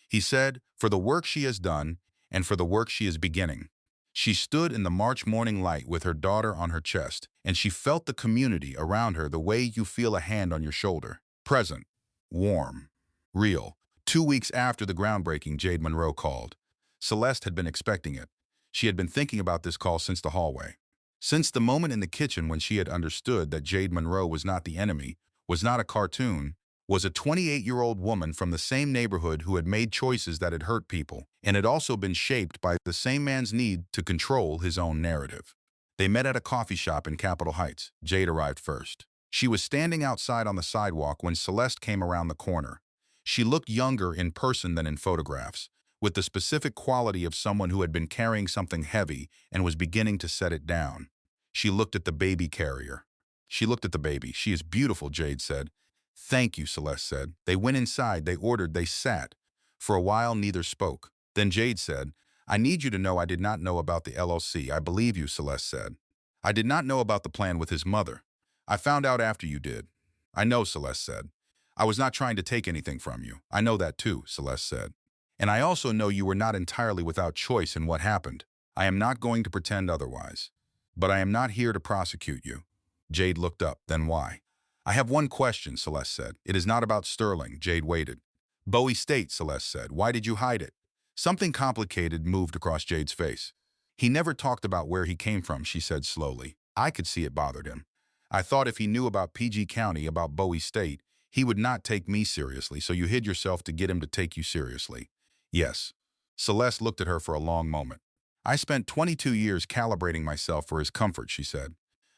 He said, "For the work she has done and for the work she is beginning." She stood in the March morning light with her daughter on her chest, and she felt the community around her the way you feel a hand on your shoulder. Present, warm, real. 2 weeks after the groundbreaking, Jade Monroe called. Celeste had been expecting it. She had been thinking about this call since the hallway. Since the moment in the kitchen when she had understood that Jade Monroe was not the enemy, was not a cartoon, was a 28-year-old woman from the same neighborhood who had made choices that had hurt people, and had also been shaped by the same man's need to control his own narrative. They met at a coffee shop in Capitol Heights. Jade arrived first. She was standing outside on the sidewalk when Celeste came around the corner. She looked younger in person than in photographs, with the specific quality of someone who had been carrying something heavy and was beginning to set it down. She looked at the baby carrier. She looked at the baby. "She is beautiful," Jade said. "Thank you," Celeste said. They went inside, they ordered, they sat. For a while, neither spoke. Then Jade said, "I need you to know I did not know about the LLC. I believe you," Celeste said. "I did not know about the plan with his mother. I found out after you did." I know, Celeste said. I was not trying to take anything from you. I know that too, Celeste said. And I also know you were not entirely without choice in what happened. I am not going to pretend otherwise. But I am not here to prosecute you. Jade looked up, then why? I have one question, Celeste said. It is not about Sterling. Jade waited. Bowie State, Celeste said. Why did you hide it? Something complicated moved across Jade's face. He never talked about where he came from, she said slowly. I could see it bothered him. I thought if he knew about PG County, about Bowie State, he would not take me seriously, so you hid yourself to get him to take you seriously. Yes. Celeste looked at her for a long moment. I spent 22 years calibrating myself for his comfort, she said.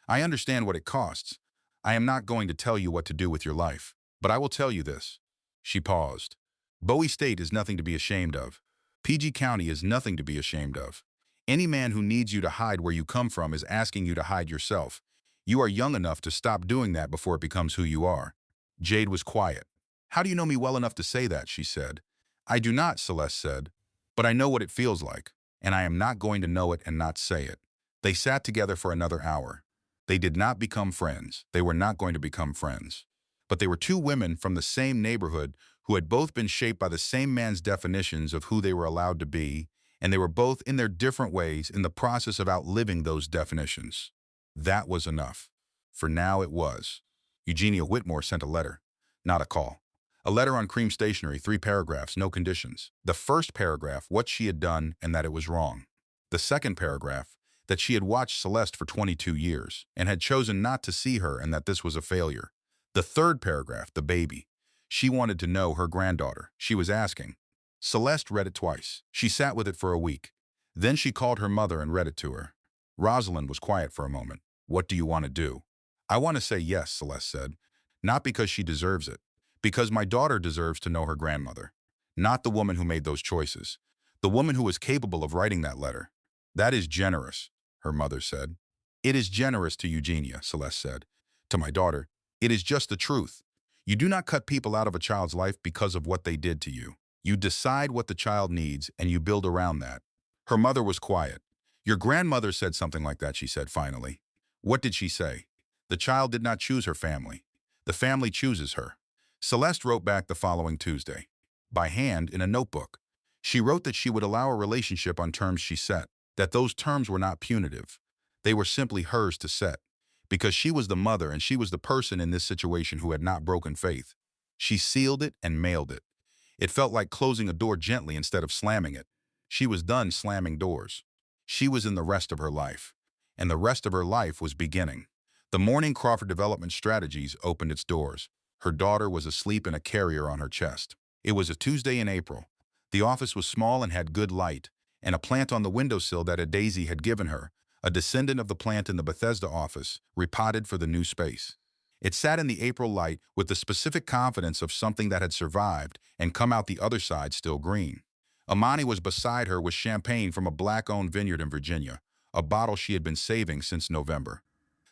I understand what it costs. I am not going to tell you what to do with your life, but I will tell you this. She paused. Bowie State is nothing to be ashamed of. PG County is nothing to be ashamed of. Any man who needs you to hide where you come from is asking you to hide yourself. You are young enough to stop doing that before it becomes who you are. Jade was quiet. How do you know me well enough to say that, she said. I do not, Celeste said, but I know what it feels like, and I am not going to know it and not say it. They sat together for another hour. They did not become friends. They were not going to become friends. But they were two women from the same neighborhood who had both been shaped by the same man's definitions of who they were allowed to be, and they were both in their different ways in the process of outliving those definitions. That was enough. For now it was. Eugenia Whitmore sent a letter, not a call. A letter on cream stationery, 3 paragraphs, no conditions. The first paragraph, what she had done and that it was wrong. The second paragraph, that she had watched Celeste for 22 years and had chosen not to see her and that this was a failure. The third paragraph, the baby. She wanted to know her granddaughter. She was asking. Celeste read it twice. She sat with it for a week. Then she called her mother and read it to her. Rosalind was quiet for a moment. What do you want to do? I want to say yes, Celeste said. Not because she deserves it. Because my daughter deserves to know her grandmother. Not the woman who made those choices. The woman who was capable of writing that letter. That is generous, her mother said. It is generous to Eugenia, Celeste said. To my daughter, it is just the truth. You do not cut people out of a child's life because of what they did to you. You decide what the child needs and you build around that. Her mother was quiet. Your grandmother said something like that, she said finally. What did she say? The child did not choose her family. The family chooses her. Celeste wrote back the following Tuesday, by hand in a notebook. She wrote that she would allow a relationship on terms she set, that those terms were not punitive. They were simply hers to set, because she was the mother and she was the person in this situation who had not broken faith. She sealed it and mailed it. It felt like closing a door gently instead of slamming it. She was done slamming doors. She was in the rest of her life, and the rest of her life was beginning. The morning Crawford Development Strategies opened its doors. Her daughter was asleep in a carrier on her chest. It was a Tuesday in April. The office was small and had good light, and a plant on the windowsill that a daisy had given her, a descendant of the plant in the Bethesda office, repotted for the new space. It sat in the April light with the specific confidence of something that had survived and come out the other side still green. Amani was beside her with champagne from a black-owned vineyard in Virginia, a bottle she had been saving since November.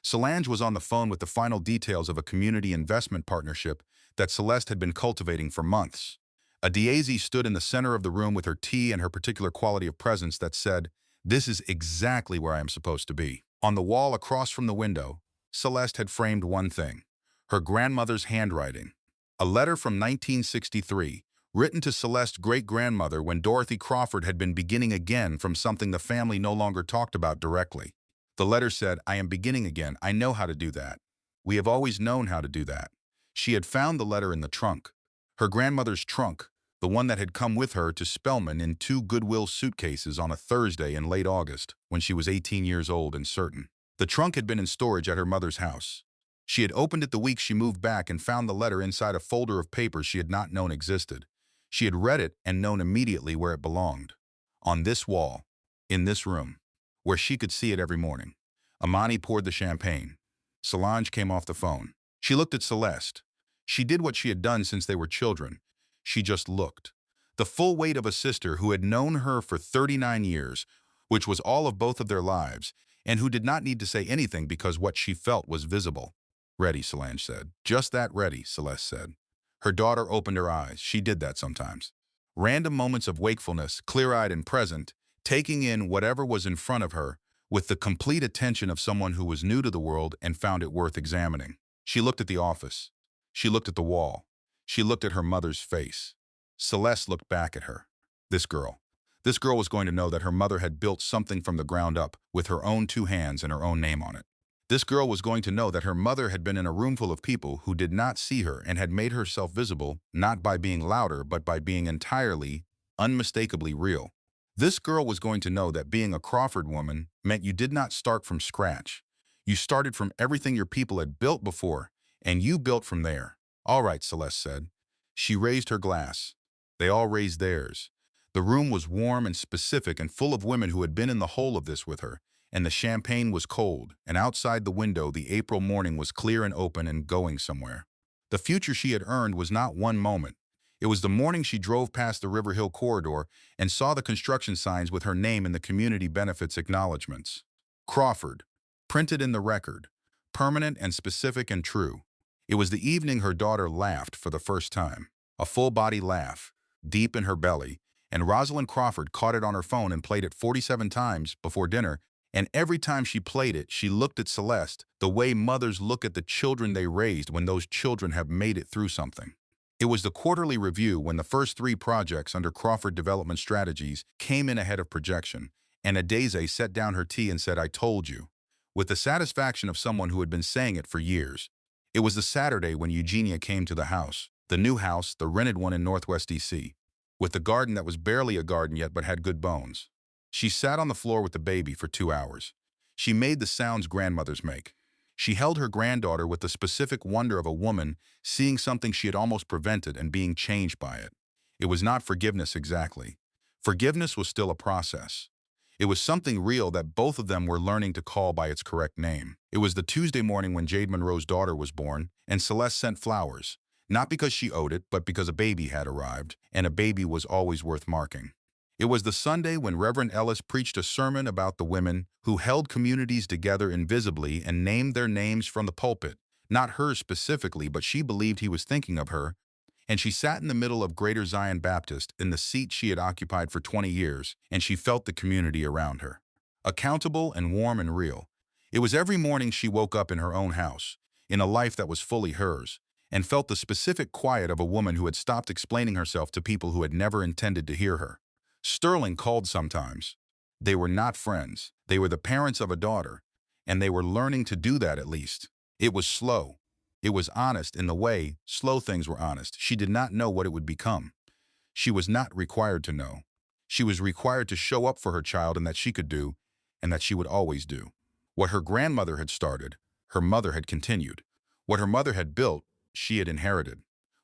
Solange was on the phone with the final details of a community investment partnership that Celeste had been cultivating for months. A daisy stood in the center of the room with her tea and her particular quality of presence that said, "This is exactly where I am supposed to be." On the wall across from the window, Celeste had framed one thing, her grandmother's handwriting. A letter from 1963, written to Celeste's great-grandmother when Dorothy Crawford had been beginning again from something the family no longer talked about directly. The letter said, I am beginning again. I know how to do that. We have always known how to do that. She had found the letter in the trunk. Her grandmother's trunk, the one that had come with her to Spelman in 2 Goodwill suitcases on a Thursday in late August, when she was 18 years old and certain. The trunk had been in storage at her mother's house. She had opened it the week she moved back and found the letter inside a folder of papers she had not known existed. She had read it and known immediately where it belonged. On this wall, in this room, where she could see it every morning. Amani poured the champagne. Solange came off the phone. She looked at Celeste. She did what she had done since they were children. She just looked. The full weight of a sister who had known her for 39 years, which was all of both of their lives, and who did not need to say anything because what she felt was visible. Ready, Solange said. Just that ready, Celeste said. Her daughter opened her eyes. She did that sometimes. Random moments of wakefulness, clear-eyed and present, taking in whatever was in front of her, with the complete attention of someone who was new to the world and found it worth examining. She looked at the office. She looked at the wall. She looked at her mother's face. Celeste looked back at her. This girl. This girl was going to know that her mother had built something from the ground up with her own two hands and her own name on it. This girl was going to know that her mother had been in a room full of people who did not see her and had made herself visible not by being louder but by being entirely, unmistakably real. This girl was going to know that being a Crawford woman meant you did not start from scratch. You started from everything your people had built before, and you built from there. All right, Celeste said. She raised her glass. They all raised theirs. The room was warm and specific and full of women who had been in the whole of this with her, and the champagne was cold, and outside the window the April morning was clear and open and going somewhere. The future she had earned was not one moment. It was the morning she drove past the River Hill corridor and saw the construction signs with her name in the community benefits acknowledgments. Crawford, printed in the record, permanent and specific and true. It was the evening her daughter laughed for the first time, a full-body laugh, deep in her belly, and Rosalind Crawford caught it on her phone and played it 47 times before dinner, and every time she played it, she looked at Celeste the way mothers look at the children they raised when those children have made it through something. It was the quarterly review when the first 3 projects under Crawford Development Strategies came in ahead of projection, and Adeze set down her tea and said, "I told you," with the satisfaction of someone who had been saying it for years. It was the Saturday when Eugenia came to the house, the new house, the rented one in Northwest DC, with the garden that was barely a garden yet but had good bones. She sat on the floor with the baby for 2 hours. She made the sounds grandmothers make. She held her granddaughter with the specific wonder of a woman seeing something she had almost prevented and being changed by it. It was not forgiveness exactly. Forgiveness was still a process. It was something real that both of them were learning to call by its correct name. It was the Tuesday morning when Jade Monroe's daughter was born, and Celeste sent flowers, not because she owed it, but because a baby had arrived, and a baby was always worth marking. It was the Sunday when Reverend Ellis preached a sermon about the women who held communities together invisibly and named their names from the pulpit, not hers specifically, but she believed he was thinking of her, and she sat in the middle of Greater Zion Baptist in the seat she had occupied for 20 years, and she felt the community around her. Accountable and warm and real. It was every morning she woke up in her own house, in a life that was fully hers, and felt the specific quiet of a woman who had stopped explaining herself to people who had never intended to hear her. Sterling called sometimes. They were not friends. They were the parents of a daughter, and they were learning to do that at least. It was slow. It was honest in the way slow things were honest. She did not know what it would become. She was not required to know. She was required to show up for her child and that she could do, and that she would always do. What her grandmother had started, her mother had continued. What her mother had built, she had inherited.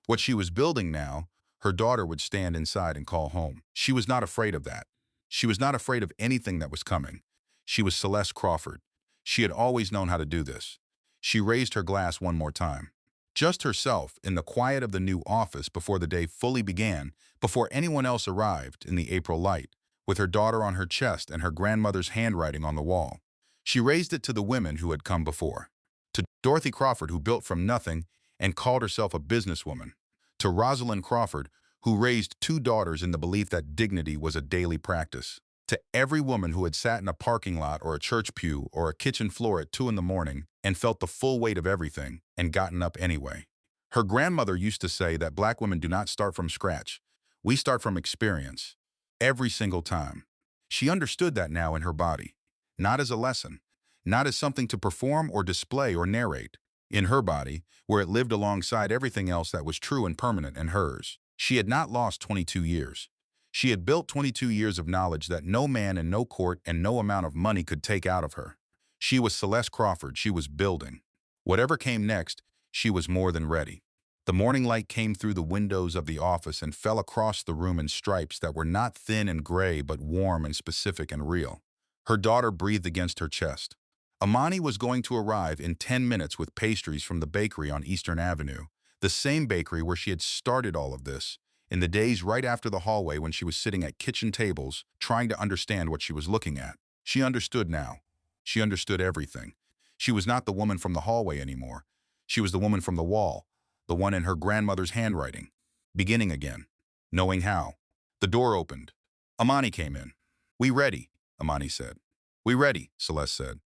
What she was building now, her daughter would stand inside and call home. She was not afraid of that. She was not afraid of anything that was coming. She was Celeste Crawford. She had always known how to do this. She raised her glass one more time. Just herself, in the quiet of the new office before the day fully began, before anyone else arrived in the April light, with her daughter on her chest and her grandmother's handwriting on the wall. She raised it to the women who had come before. To Dorothy Crawford, who built from nothing and called herself a businesswoman. To Rosalind Crawford, who raised 2 daughters in the belief that dignity was a daily practice. To every woman who had sat in a parking lot or a church pew or a kitchen floor at 2 in the morning and felt the full weight of everything and gotten up anyway. Her grandmother used to say that Black women do not start from scratch. We start from experience. Every single time. She understood that now in her body. Not as a lesson. Not as something to perform or display or narrate. In her body, where it lived alongside everything else that was true and permanent and hers. She had not lost 22 years. She had built 22 years of knowledge that no man and no court and no amount of money could take out of her. She was Celeste Crawford. She was building. Whatever came next, she was more than ready. The morning light came through the windows of the office and fell across the room in stripes that were not thin and gray but warm and specific and real. Her daughter breathed against her chest. Amani was going to arrive in 10 minutes with pastries from the bakery on Eastern Avenue, the same bakery where she had started all of this, in the days right after the hallway when she was sitting at kitchen tables trying to understand what she was looking at. She understood now. She understood everything. She was not the woman from the hallway anymore. She was the woman from the wall, the one in her grandmother's handwriting. Beginning again. Knowing how. The door opened. Amani came in. "We ready," Amani said. "We ready," Celeste said.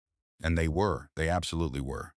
And they were. They absolutely were.